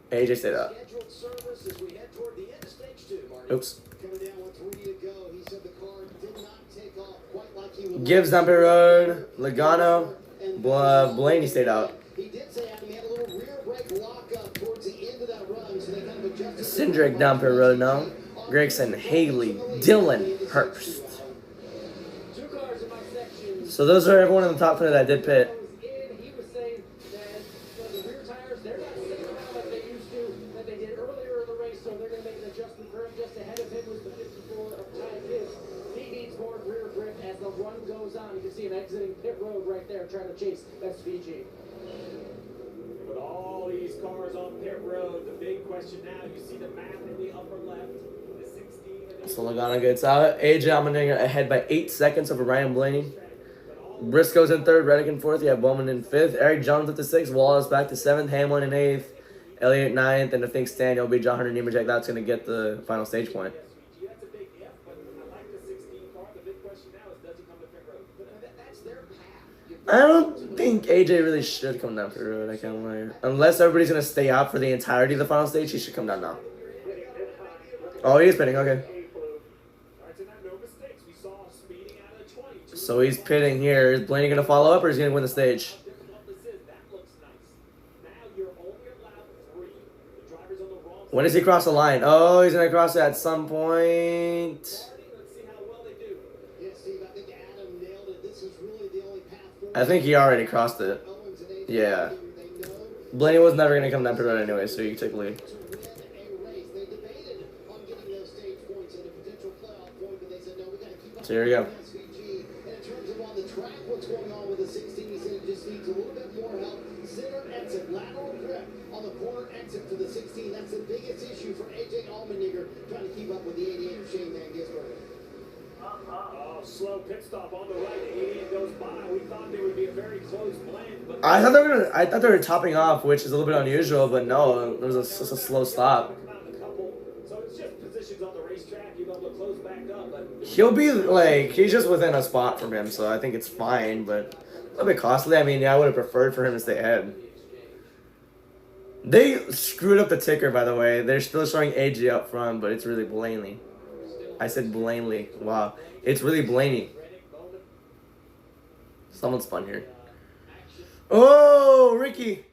AJ stayed out. Scheduled service as we head toward the end of stage 2, Marty. Oops. Coming down with 3 to go, he said the car did not take off quite like he would. Gibbs down pit road. Logano. Blaney stayed out. He did say Adam, he had a little rear brake lockup towards the end of that run, so they kind of adjusted. Cindric down pit road now. Gregson, Haley, Dylan, Hurst. 2 cars in my section. So those are everyone in the top 10 that did pit. He was saying that the rear tires, they're not sticking around like they used to, that they did earlier in the race, so they're going to make an adjustment for him. Just ahead of him was the 54 of Ty Gibbs. He needs more rear grip as the run goes on. You can see him exiting pit road right there, trying to chase SVG. With all these cars on pit road, the big question now, you see the map in the upper left. The 16. So Logano gets out. AJ Allmendinger ahead by 8 seconds over Ryan Blaney. Briscoe's in 3rd, Reddick in 4th. You have Bowman in 5th. Eric Jones up to 6th. Wallace back to 7th. Hamlin in 8th. Elliott 9th. And I think Stanley will be John Hunter Nemechek. That's going to get the final stage point. That's a big if, but I like the 16 car. The big question now is, does he come to pit road? But That's their path. I don't think AJ really should come down pit road. I can't lie. Unless everybody's going to stay out for the entirety of the final stage, he should come down now. Oh, he is pitting. Okay. So he's pitting here. Is Blaney going to follow up or is he going to win the stage? When does he cross the line? Oh, he's going to cross it at some point. I think he already crossed it. Yeah. Blaney was never going to come down pit road anyway, so you can take the lead. So here we go. What's going on with the 16? He said it just needs a little bit more help. Center exit, lateral grip on the corner exit for the 16. That's the biggest issue for AJ Allmendinger trying to keep up with the 88 of Shane Van Gisbergen. Oh, slow pit stop on the right. The 88 goes by. We thought there would be a very close blend, but I thought they were topping off, which is a little bit unusual, but no, it was just a slow stop. So it's just positions on the racetrack. You're able to close back up, but He'll be like, he's just within a spot from him, so I think it's fine, but a little bit costly. I mean, yeah, I would have preferred for him to stay ahead. They screwed up the ticker, by the way. They're still showing AJ up front, but it's really Blaney. I said Blaney. Wow. It's really Blaney. Someone spun here. Oh, Ricky.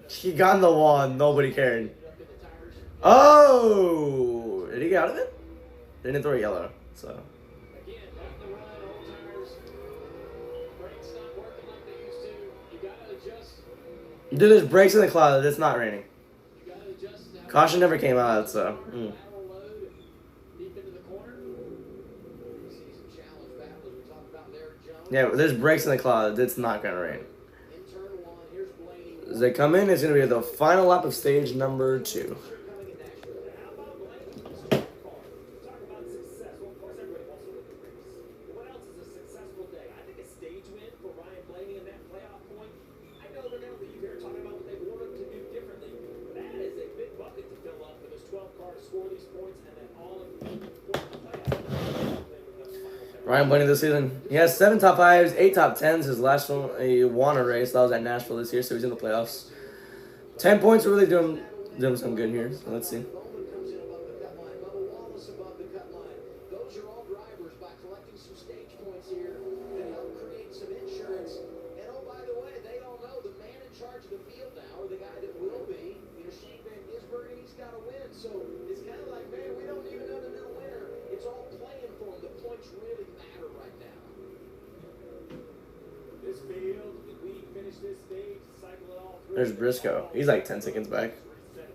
He got in the wall and nobody cared. Oh! Did he get out of it? They didn't throw a yellow, so. Again, off the run, old tires. Brakes not working like they used to. You gotta adjust. Dude, there's brakes in the cloud. It's not raining. You gotta adjust. Caution never came out, so. Lateral load deep into the corner. Yeah, there's brakes in the cloud. It's not gonna rain. As they come in, it's gonna be the final lap of stage number 2. Ryan Blaney this season. He has 7 top 5s, 8 top 10s. His last one, he won a race. That was at Nashville this year, so he's in the playoffs. 10 points, really doing some good here. So let's see. collecting some stage points here and help create some insurance. And oh, by the way, they all know the man in charge of the field now, or the guy that will be, Shane Van Gisbergen, he's got to win. So it's kind of like, man, we don't even know the new winner. It's all playing for him. The points really matter right now. This field, if we finish this stage, cycle it all through. There's Briscoe. He's like 10 seconds back. There's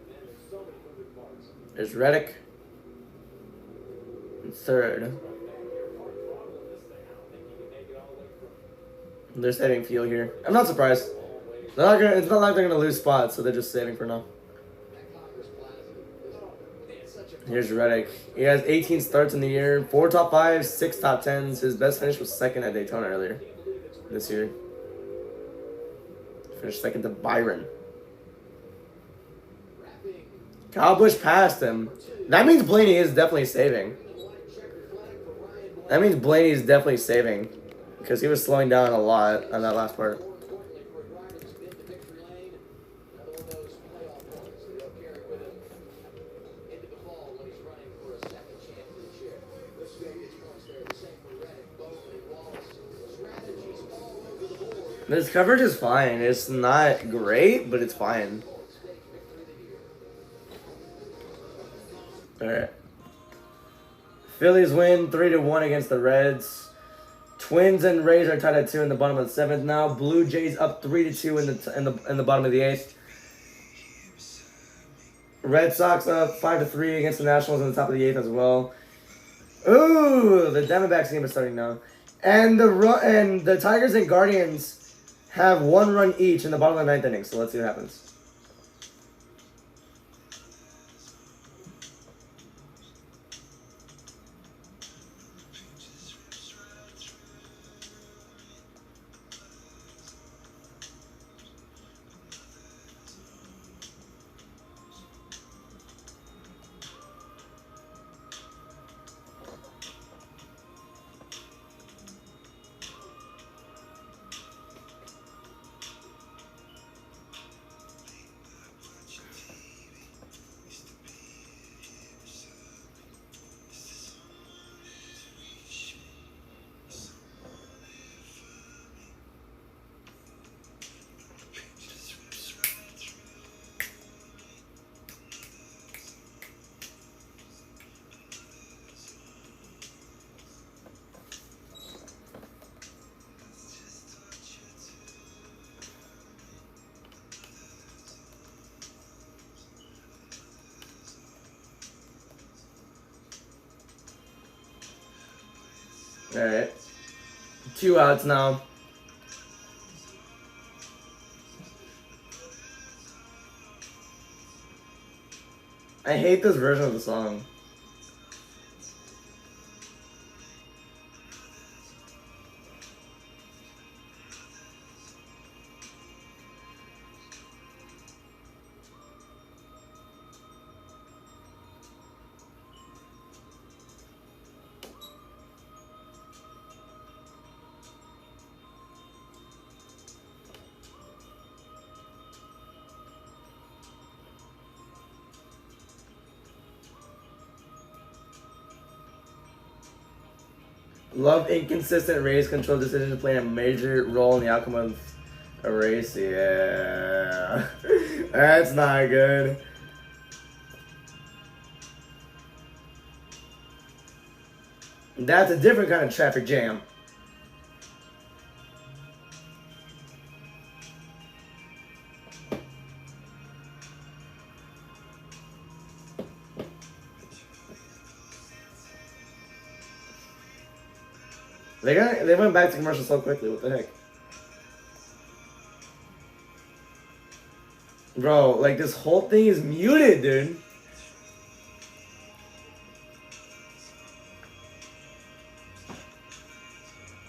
so many moving parts. There's Reddick. In third. They're saving fuel here. I'm not surprised. They're not gonna, it's not like they're going to lose spots, so they're just saving for now. Here's Reddick. He has 18 starts in the year, 4 top 5s, 6 top 10s. His best finish was second at Daytona earlier this year. Finished second to Byron. Kyle Busch passed him. That means Blaney is definitely saving. That means Blaney is definitely saving. Because he was slowing down a lot on that last part. This coverage is fine. It's not great, but it's fine. Alright. Phillies win 3-1 against the Reds. Twins and Rays are tied at 2 in the bottom of the 7th now. Blue Jays up 3-2 in the bottom of the 8th. Red Sox up 5-3 against the Nationals in the top of the 8th as well. Ooh, the Diamondbacks game is starting now. And the Tigers and Guardians have 1 run each in the bottom of the 9th inning. So let's see what happens. Alright. 2 outs now. I hate this version of the song. Love inconsistent race control decisions playing a major role in the outcome of a race. Yeah. That's not good. That's a different kind of traffic jam. They went back to commercial so quickly. What the heck? Bro, like this whole thing is muted, dude.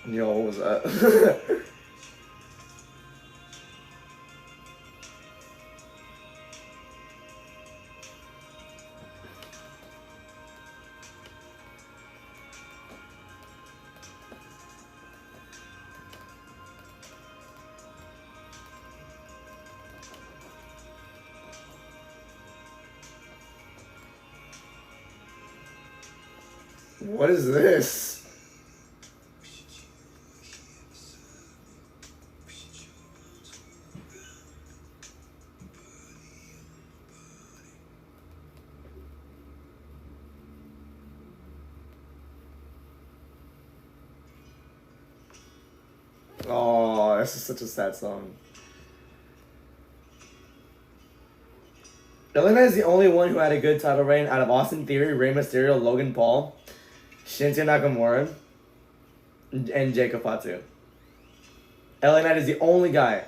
Yo, what was that? What is this? Oh, this is such a sad song. LA Knight is the only one who had a good title reign out of Austin Theory, Rey Mysterio, Logan Paul, Shinsuke Nakamura, and Jacob Fatu. LA Knight is the only guy.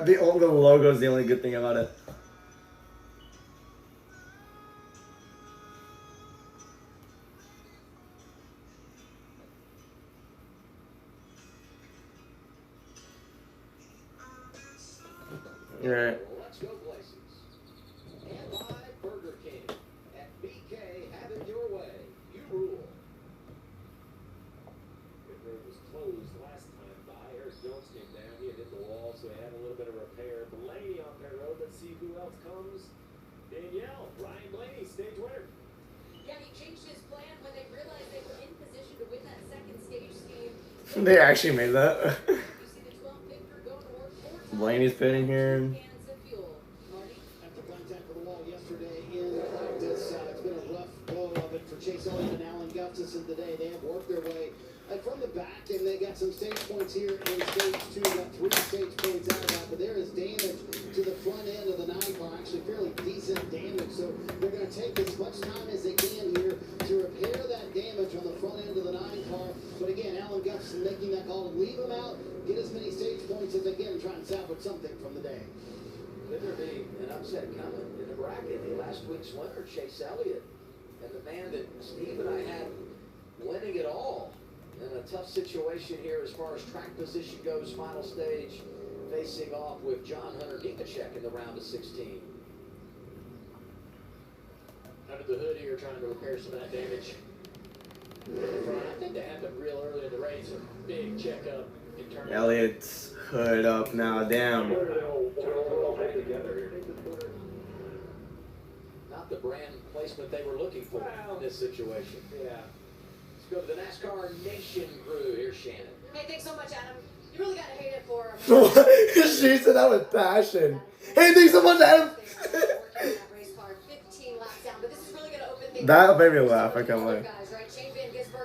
The logo is the only good thing about it. Right. Let's go places. And by Burger King at BK, have it your way. You rule. Pit road was closed last time by. Eric Jones came down. He had hit the wall, so he had a little bit of repair. Blaney on pit road. Let's see who else comes. Danielle, Ryan Blaney, stage winner. Yeah, he changed his plan when they realized they were in position to win that second stage scheme. They actually made that. You see the 12 picker go to work 4 times. Blaney's pitting here. Cans of fuel. Marty? After contact with the wall yesterday in practice, it's been a rough go of it for Chase Elliott and Alan Gustafson today. They have worked their way from the back, and they got some stage points here in stage 2. Got 3 stage points out of that, but there is damage to the front end of the 9 car, actually fairly decent damage. So they're going to take as much time as they can here to repair that damage on the front end of the 9 car. But again, Alan Gustafson making that call to leave him out, get as many stage points as they can, and try and salvage something from the day. Could there be an upset coming in the bracket? Last week's winner, Chase Elliott, and the man that Steve and I had winning it all in a tough situation here as far as track position goes, final stage, facing off with John Hunter Nemechek in the round of 16. Under the hood here, trying to repair some of that damage. I think that happened real early in the race. A big checkup in turn. Elliott's hood up now. Damn. Not the brand placement they were looking for in this situation. Yeah. Let's go to the NASCAR Nation crew. Here's Shannon. Hey, thanks so much, Adam. You really gotta hate it for him. She said that with passion. Hey, thanks so much, Adam. That made me laugh. I can't lie.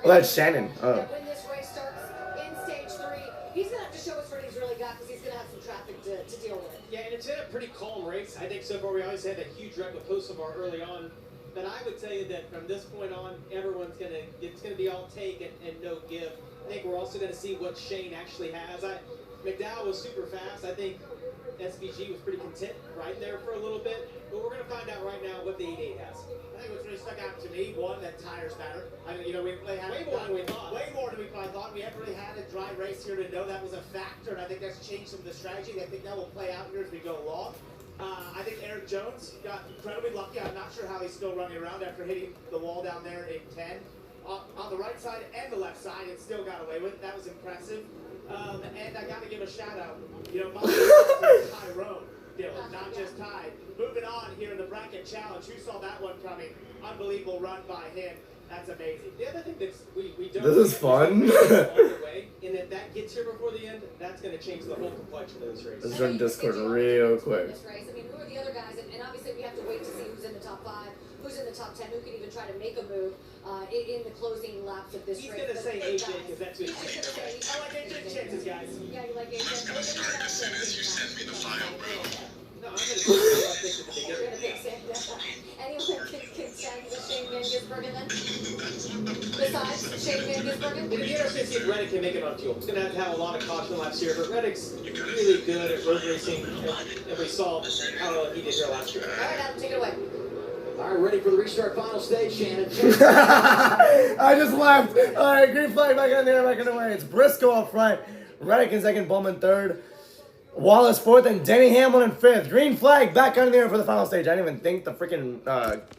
Well, that's Shannon. Oh. When this race starts in stage 3, he's gonna have to show us what he's really got because he's gonna have some traffic to deal with. Yeah, and it's been a pretty calm race. I think so far we always had a huge wreck with Hocevar early on. But I would tell you that from this point on, it's gonna be all take and no give. I think we're also gonna see what Shane actually has. McDowell was super fast. I think SVG was pretty content right there for a little bit. But we're gonna find out right now what the 88 has. I think what's really stuck out to me, one, that tires better. I mean, we had way more than we thought. Way more than we probably thought. We haven't really had a dry race here to know that was a factor, and I think that's changed some of the strategy. I think that will play out here as we go along. I think Eric Jones got incredibly lucky. I'm not sure how he's still running around after hitting the wall down there in 10. On the right side and the left side, and still got away with it. That was impressive. And I got to give a shout out. My Tyrone, Dylan, not just Ty. Moving on here in the bracket challenge. Who saw that one coming? Unbelievable run by him. That's amazing. The other thing that's we don't. This is fun. On the way, and if that gets here before the end, that's going to change the whole complexion of this race. Let's run Discord real quick. This race. I mean, who are the other guys? And obviously we have to wait to see who's in the top 5, who's in the top 10, who can even try to make a move in the closing laps of this He's race. going to say AJ because that's who he's I like AJ chances, guys. Yeah, you like AJ? As soon as you send me the file, bro. No, I'm going to say You're gonna pick Sam. Anyone can tag the Shane Van Gisbergen then? Besides Shane Van Gisbergen? It'd be interesting to see if Reddick can make it on fuel. He's going to have a lot of caution laps here, but Reddick's really good at road racing, and we saw how well he did here last year. All right, Adam, take it away. All right, ready for the restart final stage, Shannon. I just left. All right, green flag back on there, back on the way. It's Briscoe up front, Reddick in second, Bowman third, Wallace fourth, and Denny Hamlin in fifth. Green flag back on there for the final stage. I didn't even think the freaking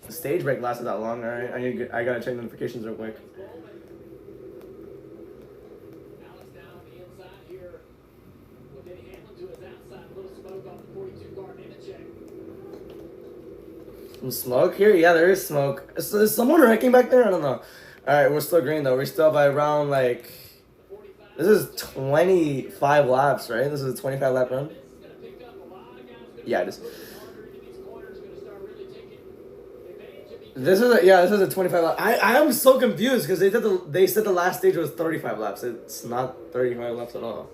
stage break lasted that long. All right, I gotta check notifications real quick. Some smoke here? Yeah, there is smoke. Is someone wrecking back there? I don't know. Alright, we're still green though. We're still by around like... This is 25 laps, right? This is a 25 lap run? Yeah, it is. This is a 25 lap. I am so confused because they said the last stage was 35 laps. It's not 35 laps at all.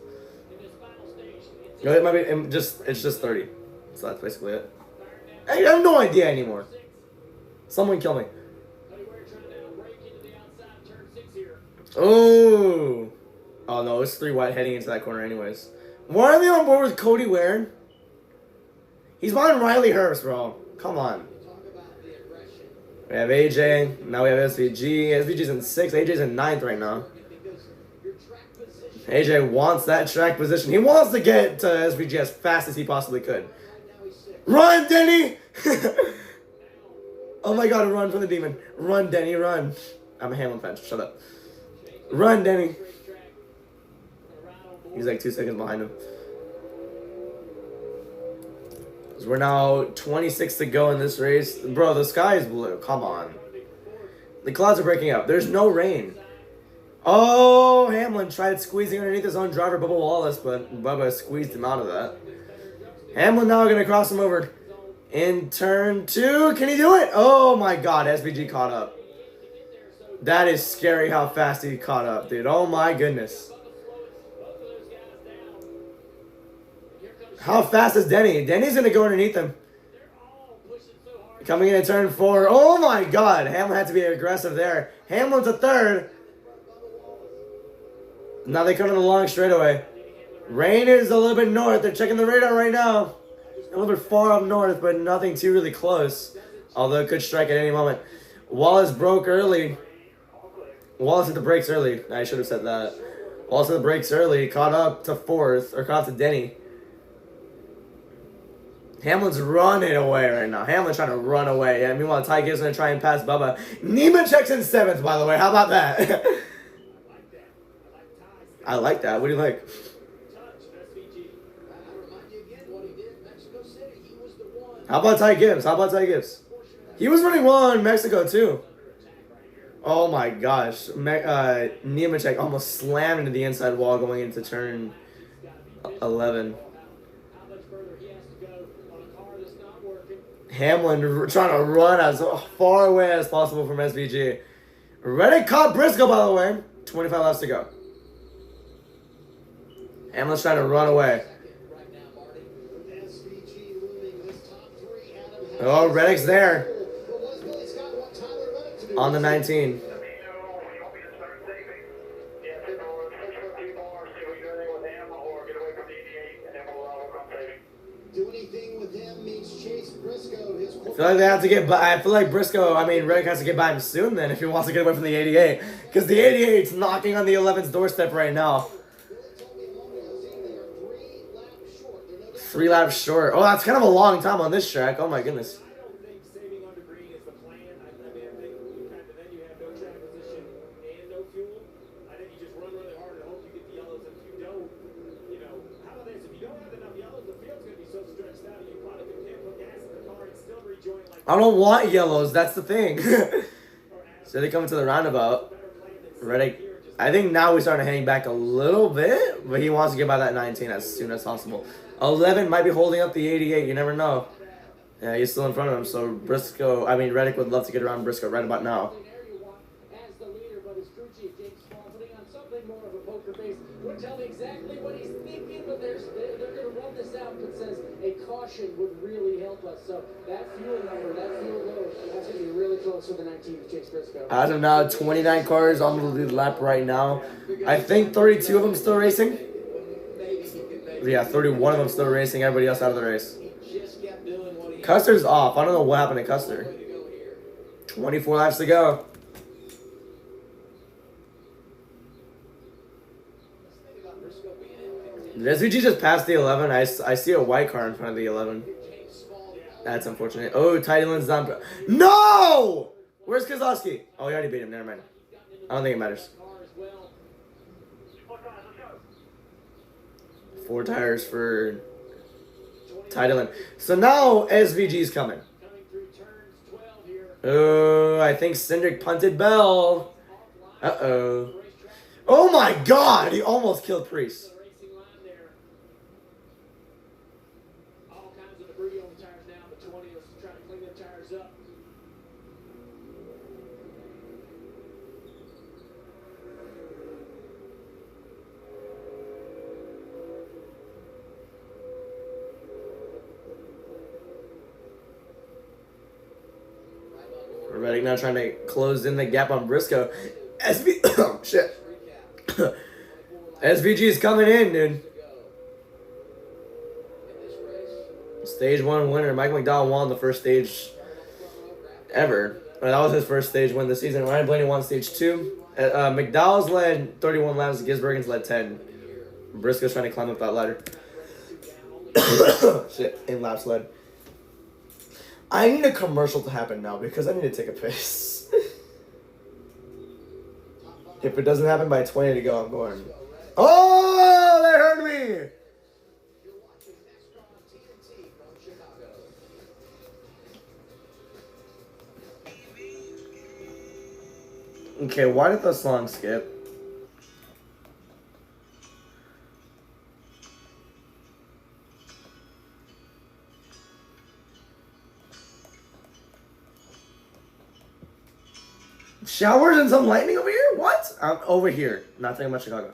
No, it might be it's just 30. So that's basically it. I have no idea anymore. Someone kill me. Oh. Oh no, it's 3 wide heading into that corner anyways. Why are they on board with Cody Ware? He's behind Riley Hurst, bro. Come on. We have AJ. Now we have SVG. SVG's in 6th. AJ's in 9th right now. AJ wants that track position. He wants to get to SVG as fast as he possibly could. Run, Denny! Oh my god, run from the demon. Run, Denny, run. I'm a Hamlin fan. Shut up. Run, Denny. He's like 2 seconds behind him. So we're now 26 to go in this race. Bro, the sky is blue. Come on. The clouds are breaking up. There's no rain. Oh, Hamlin tried squeezing underneath his own driver, Bubba Wallace, but Bubba squeezed him out of that. Hamlin now going to cross him over in turn 2. Can he do it? Oh my god, SVG caught up. That is scary how fast he caught up, dude. Oh my goodness. How fast is Denny? Denny's going to go underneath him. Coming in at turn 4. Oh my god. Hamlin had to be aggressive there. Hamlin's a 3rd. Now they come in the long straightaway. Rain is a little bit north. They're checking the radar right now. A little bit far up north, but nothing too really close. Although it could strike at any moment. Wallace broke early. Wallace hit the brakes early. I should have said that. Wallace hit the brakes early. Caught up to 4th. Or caught up to Denny. Hamlin's running away right now. Hamlin's trying to run away. Yeah, meanwhile, Ty Gibbs going to try and pass Bubba. Nemechek's in 7th, by the way. How about that? I like that. What do you like? How about Ty Gibbs? How about Ty Gibbs? He was running well in Mexico, too. Oh, my gosh. Nemechek almost slammed into the inside wall going into turn 11. Hamlin trying to run as far away as possible from SVG. Reddick caught Briscoe, by the way. 25 laps to go. Hamlin's trying to run away. Oh, Reddick's there. On the 19. I feel like they have to get by. I feel like Reddick has to get by him soon then if he wants to get away from the 88. Because the 88's knocking on the 11's doorstep right now. 3 laps short. Oh, that's kind of a long time on this track. Oh my goodness. I don't want yellows. That's the thing. So they come to the roundabout. Reddick. I think now we're starting to hang back a little bit, but he wants to get by that 19 as soon as possible. 11 might be holding up the 88. You never know. Yeah, he's still in front of him. So Reddick would love to get around Briscoe right about now. Wouldn't tell me exactly what he's thinking, but they're going to run this out that says a caution would really help us. So that fuel number, that fuel load, that's going to be really close for the 19 of Chase Briscoe. As of now, 29 cars on the lead lap right now. I think 32 of them still racing. Yeah, 31 of them still racing. Everybody else out of the race. Custer's off. I don't know what happened to Custer. 24 laps to go. Did SVG just passed the 11? I see a white car in front of the 11. That's unfortunate. Oh, Ty Dillon's down. No! Where's Kozlowski? Oh, he already beat him. Never mind. I don't think it matters. 4 tires for Ty Dillon. So now SVG's coming. Oh, I think Cindric punted Bell. Uh-oh. Oh my god! He almost killed Priest. All kinds of debris on the tires now, but 20 is trying to clean their tires up. Reddick now trying to close in the gap on Briscoe. Oh, shit. SVG is coming in, dude. Stage 1 winner. Mike McDowell won the first stage ever. That was his first stage win this season. Ryan Blaney won stage 2. McDowell's led 31 laps. Gisbergen's led 10. Briscoe's trying to climb up that ladder. Shit, in laps led. I need a commercial to happen now because I need to take a piss. If it doesn't happen by 20 to go, I'm going. Oh, that hurt me! Okay, why did the song skip? Showers and some lightning over here? What? I'm over here. Not talking about Chicago.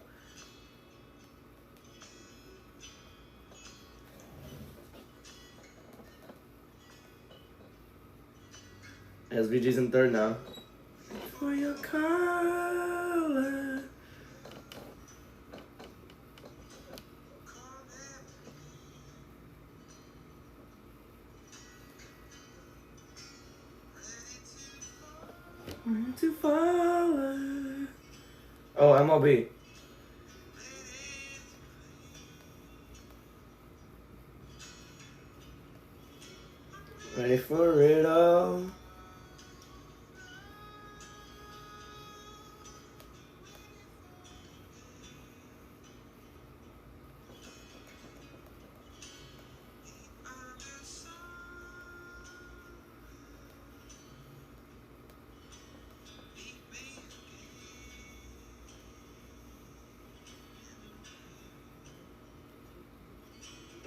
SVG's in third now. For your color. To follow. Oh, MLB. Ready for it all.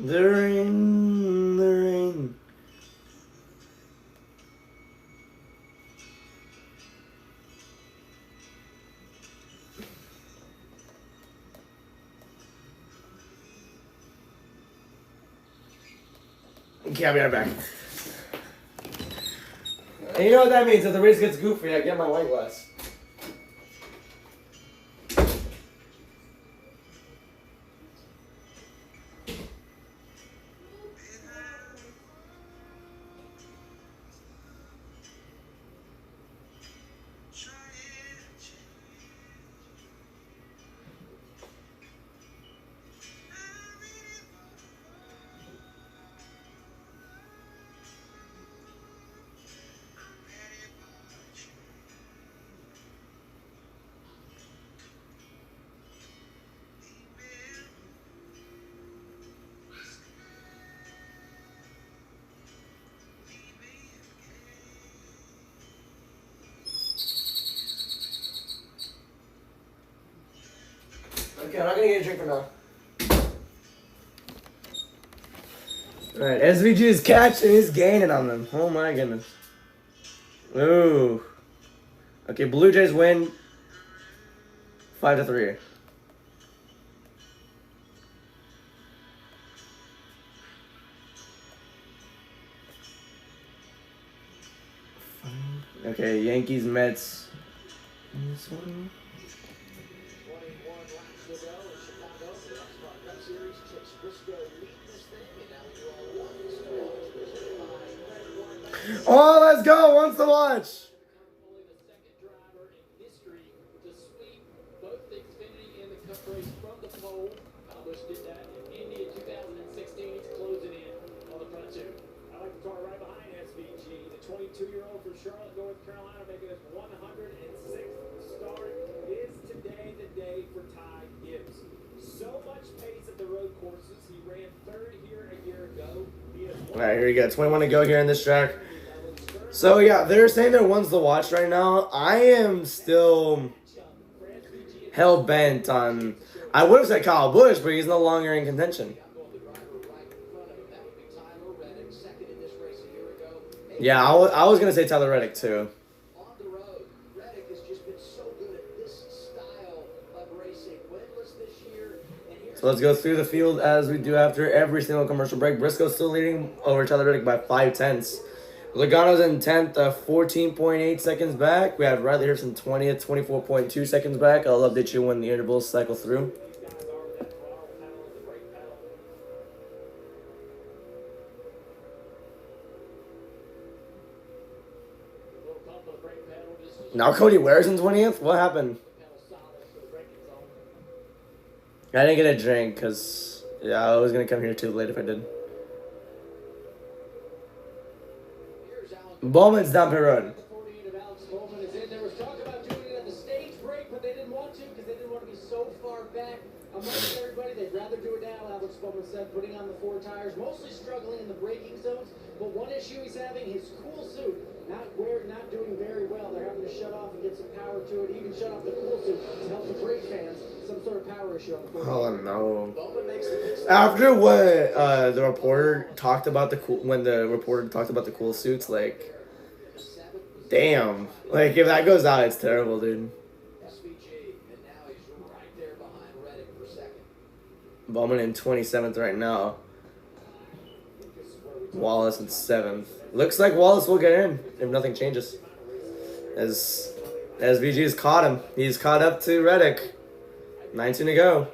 The rain, the rain. Okay, I'll be right back. And you know what that means? If the race gets goofy, I get my wine glass. Okay, I'm not gonna get a drink for now. Alright, SVG is catching, he's gaining on them. Oh my goodness. Ooh. Okay, Blue Jays win 5-3. Okay, Yankees, Mets. This one. Oh, let's go! Wants to watch. Only the second driver in history to sweep both the Xfinity and the Cup race from the pole. Kyle Busch did that in Indy in 2016. He's closing in on the front two. I like the car right behind SVG. The 22-year-old from Charlotte, North Carolina, making his 106th start. Is today the day for Ty Gibbs? So much pace at the road courses. He ran third here a year ago. Alright, here we go. 21 to go here in this track. So yeah, they're saying they're ones to watch right now. I am still hell bent on. I would have said Kyle Busch, but he's no longer in contention. Yeah, I was gonna say Tyler Reddick too. On the road, Reddick has just been so good at this style of racing. Winless this year. So let's go through the field as we do after every single commercial break. Briscoe's still leading over Tyler Reddick by 5/10. Logano's in 10th, 14.8 seconds back. We have Riley Herbst in 20th, 24.2 seconds back. I'll update you when the intervals cycle through. Now Cody Ware's in 20th? What happened? I didn't get a drink because, yeah, I was going to come here too late if I did. Bowman's down pit road. There was talk about doing it at the stage break, but they didn't want to because they didn't want to be so far back amongst everybody. They'd rather do it now, Alex Bowman said, putting on the 4 tires, mostly struggling in the braking zones. But one issue he's having, his cool suit, not doing very well. They're having to shut off and get some power to it, even shut off the cool suit to help the brake fans. Some sort of power issue on the 4. Oh no! After what the reporter talked about when the reporter talked about the cool suits, like, damn, like if that goes out, it's terrible, dude. Bowman in 27th right now. Wallace in 7th. Looks like Wallace will get in if nothing changes. As VG's caught him, he's caught up to Reddick. 19 to go.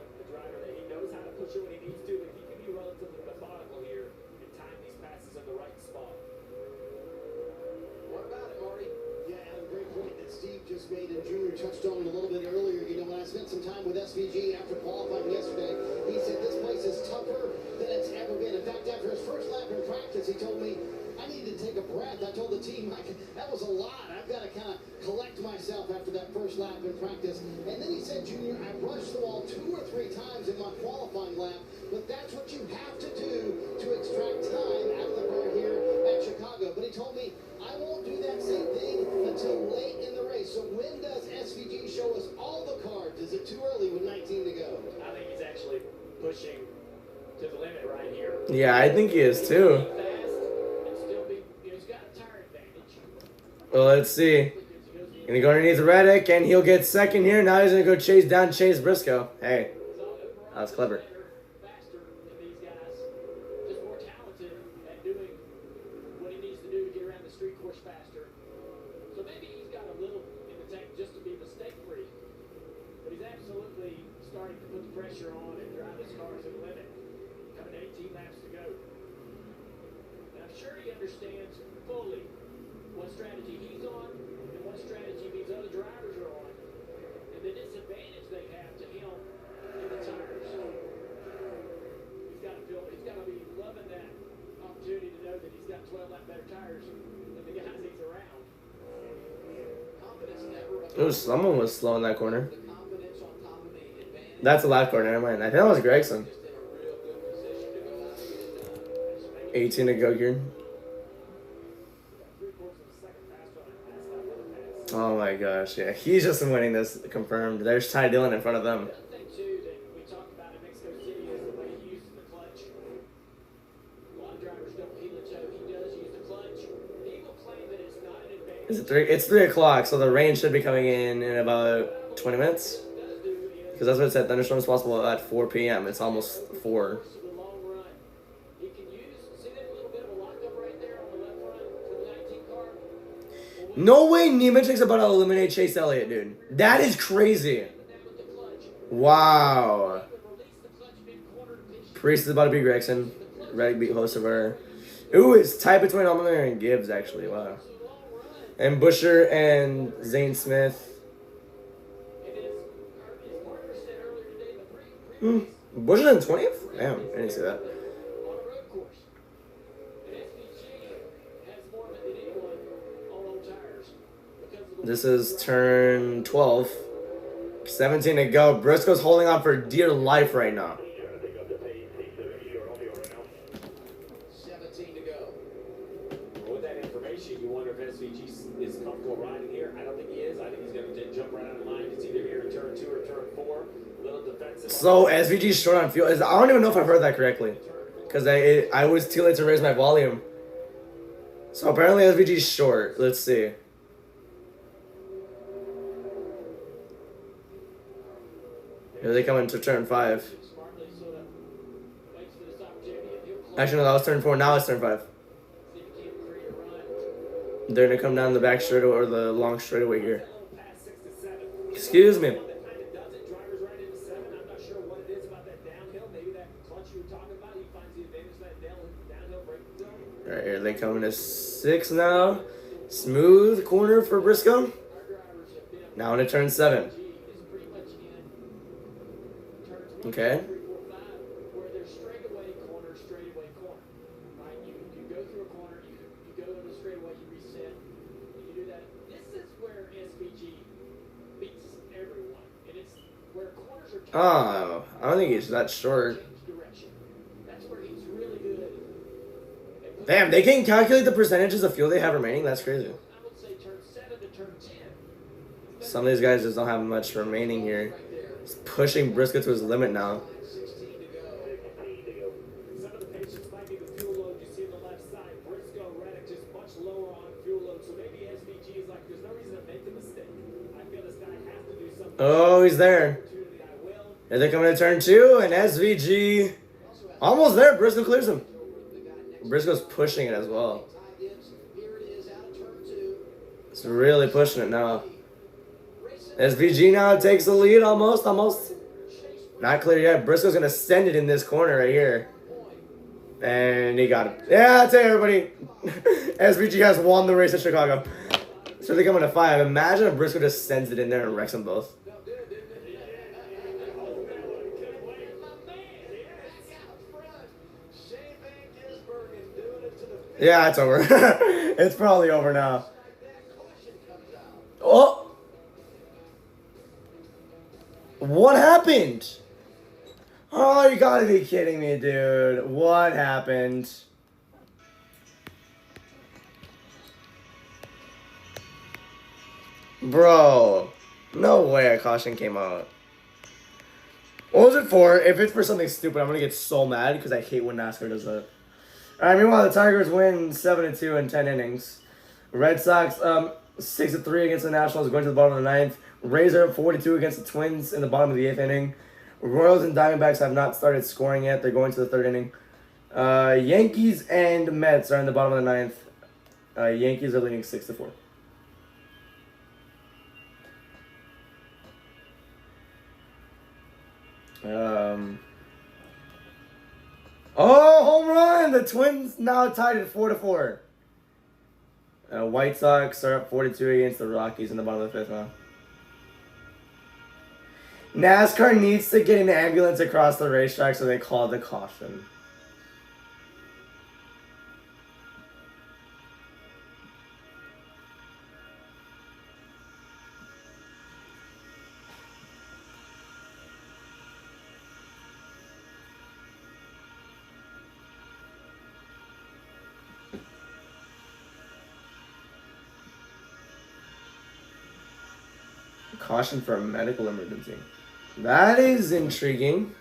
Touched on it a little bit earlier. You know, when I spent some time with SVG after qualifying yesterday, he said this place is tougher than it's ever been. In fact, after his first lap in practice, he told me, I needed to take a breath. I told the team, that was a lot. I've got to kind of collect myself after that first lap in practice. And then he said, Junior, I rushed the wall 2 or 3 times in my qualifying lap, but that's what you have to do to extract time out of the car here at Chicago. But he told me, I won't do that same thing until late in the race. So when does SVG show us all the cards? Is it too early with 19 to go? I think he's actually pushing to the limit right here. Yeah, I think he is too. Well, let's see. Gonna go underneath Reddick, and he'll get second here. Now he's gonna go chase Briscoe. Hey, that was clever. Pressure on and drive his car to the limit. Coming 18 laps to go. And I'm sure he understands fully what strategy he's on and what strategy these other drivers are on, and the disadvantage they have to him in the tires. He's got to be loving that opportunity to know that he's got 12 lap better tires than the guys he's around. Ooh, someone was slow in that corner. That's a lap corner, never mind. I think that was Gregson. 18 to go here. Oh my gosh, yeah. He's just winning this, confirmed. There's Ty Dillon in front of them. Is it 3? It's 3 o'clock, so the rain should be coming in about 20 minutes. Because that's what it said. Thunderstorms possible at 4 p.m. It's almost 4. No way Nemechek's about to eliminate Chase Elliott, dude. That is crazy. Wow. Priest is about to beat Gregson. Reddick beat Hocevar. Ooh, it's tied between Allmendinger and Gibbs, actually. Wow. And Busher and Zane Smith. Bush is in 20th? Damn, I didn't see that. This is turn 12. 17 to go. Briscoe's holding on for dear life right now. 17 to go. With that information, you wonder if SVG So SVG's short on fuel. I don't even know if I heard that correctly, because I was too late to raise my volume. So apparently SVG's short. Let's see. Here they come into turn 5. Actually, no, that was turn 4. Now it's turn 5. They're gonna come down the back straightaway or the long straightaway here. Excuse me. Alright, here they come into 6 now. Smooth corner for Briscoe. Now into turn 7. Okay. Oh, I don't think he's that short. Damn, they can calculate the percentages of fuel they have remaining? That's crazy. Some of these guys just don't have much remaining here. He's pushing Briscoe to his limit now. Oh, he's there. Here they come into turn 2, and SVG almost there. Briscoe clears him. Briscoe's pushing it as well. It's really pushing it now. SVG now takes the lead almost. Not clear yet. Briscoe's going to send it in this corner right here. And he got it. Yeah, that's it, everybody. SVG has won the race at Chicago. So they come into 5. Imagine if Briscoe just sends it in there and wrecks them both. Yeah, it's over. It's probably over now. Oh! What happened? Oh, you gotta be kidding me, dude. What happened? Bro. No way a caution came out. What was it for? If it's for something stupid, I'm gonna get so mad because I hate when NASCAR does that. Alright, meanwhile, the Tigers win 7-2 in 10 innings. Red Sox 6-3 against the Nationals, going to the bottom of the 9th. Rays are up 42 against the Twins in the bottom of the 8th inning. Royals and Diamondbacks have not started scoring yet. They're going to the 3rd inning. Yankees and Mets are in the bottom of the 9th. Yankees are leading 6-4. Oh, home run! The Twins now tied at 4-4. White Sox are up 42 against the Rockies in the bottom of the 5th now. NASCAR needs to get an ambulance across the racetrack, so they call the caution. Caution for a medical emergency. That is intriguing.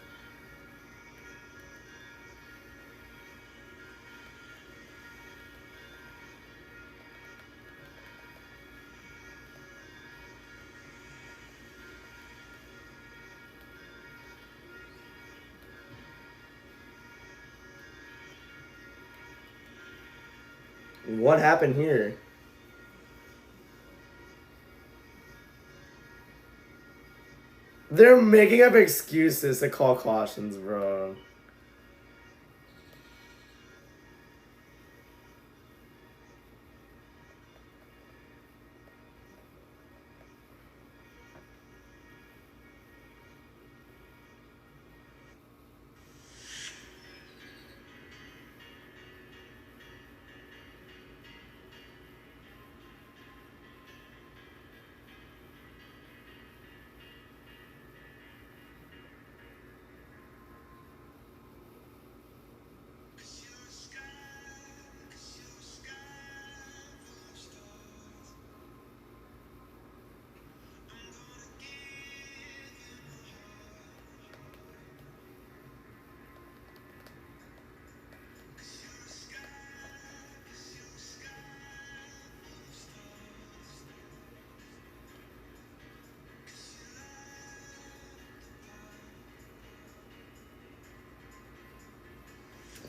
What happened here? They're making up excuses to call cautions, bro.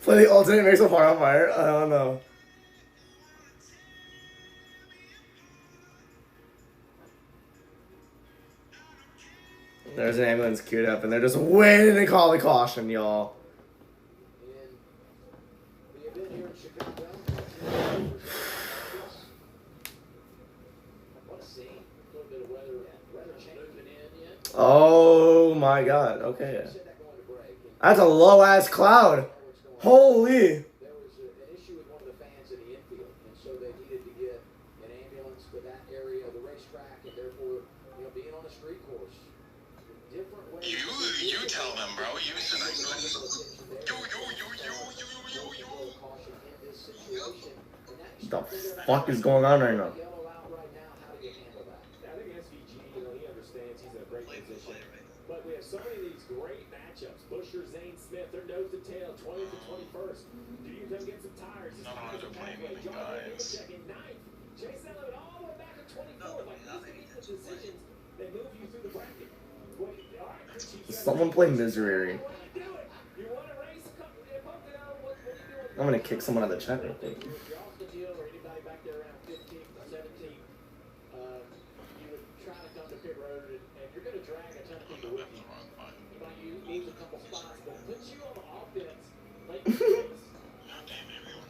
Play the alternate makes a heart on fire. I don't know. There's an ambulance queued up, and they're just waiting to call the caution, y'all. The event here in Chicago. What a scene. A little bit of weather change moving in yet. Oh my god, okay. That's a low ass cloud. Holy. There was an issue with one of the fans in the infield, and so they needed to get an ambulance to that area of the racetrack, and therefore, being on a street course. Different ways. You tell them, bro. You said I could. What the fuck is going on right now? I think SVG, he understands he's in a great position. But we have so many of these great matchups. Busher, Zane Smith, they're nose to tail, 20th to 21st. Do you come get some tires? I don't have to play anything, guys. Checking 9th. Chase Elliott all the way back to 24th. Like, these are the decisions that move you through the bracket. Someone play Misery. I'm gonna kick someone out of the chat real quick.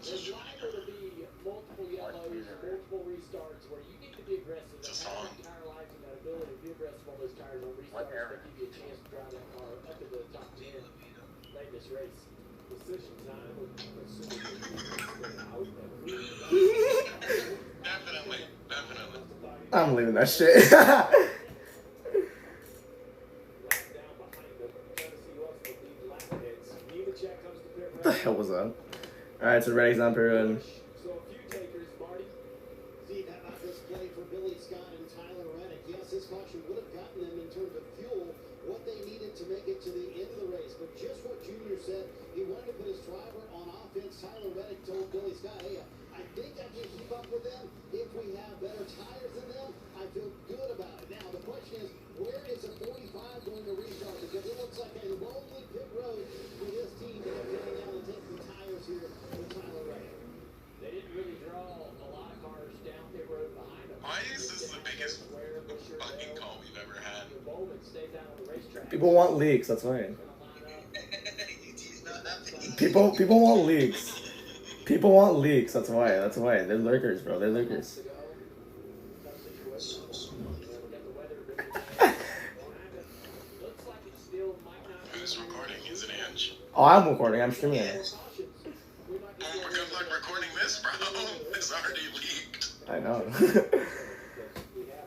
There's liable to be multiple yellows, multiple restarts where you need to be aggressive. Having tire life and that ability to be aggressive on those tires on restarts will give you a chance to drive that car up into the top 10 late in this race. Decision time would Definitely. I'm leaving that shit. What the hell was that? Alright, so Reddy's on Peru and Steve, how about this play for Billy Scott and Tyler Reddick? Yes, his caution would have gotten them in terms of fuel, what they needed to make it to the end of the race. But just what Junior said, he wanted to put his driver on offense. Tyler Reddick told Billy Scott, hey, I think I can keep up with them. If we have better tires than them, I feel good about it. Now, the question is, where is a 45 going to restart? Because it looks like a lonely pit road for this team that are getting down and taking tires here with Tyler Reddick. they didn't really draw a lot of cars down pit road behind them. Why is this the biggest fucking call we've ever had? people want leaks, that's why. People want leaks. People want leaks, that's why. They're lurkers, bro. They're lurkers. Who's recording? Is it Ange? Oh, I'm recording. I'm streaming it. Oh, good luck recording this, bro. This already leaked. I know. We have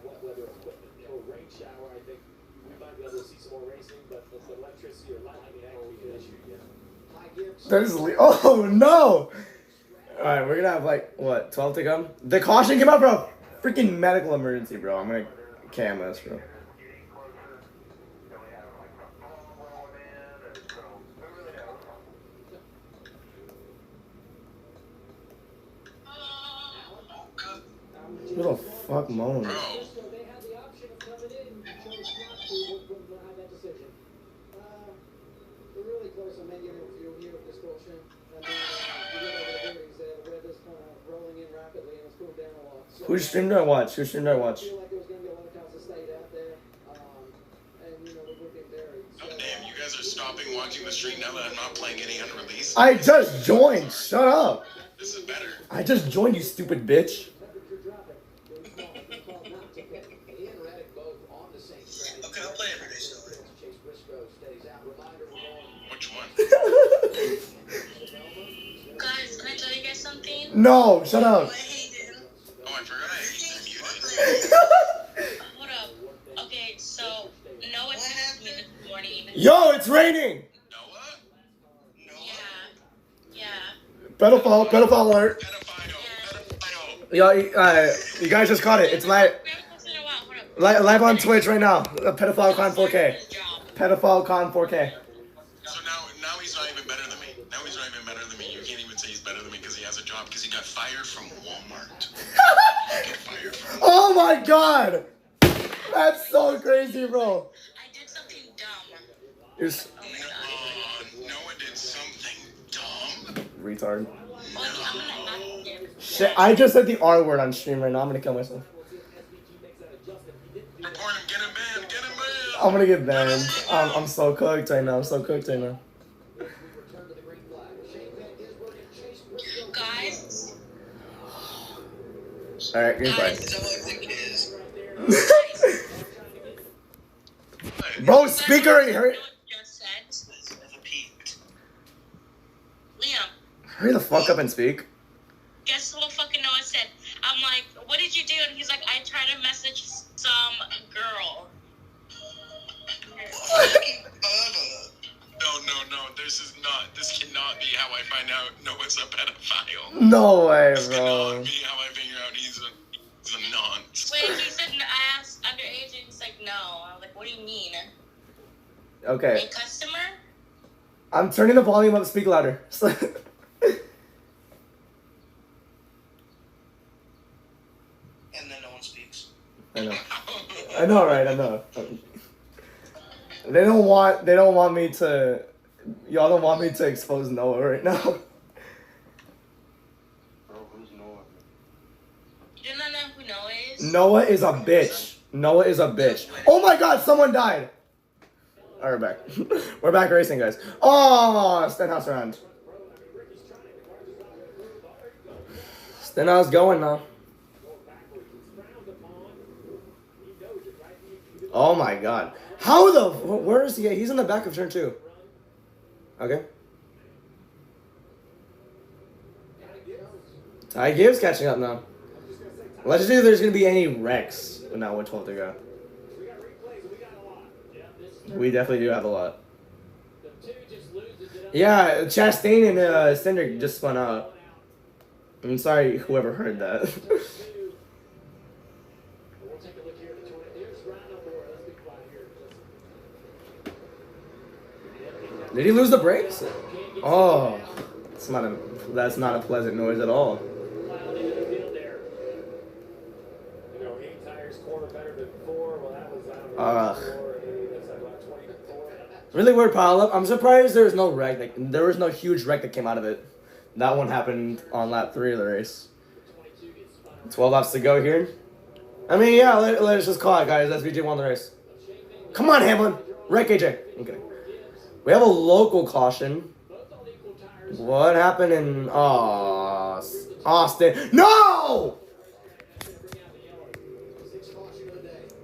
wet weather equipment or rain shower. I think we might be able to see some more racing, but the electricity or lightning that will be an issue again. That is oh no! Alright, we're gonna have like what, 12 to come? The caution came out for a freaking medical emergency, bro. I'm gonna cam this, bro. Who the fuck moans? They had the option of coming in, chose not to, but had that decision. We're really close on making a few here with this caution. And then you get over the berries there. The weather's kind of rolling in rapidly and it's cooled down a lot. So, Whose stream do I watch? Whose stream do I watch? I feel like there was going to be a lot of cars that stayed out there. And, we would be buried. Oh, damn, you guys are stopping watching the stream now that I'm not playing any unreleased? I just joined! Shut up! This is better. I just joined, you stupid bitch. Okay, I'll play every day still. Which one? Guys, can I tell you guys something? No, shut up. Oh, I forgot I muted. Hold up. Okay, so Noah texted me this morning. Yo, it's raining! Yeah. Pedophile alert. Yo, you guys just caught it. It's live on Twitch right now. Pedophile Con 4K. Pedophile Con 4K. So now he's not even better than me. Now he's not even better than me. You can't even say he's better than me because he has a job because he got fired from Walmart. Oh my god! That's so crazy, bro. I did something dumb. You're s- Noah did something dumb. retard. Oh, yeah, I'm gonna knock him. Shit, I just said the R word on stream right now. I'm gonna kill myself. Report him, get him banned, get him banned. I'm gonna get banned. I'm so cooked right now. I'm so cooked right now. Guys, Alright, green flag. Bro, speaker already hurt. just said. Liam, Hurry the fuck up and speak. guess what fucking Noah said? I'm like, what did you do? And he's like, I tried to message some girl. No. This cannot be how I find out Noah's a pedophile. No way, This bro. cannot be how I figure out he's a nonce. Wait, he said, I asked underage, and he's like, no. I was like, what do you mean? Okay. A customer? I'm turning the volume up. Speak louder. And then no one speaks. I know. I know, right? I know. They don't want me to. Y'all don't want me to expose Noah right now. Bro, who's Noah? You do not know who Noah is? Noah is a bitch. Noah is a bitch. Oh my god, someone died. Alright, we're back. We're back racing, guys. Oh, Stenhouse around. Stenhouse going now. Oh my god. How the... Where is he? He's in the back of turn 2. Okay. Ty Gibbs catching up now. Let's see if there's going to be any wrecks now with 12 to go. We definitely do have a lot. Yeah, Chastain and Cindric just spun out. I'm sorry whoever heard that. Did he lose the brakes? Oh, that's not a pleasant noise at all. Really weird pileup. I'm surprised there was no wreck. Like, there was no huge wreck that came out of it. That one happened on lap 3 of the race. 12 laps to go here. I mean, yeah, let's just call it, guys. SVG won the race. Come on, Hamlin. Wreck AJ. Okay. We have a local caution. What happened in Austin? No!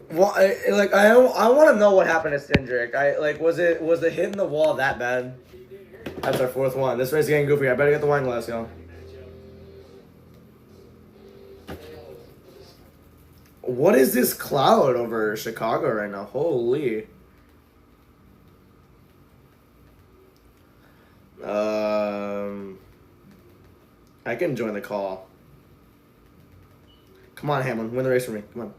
Well, I want to know what happened to Cindric. Was it hitting the wall that bad? That's our 4th one. This race is getting goofy. I better get the wine glass, y'all. What is this cloud over Chicago right now? Holy. I can join the call. Come on, Hamlin. Win the race for me. Come on.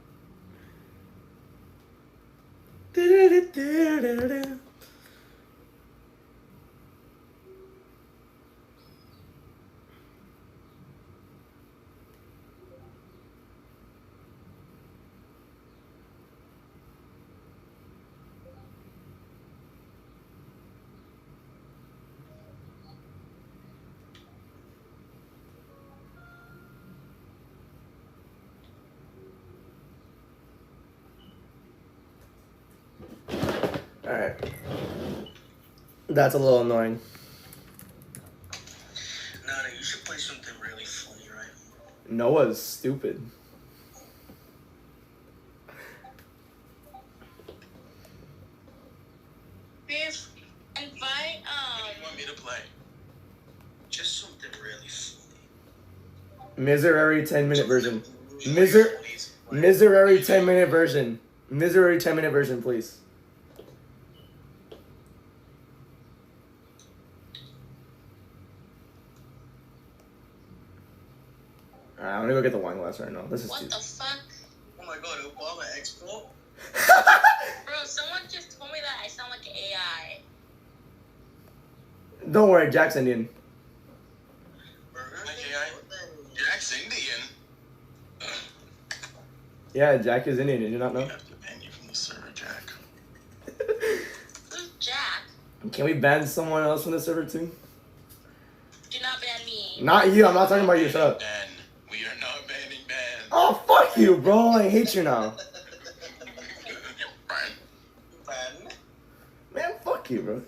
Alright. That's a little annoying. Nana, you should play something really funny, right? Noah's stupid. If invite What do you want me to play? Just something really funny. Misery 10-minute version. Misery 10-minute version. Misery 10-minute version, please. Alright, I'm gonna go get the wine glass right now. This is what too... the fuck? Oh my god, Obama Expo? Bro, someone just told me that I sound like AI. Don't worry, Jack's Indian. Jack's Indian. Yeah, Jack is Indian. Did you not know? We have to ban you from the server, Jack. Who's Jack? Can we ban someone else from the server too? Do not ban Not you. I'm not talking about you. Shut up. Ben. We are not banning Ben. Oh, fuck you, bro. I hate you now. Ben. Man, fuck you, bro.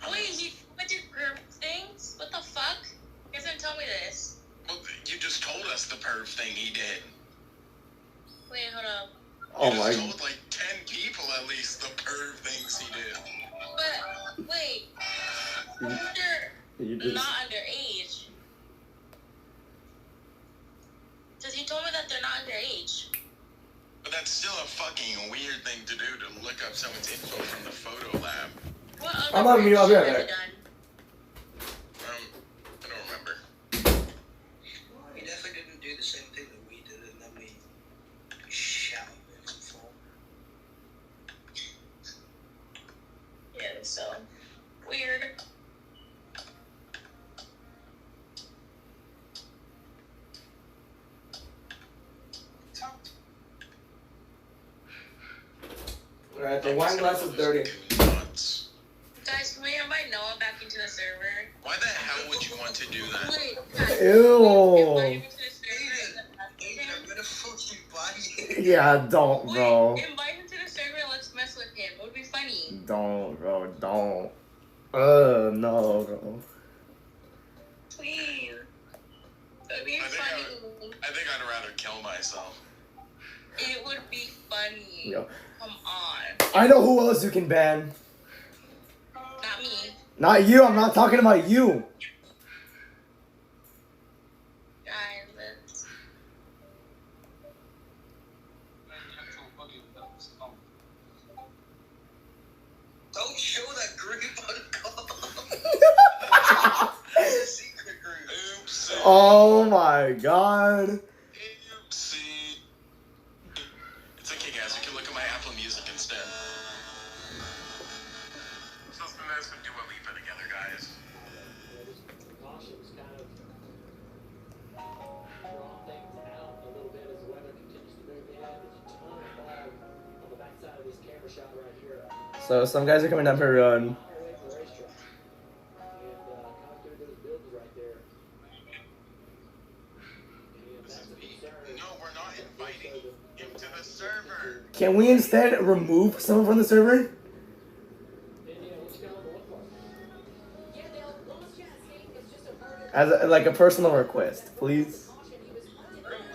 Wait, he did group things? What the fuck? You guys didn't tell me this. Well, you just told us the perv thing he did. Wait, hold up. Oh You my. just told like 10 people at least the perv things he did. But, wait. You They're just. not underage. Because he told me that they're not underage. But that's still a fucking weird thing to do, to look up someone's info from the photo lab. What other I'm on mute. I'll be right shit have back. you done? I don't remember. We definitely didn't do the same thing that we did, and then we shouted in full. Yeah, so weird. Alright, the wine glass is dirty. Nuts. Guys, can we invite Noah back into the server? Why the hell would you want to do that? Wait, guys. Ew. Invite him into the server. I'm gonna fucking buy you. Yeah, don't, bro. Wait, invite him to the server and let's mess with him. It would be funny. Don't, bro. Don't. No, bro. Please. It would be funny. I think I'd rather kill myself. It would be funny. Yo. Come on. I know who else you can ban. Not me. Not you. I'm not talking about you. Guys, let's... Don't show that group on call. It's a secret group. Oops. Oh my god. Oopsie. It's okay, guys. You can look at my Apple Music instead. So it's nice to do a Lipa together, guys. Precautions kind of draw things out a little bit as the weather continues to move in. There's a ton of fog on the backside of this camera shot right here. So some guys are coming down for a run. Far away from the racetrack. And kind of through those buildings right there. And that's a concern. No, we're not inviting him to the server. Can we instead remove someone from the server? And yeah, what you got on the one part? Yeah, they'll almost can't say it's just a part of As like a personal request, please. caution. He was hunted by his he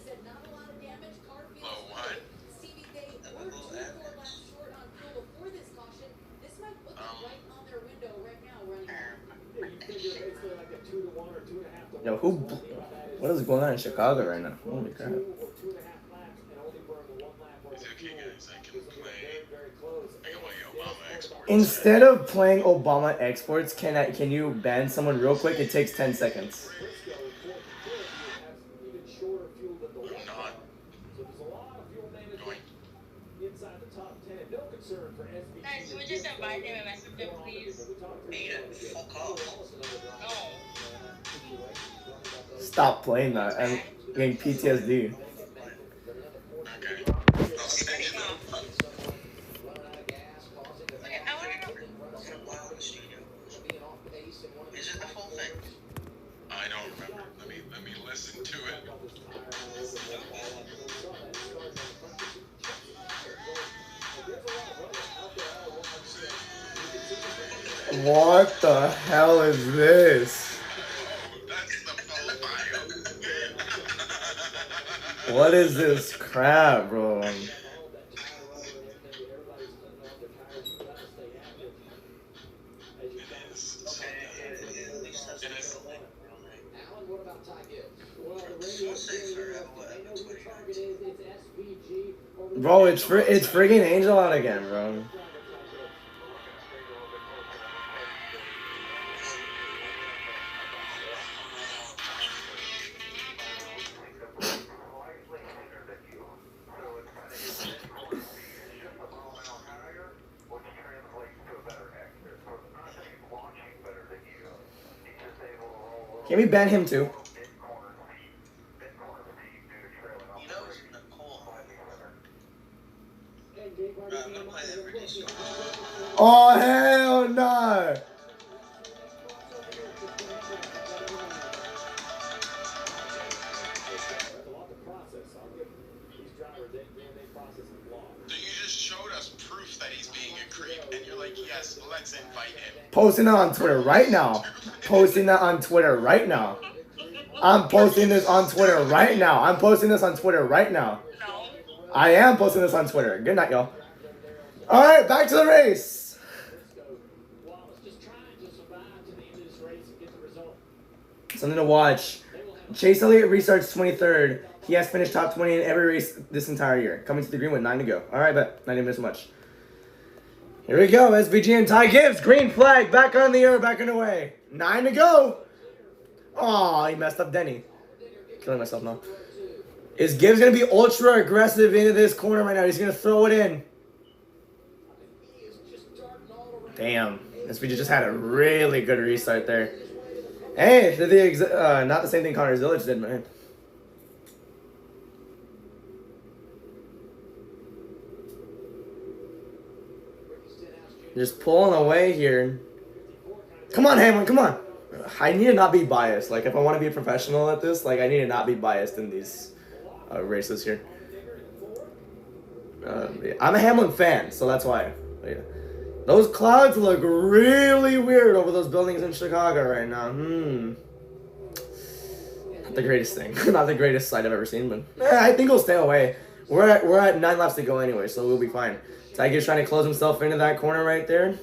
said not a lot of damage. Car feels Oh, what? Stevie, they were 2 4 laps short on fuel before this caution. This might put them right on their window right now running out. Yeah, you figure basically like a 2 to 1 or 2.5 to 1. Yo, who? So what I mean by that is What is going on in Chicago right now? run Holy crap! 2 or 2.5 laps and only burn 1 lap worth It's of okay, fuel. guys. I can Because when you're play. very, very close. I can play Obama exports. Instead of playing Obama exports, can you ban someone real quick? It takes 10 seconds. Frisco in fourth and fifth, you have even shorter fuel than the I'm one not. car. So there's a lot of fuel management inside the top 10. And no concern for SVG. Guys, can we just invite him and mess with him, please? Aiden, fuck off. No. Stop playing that. I'm getting PTSD. Okay. I'll send you the Okay, I want to know. wow in the studio. Is it the full thing? I don't remember. Let me listen to it. What the hell is this? That's the full file. What is this crap, bro? Alan, what about Ty Gibbs? Well, the radio Sir, they know who the target is. It's SVG. Over Bro, it's friggin' Angel out again, bro. Can we ban him too? You know it's Nicole. And good Posting that on Twitter right now. Posting that on Twitter right now. I'm posting this on Twitter right now. I'm posting this on Twitter right now. No. I am posting this on Twitter. Good night, y'all. All right, back to the race. Wallace just trying to survive to the end of this race and get the result. Something to watch. Chase Elliott restarts 23rd. He has finished top 20 in every race this entire year. Coming to the green with 9 to go. All right, bet. Not even as much. Here we go. SVG and Ty Gibbs. Green flag. Back on the air. Back underway. 9 to go. Oh, he messed up Denny. Killing myself now. Is Gibbs going to be ultra aggressive into this corner right now? He's going to throw it in. Damn. SVG just had a really good restart there. Hey, not the same thing Connor Zillage did, man. Just pulling away here. Come on, Hamlin, come on. I need to not be biased. Like, if I want to be a professional at this, like, I need to not be biased in these races here. Yeah. I'm a Hamlin fan, so that's why. Yeah. Those clouds look really weird over those buildings in Chicago right now. Not the greatest thing. Not the greatest sight I've ever seen, but I think we'll stay away. We're at 9 laps to go anyway, so we'll be fine. Tiger's trying to close himself into that corner right there.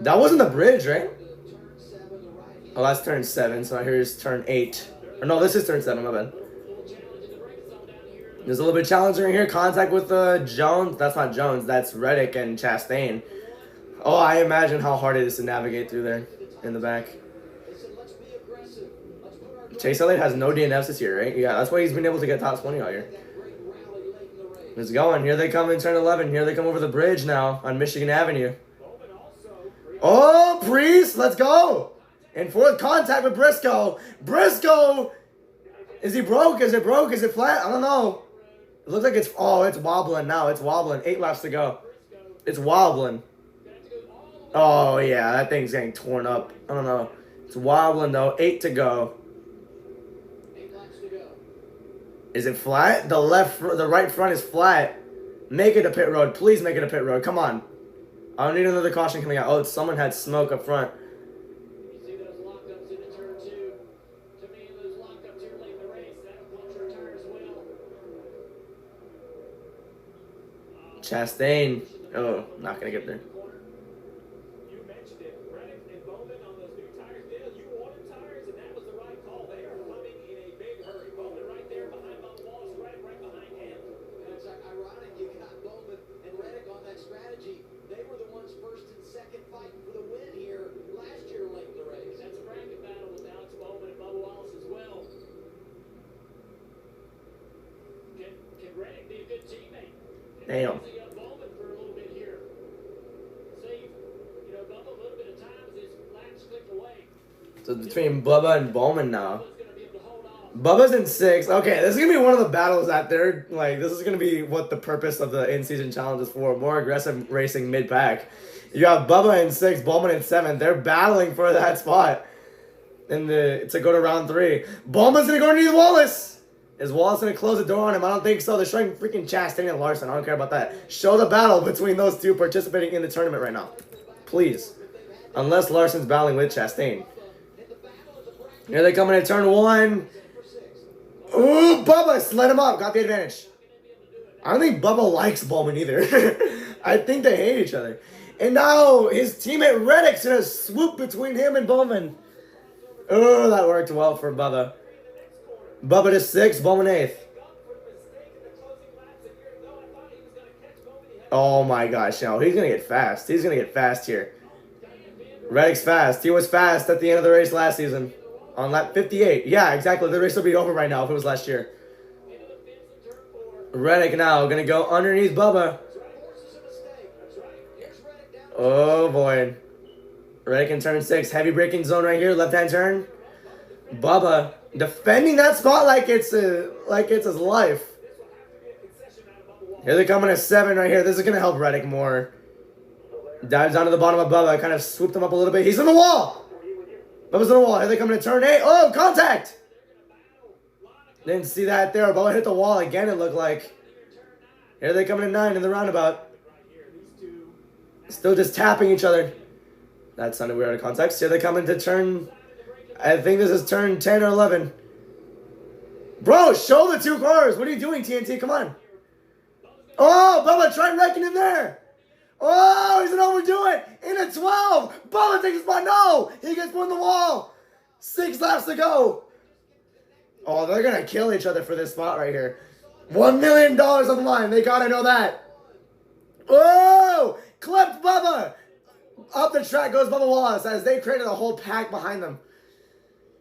That wasn't the bridge, right? Oh, that's turn 7, so here's turn 8. Or no, this is turn 7, my bad. There's a little bit challenging here. Contact with Jones. That's not Jones. That's Reddick and Chastain. Oh, I imagine how hard it is to navigate through there in the back. Chase Elliott has no DNFs this year, right? Yeah, that's why he's been able to get top 20 all year. It's going. Here they come in turn 11. Here they come over the bridge now on Michigan Avenue. Oh, Priest, let's go. In fourth contact with Briscoe. Briscoe! Is he broke? Is it broke? Is it flat? I don't know. It looks like it's... Oh, it's wobbling now. It's wobbling. 8 laps to go. It's wobbling. Oh, yeah. That thing's getting torn up. I don't know. It's wobbling, though. 8 to go. Is it flat? The right front is flat. Make it a pit road. Please make it a pit road. Come on. I don't need another caution coming out. Oh, someone had smoke up front. Chastain. Oh, not going to get there. You mentioned it. Reddick and Bowman on those new tires. Dale, you ordered tires, and that was the right call. They are coming in a big hurry. Bowman right there behind Bubba Wallace, Reddick right behind him. And it's ironic you got Bowman and Reddick on that strategy. They were the ones first and second fighting for the win here last year late in the race. That's a bracket battle with Alex Bowman and Bubba Wallace as well. Can Reddick be a good teammate? Damn. Bowman for a little bit here. Save, Bubba a little bit of time as his laps click away. So it's between Bubba and Bowman now. Bubba's in 6. Okay, this is going to be one of the battles out there. Like, this is going to be what the purpose of the in-season challenge is for. More aggressive racing mid-pack. You have Bubba in 6, Bowman in 7. They're battling for that spot to go to round 3. Bowman's going to go underneath Wallace. Is Wallace going to close the door on him? I don't think so. They're showing freaking Chastain and Larson. I don't care about that. Show the battle between those two participating in the tournament right now. Please. Unless Larson's battling with Chastain. Here they come in at turn 1. Ooh, Bubba let him up. Got the advantage. I don't think Bubba likes Bowman either. I think they hate each other. And now his teammate Reddick's going to swoop between him and Bowman. Oh, that worked well for Bubba. Bubba to 6, Bowman 8th. Oh my gosh, no. He's going to get fast. He's going to get fast here. Reddick's fast. He was fast at the end of the race last season. On lap 58. Yeah, exactly. The race will be over right now if it was last year. Reddick now going to go underneath Bubba. Oh boy. Reddick in turn 6. Heavy braking zone right here. Left-hand turn. Bubba defending that spot like it's his life. Here they come in at 7 right here. This is going to help Reddick more. Dives down to the bottom of Bubba. Kind of swooped him up a little bit. He's in the wall. Bubba's in the wall. Here they come in at turn 8. Oh, contact. Didn't see that there. Bubba hit the wall again, it looked like. Here they come in at 9 in the roundabout. Still just tapping each other. That sounded weird out of context. Here they come into turn. I think this is turn 10 or 11. Bro, show the two cars. What are you doing, TNT? Come on. Oh, Bubba, try wrecking him there. Oh, he's gonna overdo it. In a 12. Bubba takes a spot. No, he gets put in the wall. 6 laps to go. Oh, they're gonna kill each other for this spot right here. $1 million on the line. They gotta know that. Oh, clipped Bubba. Up the track goes Bubba Wallace as they created a whole pack behind them.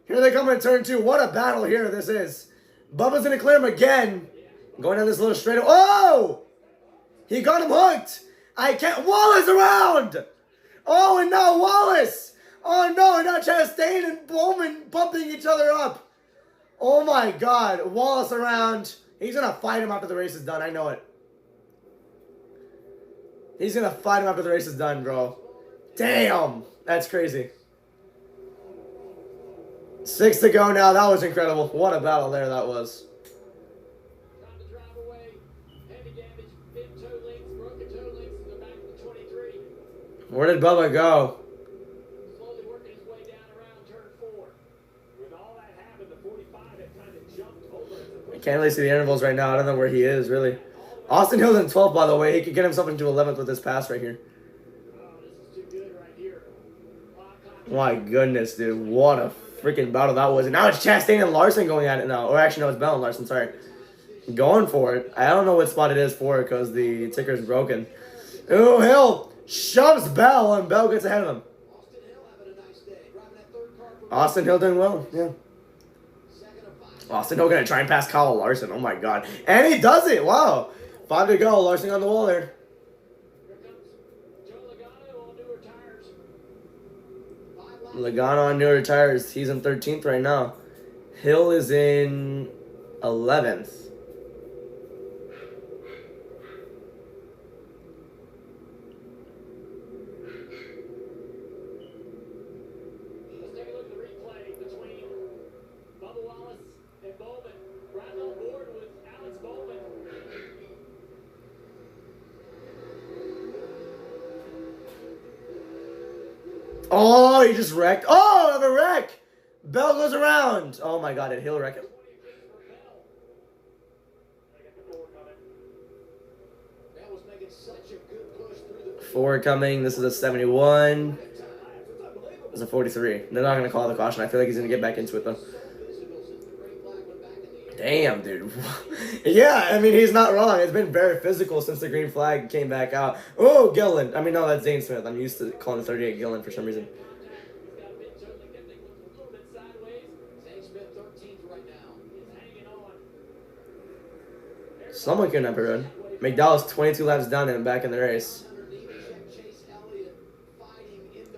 Here they come in turn 2. What a battle here this is. Bubba's gonna clear him again. Going down this little straight. Oh! He got him hooked. I can't. Wallace around! Oh, and now Wallace! Oh no, and now Chastain and Bowman bumping each other up. Oh my god. Wallace around. He's gonna fight him after the race is done. I know it. He's gonna fight him after the race is done, bro. Damn! That's crazy. 6 to go now. That was incredible. What a battle there that was. Trying to drive away. Heavy damage. Big toe links. Broken toe links in the back of the 23. Where did Bubba go? Slowly working his way down around turn 4. With all that happened, the 45 had kind of jumped over. I can't really see the intervals right now. I don't know where he is, really. Austin Hill's in 12th, by the way. He could get himself into 11th with this pass right here. My goodness, dude. What a freaking battle that was. And now it's Chastain and Larson going at it now. Or actually, no, it's Bell and Larson, sorry. Going for it. I don't know what spot it is for it because the ticker is broken. Ooh, Hill shoves Bell and Bell gets ahead of him. Austin Hill doing well, yeah. Austin Hill going to try and pass Kyle Larson. Oh, my God. And he does it. Wow. 5 to go. Larson on the wall there. Logano on newer tires. He's in 13th right now. Hill is in 11th. Let's take a look at the replay between Bubba Wallace and Bowman. Right on board with Alex Bowman. Oh, he just wrecked. Oh, I have a wreck. Bell goes around. Oh, my God. Did Hill wreck him? Forward coming. This is a 71. It's a 43. They're not going to call the caution. I feel like he's going to get back into it, though. Damn, dude. Yeah, I mean, he's not wrong. It's been very physical since the green flag came back out. Oh, Gillen. I mean, no, that's Zane Smith. I'm used to calling the 38 Gillen for some reason. Someone couldn't have a run. McDowell's 22 laps down and back in the race.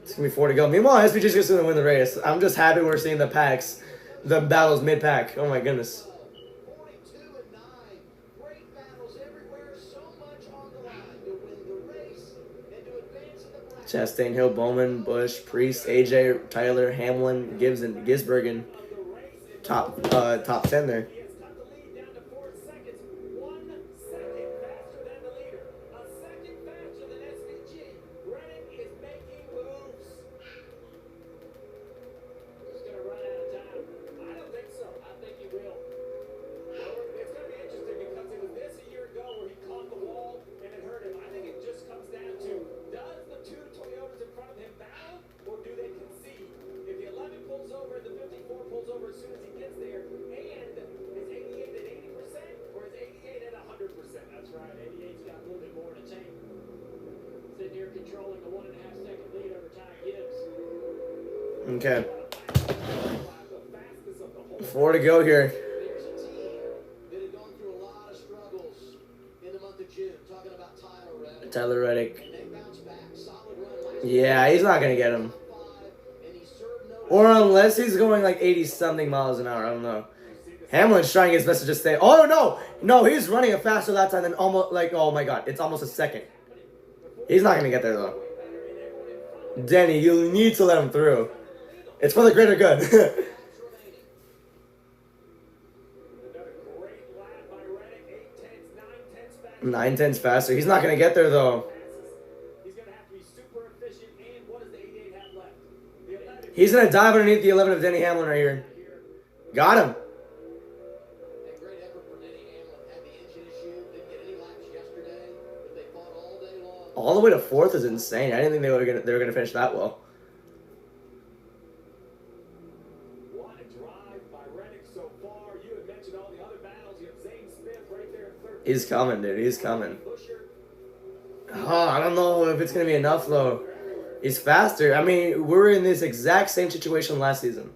It's going to be 4 to go. Meanwhile, SPG's just going to win the race. I'm just happy we're seeing the packs. The battles mid-pack. Oh, my goodness. Chastain, Hill, Bowman, Bush, Priest, AJ, Tyler, Hamlin, Gibbs, and Gisbergen. Top 10 there. Controlling the 1.5 second lead over Ty Gibbs. Okay. 4 to go here. There's a team that had gone through a lot of struggles in the month of June. Talking about Tyler Reddick. Yeah, he's not going to get him. Or unless he's going like 80-something miles an hour. I don't know. Hamlin's trying his best to just stay. Oh, no. No, he's running it faster that time than almost like, oh, my God. It's almost a second. He's not going to get there, though. Denny, you need to let him through. It's for the greater good. 9 tenths faster. He's not going to get there, though. He's going to have to be He's gonna dive underneath the 11 of Denny Hamlin right here. Got him. And great effort for Denny Hamlin. Had the engine issue, didn't get any laps yesterday, but they fought all day long. All the way to 4th is insane. I didn't think they were gonna finish that well. What a drive by Reddick so far. You had mentioned all the other battles. You have Zane Smith right there in 13th. He's coming, dude. He's coming. Oh, I don't know if it's gonna be enough though. He's faster. I mean, we're in this exact same situation last season.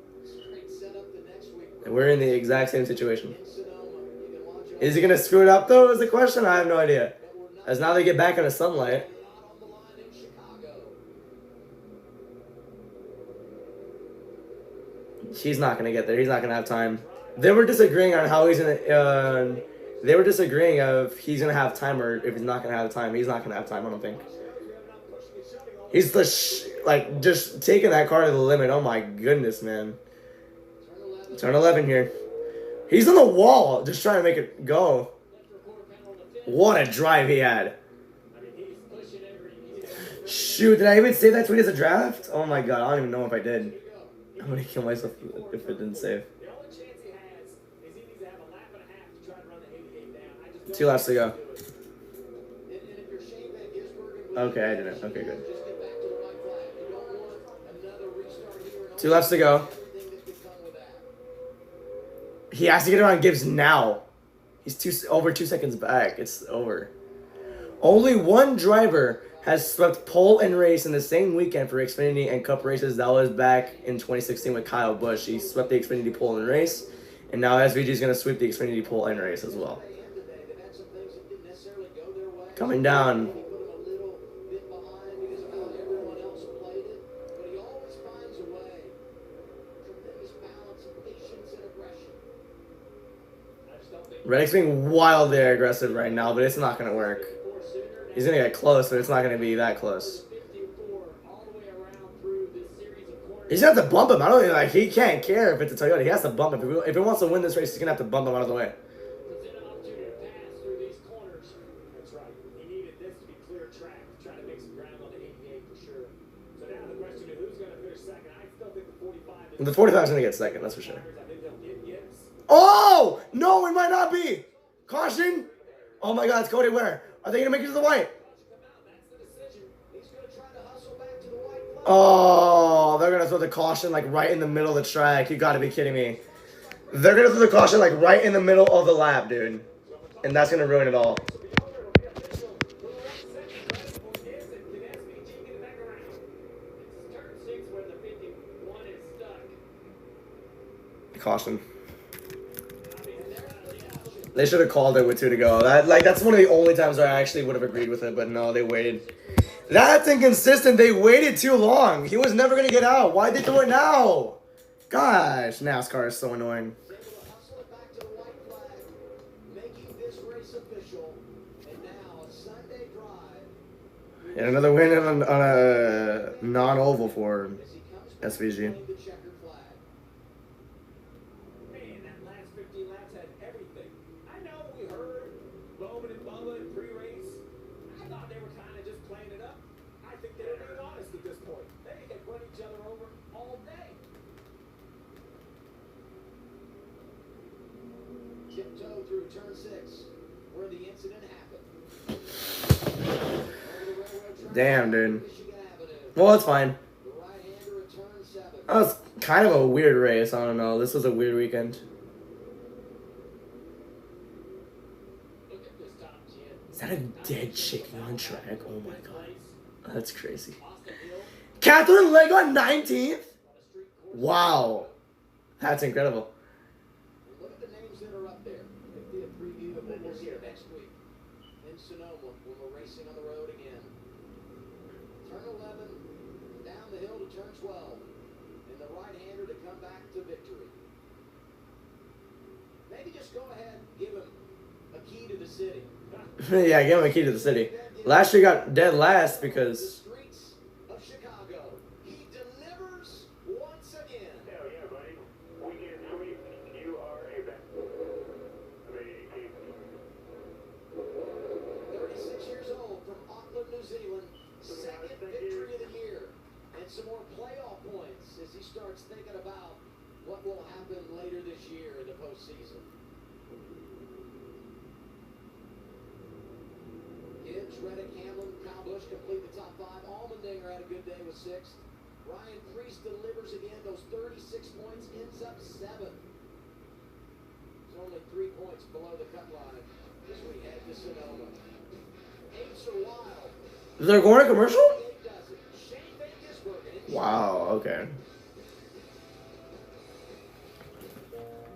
We're in the exact same situation. Is he gonna screw it up though? Is the question. I have no idea. As now they get back into sunlight. He's not gonna get there. He's not gonna have time. They were disagreeing on how he's gonna. They were disagreeing of he's gonna have time or if he's not gonna have time. He's not gonna have time. I don't think. He's just taking that car to the limit. Oh my goodness, man. Turn 11 here. He's on the wall, just trying to make it go. What a drive he had. Shoot, did I even save that tweet as a draft? Oh my god, I don't even know if I did. I'm gonna kill myself if it didn't save. 2 laps to go. Okay, I didn't. Okay, good. 2 laps to go. He has to get around Gibbs now. He's over 2 seconds back. It's over. Only one driver has swept pole and race in the same weekend for Xfinity and Cup races. That was back in 2016 with Kyle Busch. He swept the Xfinity pole and race, and now SVG is going to sweep the Xfinity pole and race as well. Coming down. Reddick's being wildly aggressive right now, but it's not going to work. He's going to get close, but it's not going to be that close. He's going to have to bump him. I don't think, like, he can't care if it's a Toyota. He has to bump him. If he wants to win this race, he's going to have to bump him out of the way. That's right. He needed this to be clear track to try to make some ground on the 88 for sure. So now the question is who's going to finish second? I still think the 45 is... The 45 is going to get second, that's for sure. Oh! No, it might not be! Caution! Oh my god, it's Cody Ware. Are they going to make it to the white? Oh, they're going to throw the caution like right in the middle of the track. You got to be kidding me. They're going to throw the caution like right in the middle of the lap, dude. And that's going to ruin it all. Caution. They should have called it with 2 to go. That's one of the only times where I actually would have agreed with it, but no, they waited. That's inconsistent. They waited too long. He was never going to get out. Why'd they do it now? Gosh, NASCAR is so annoying. And another win on a non-oval for SVG. Tiptoe through turn 6, where the incident happened. Damn, dude. Well, it's fine. That was kind of a weird race. I don't know. This was a weird weekend. Is that a dead chicken on track? Oh my god. That's crazy. Catherine Legg on 19th? Wow. That's incredible. Look at the names that are up there. It'll be a preview of what we'll see next week in Sonoma when we're racing on the road again. Turn 11, down the hill to turn 12, and the right-hander to come back to victory. Maybe just go ahead and give him a key to the city. Yeah, give him a key to the city. Last year got dead last because... Of Chicago. He delivers once again. Hell yeah, buddy. Weekend sweep, you are a bet. 36 years old from Auckland, New Zealand. Second victory of the year. And some more playoff points as he starts. starts thinking about what will happen later this year in the postseason. Gibbs, Reddick, Hamlin, Kyle Busch complete the top 5. Allmendinger had a good day with 6th. Ryan Preece delivers again. Those 36 points, ends up 7th. He's only 3 points below the cut line as we head to Sonoma. 8s are wild. They're going to commercial? 8 does it. Shane Van Gisbergen. Wow, okay.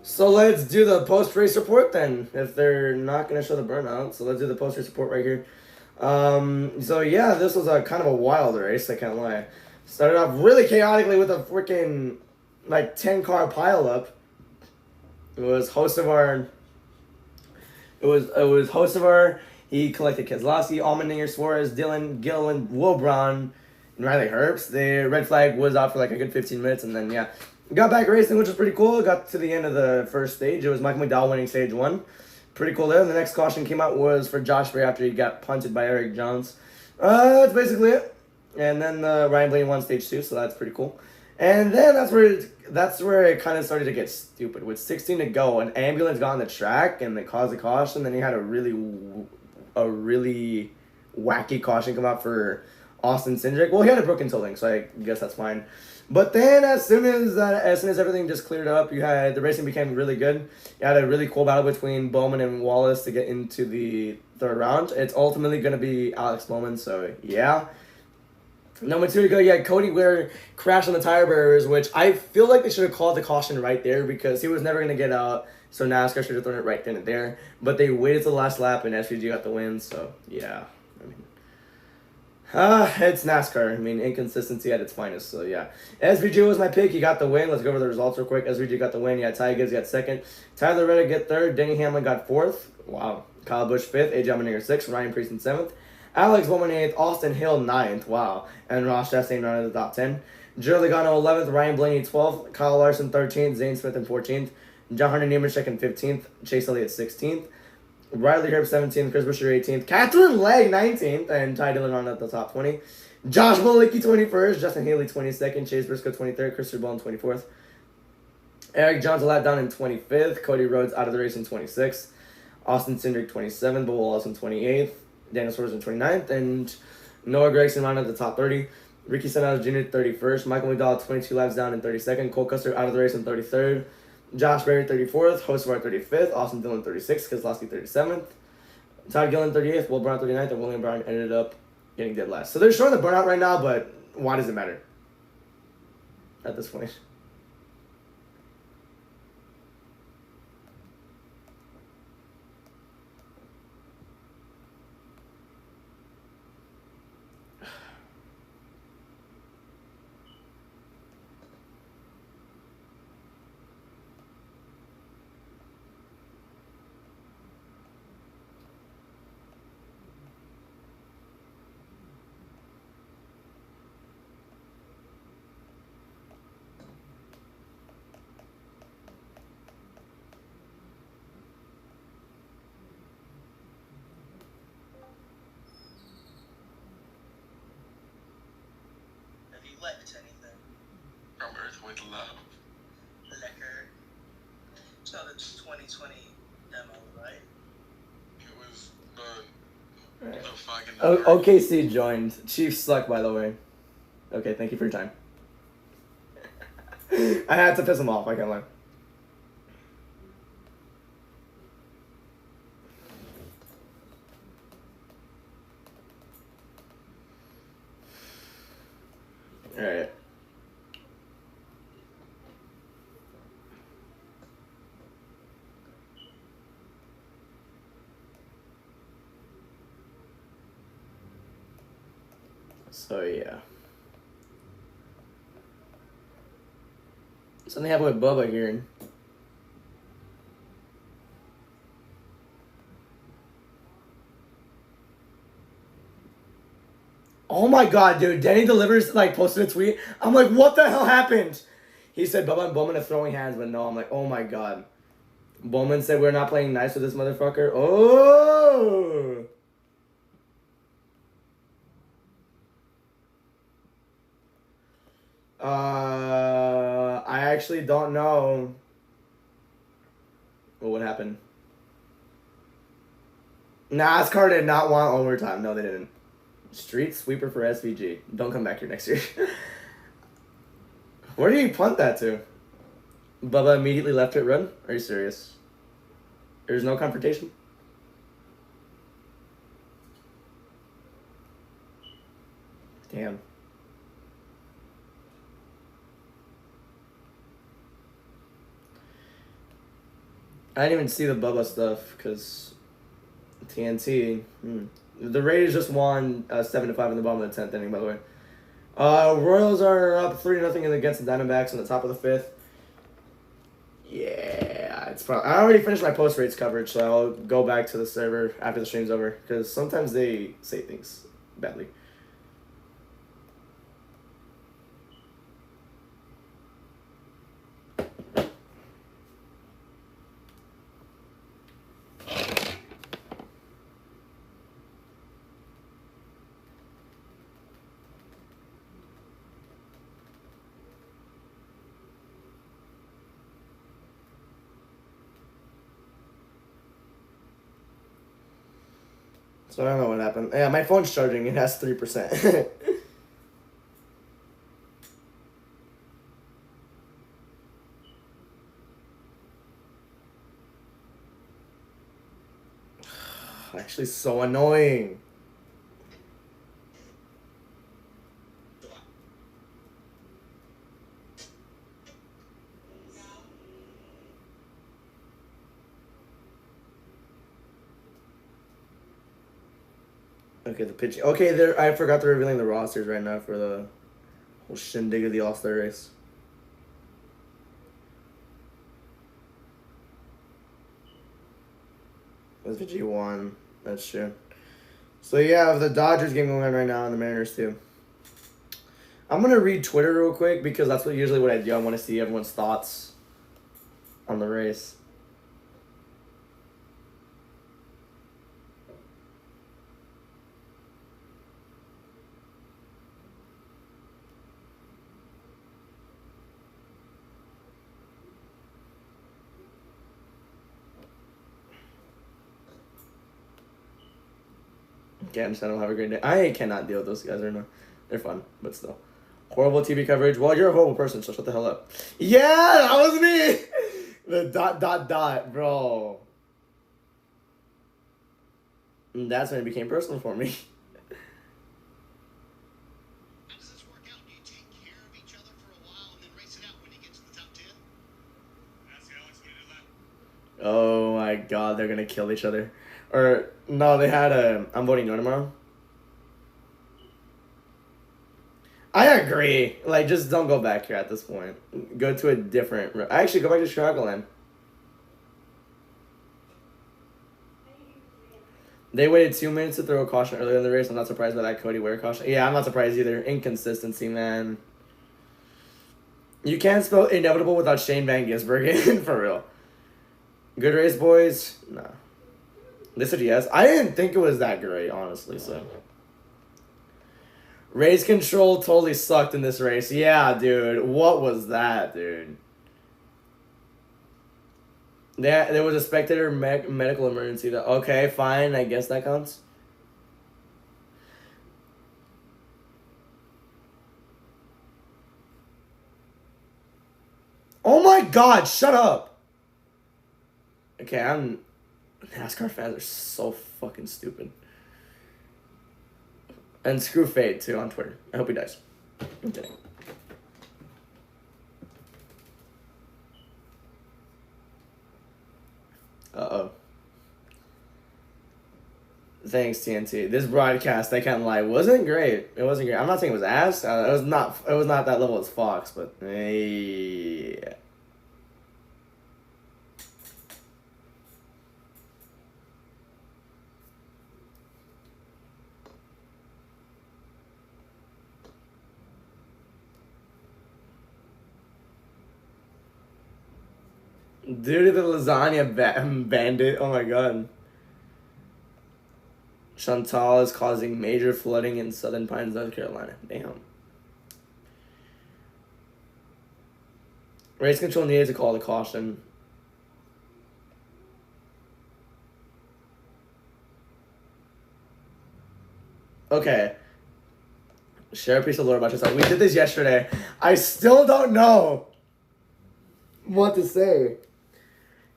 So let's do the post-race report then, if they're not going to show the burnout. So let's do the post-race report right here. So yeah, this was a kind of a wild race, I can't lie. Started off really chaotically with a freaking, like, 10-car pileup. It was Hocevar. He collected Keselowski, Allmendinger, Suarez, Dillon, Gillen, Wilbron, and Riley Herbst. The red flag was out for like a good 15 minutes, and then, yeah. Got back racing, which was pretty cool. Got to the end of the first stage. It was Michael McDowell winning stage 1. Pretty cool there. And the next caution came out was for Josh Berry after he got punted by Eric Jones. That's basically it. And then Ryan Blaney won stage 2, so that's pretty cool. And then that's where it kind of started to get stupid. With 16 to go, an ambulance got on the track and they caused a caution. Then you had a really wacky caution come out for Austin Cindric. Well, he had a broken toe link, so I guess that's fine. But then as soon as everything just cleared up, the racing became really good. You had a really cool battle between Bowman and Wallace to get into the 3rd round. It's ultimately going to be Alex Bowman, so yeah. Number 2 to go, you had Cody Ware crash on the tire barriers, which I feel like they should have called the caution right there because he was never going to get out. So NASCAR should have thrown it right then and there. But they waited till the last lap and SVG got the win, so yeah. It's NASCAR. I mean, inconsistency at its finest, so yeah. SVG was my pick. He got the win. Let's go over the results real quick. SVG got the win. Yeah, Ty Gibbs got 2nd. Tyler Reddick got 3rd. Denny Hamlin got 4th. Wow. Kyle Busch 5th. AJ Allmendinger 6th. Ryan Preece in 7th. Alex Bowman 8th. Austin Hill 9th. Wow. And Ross Chastain running the top 10. Joe Logano 11th. Ryan Blaney 12th. Kyle Larson 13th. Zane Smith in 14th. John Hunter Nemechek in 15th. Chase Elliott 16th. Riley Herb 17th. Chris Buescher 18th. Catherine Legg 19th. And Ty Dillon on at the top 20. Josh Malicki 21st, Justin Haley 22nd, Chase Briscoe 23rd, Christopher Bowman 24th. Eric Jones a lap down in 25th, Cody Rhodes out of the race in 26th, Austin Cindric 27th, Bo Wallace in 28th, Daniel Suarez in 29th, and Noah Gragson rounded the top 30. Ricky Stenhouse Jr. 31st, Michael McDowell 22 laps down in 32nd, Cole Custer out of the race in 33rd, Josh Berry 34th, Hocevar 35th, Austin Dillon 36th, Keselowski 37th, Todd Gillen 38th, Will Brown 39th, and William Brown ended up getting dead last. So they're showing the burnout right now, but why does it matter at this point? Licked anything? From Earth with Love. Liquor. So the 2020 demo, right? It was the fucking... OKC joined. Chiefs suck, by the way. Okay, thank you for your time. I had to piss him off, I can't lie. Alright. So yeah. Something happened with Bubba here. Oh my god, dude. Denny Delivers, like, posted a tweet. I'm like, what the hell happened? He said Bubba and Bowman are throwing hands, but no. I'm like, oh my god. Bowman said we're not playing nice with this motherfucker. Oh! actually don't know what would happen. NASCAR did not want overtime. No, they didn't. Street sweeper for SVG. Don't come back here next year. Where did he punt that to? Bubba immediately left it run? Are you serious? There's no confrontation? Damn. I didn't even see the Bubba stuff because TNT. The Raiders just won 7-5 in the bottom of the 10th inning, by the way. Royals are up 3-0 against the Diamondbacks in the top of the 5th. Yeah, it's probably. I already finished my post rates coverage, so I'll go back to the server after the stream's over because sometimes they say things badly. So I don't know what happened. Yeah, my phone's charging. It has 3%. Actually, so annoying. Okay, the pitch. Okay, there. I forgot they're revealing the rosters right now for the whole shindig of the All-Star race. SVG won. That's true. So yeah, the Dodgers game going on right now and the Mariners too. I'm gonna read Twitter real quick because that's usually what I do. I want to see everyone's thoughts on the race. Okay, I'm just gonna have a great day. I cannot deal with those guys right now. They're fun, but still. Horrible TV coverage. Well, you're a horrible person, so shut the hell up. Yeah, that was me! The ... bro. And that's when it became personal for me. How does this work out? Do you take care of each other for a while and then race it out when you get to the top 10? Ask Alex when he did that. Oh my god, they're gonna kill each other. Or, no, they had a... I'm voting no tomorrow. I agree. Like, just don't go back here at this point. Go to a different... Actually, go back to Chicagoland. They waited 2 minutes to throw a caution earlier in the race. I'm not surprised by that Cody Ware caution. Yeah, I'm not surprised either. Inconsistency, man. You can't spell inevitable without Shane Van Gisbergen. For real. Good race, boys? No. They said yes. I didn't think it was that great, honestly, so... Race control totally sucked in this race. Yeah, dude. What was that, dude? There was a spectator medical emergency. Okay, fine. I guess that counts. Oh my god, shut up! Okay, NASCAR fans are so fucking stupid. And screw Fade, too, on Twitter. I hope he dies. I'm kidding. Uh-oh. Thanks, TNT. This broadcast, I can't lie, wasn't great. It wasn't great. I'm not saying it was ass. It was not that level as Fox, but... yeah. Due to the lasagna bandit, oh my god. Chantal is causing major flooding in Southern Pines, North Carolina. Damn. Race control needed to call the caution. Okay. Share a piece of lore about yourself. We did this yesterday. I still don't know what to say.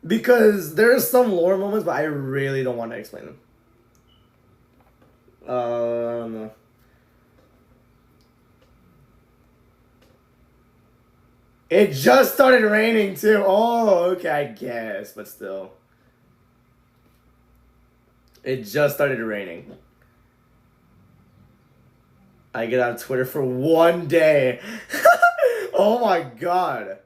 Because there are some lore moments, but I really don't want to explain them. No. It just started raining too. Oh, okay, I guess, but still. It just started raining. I get on Twitter for 1 day. Oh my god.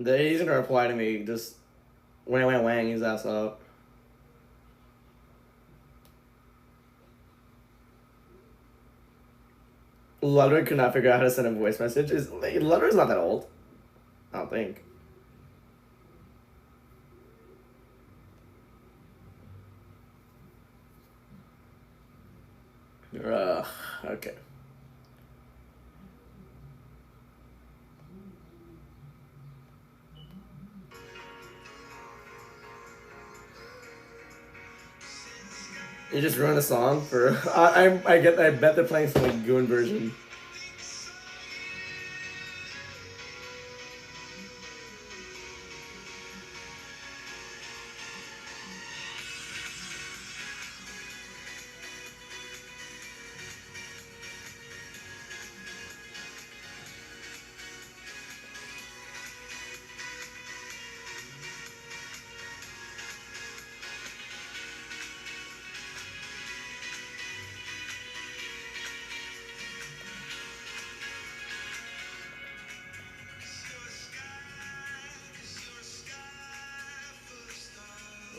He's gonna reply to me, just wang his ass up. Ludwig could not figure out how to send a voice message. Ludwig's not that old. I don't think. Okay. You just ruined the song for. I bet they're playing some like goon version.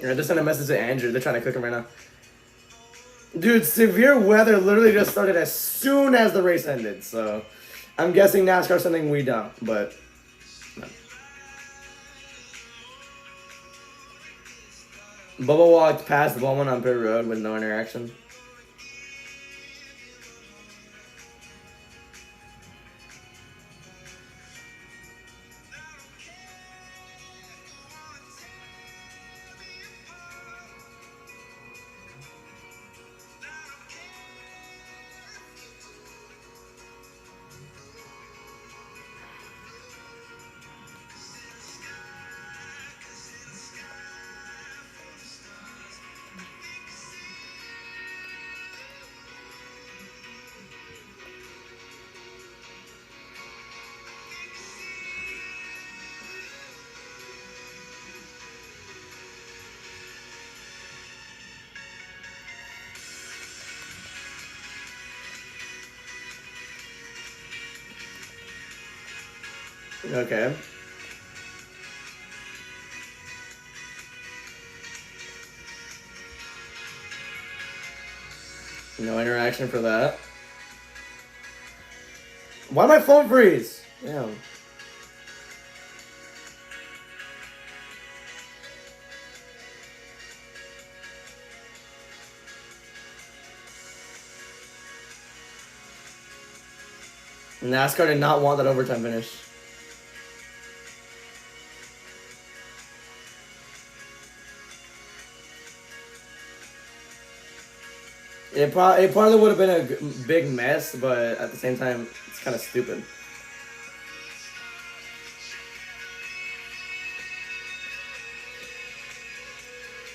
I just sent a message to Andrew. They're trying to cook him right now. Dude, severe weather literally just started as soon as the race ended, so I'm guessing NASCAR something we don't, but no. Bubba walked past Bowman on pit road with no interaction. Okay. No interaction for that. Why did my phone freeze? Damn. NASCAR did not want that overtime finish. It probably would have been a big mess, but at the same time, it's kind of stupid.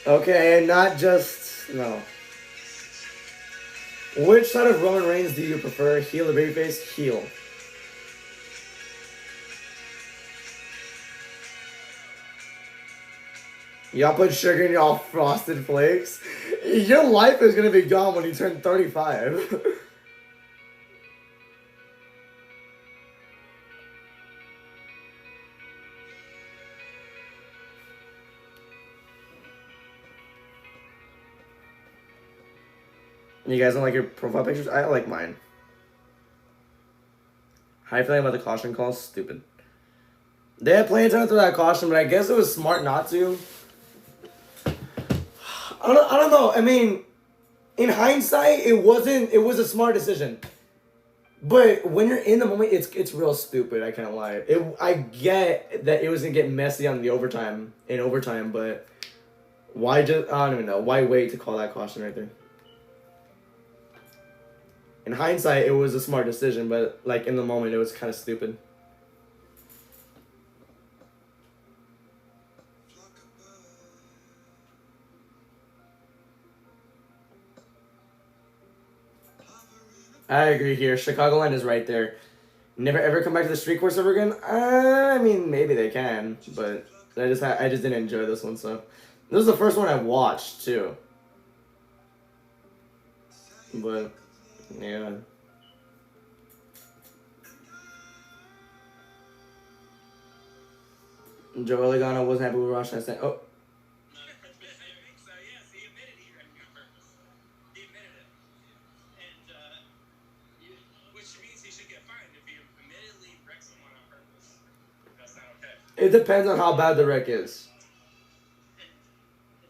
Okay, not just... No. Which side of Roman Reigns do you prefer? Heel or babyface? Heel. Y'all put sugar in y'all frosted flakes. Your life is gonna be gone when you turn 35. You guys don't like your profile pictures? I like mine. How you feeling about the caution call? Stupid. They had plenty of time to throw that caution, but I guess it was smart not to. I don't know. I mean, in hindsight, it was a smart decision. But when you're in the moment, it's real stupid. I can't lie. I get that it was gonna get messy on the overtime, but why just, I don't even know. Why wait to call that caution right there? In hindsight, it was a smart decision, but like in the moment, it was kind of stupid. I agree here. Chicagoland is right there. Never ever come back to the street course ever again? I mean, maybe they can, but I just didn't enjoy this one, so. This is the first one I watched, too. But, yeah. Joe Elegano wasn't happy with Ross Chastain. Oh. It depends on how bad the wreck is.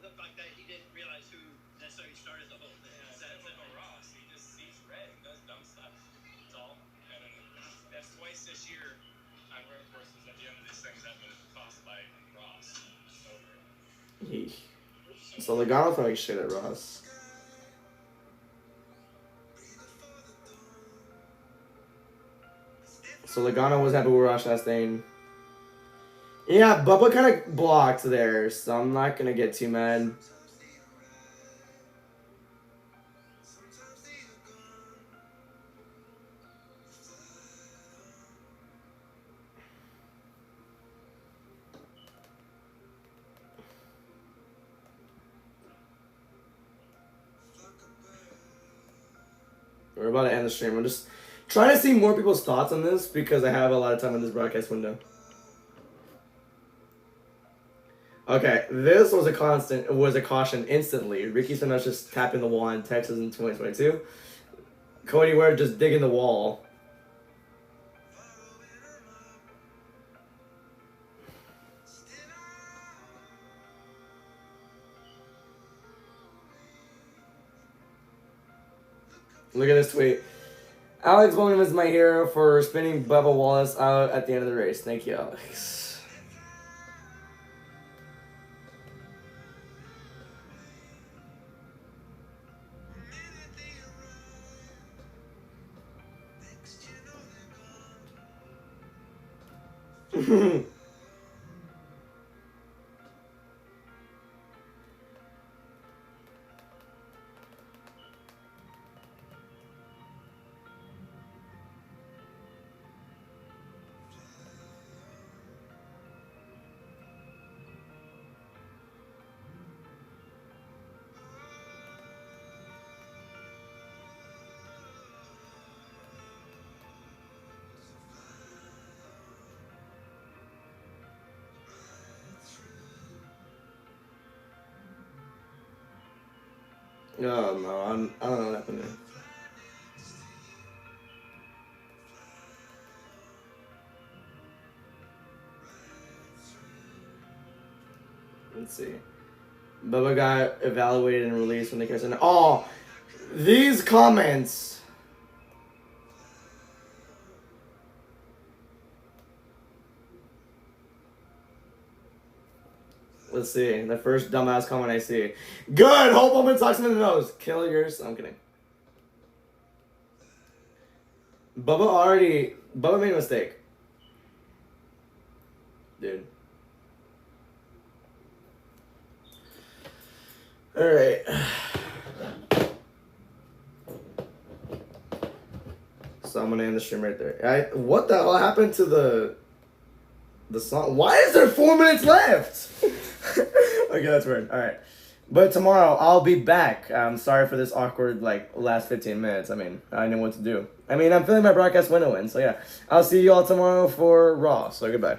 The fact that he didn't realize who necessarily started the whole thing. Ross, he just sees red and does dumb stuff. That's all. And that's twice this year on road courses at the end of these things have been caused by Ross. Yeesh. So Logano throwing shit at Ross. So Logano was happy with Ross Chastain. Yeah, Bubba kind of blocked there, so I'm not going to get too mad. We're about to end the stream. I'm just trying to see more people's thoughts on this because I have a lot of time in this broadcast window. Okay, this was a caution instantly. Ricky Stenhouse just tapping the wall in Texas in 2022. Cody Ware just digging the wall. Look at this tweet. Alex Bowman is my hero for spinning Bubba Wallace out at the end of the race. Thank you, Alex. Oh no, I don't know what happened there. Let's see. Bubba got evaluated and released when they came in. Oh, these comments. Let's see. The first dumbass comment I see. Good! Hope Bowman sucks him in the nose. Kill yours. I'm kidding. Bubba made a mistake. Dude. Alright. So I'm gonna end the stream right there. What the hell happened to the The song. Why is there 4 minutes left? Okay, that's weird. All right. But tomorrow I'll be back. I'm sorry for this awkward last 15 minutes. I mean, I didn't know what to do. I mean, I'm feeling my broadcast window in. So yeah, I'll see you all tomorrow for Raw. So goodbye.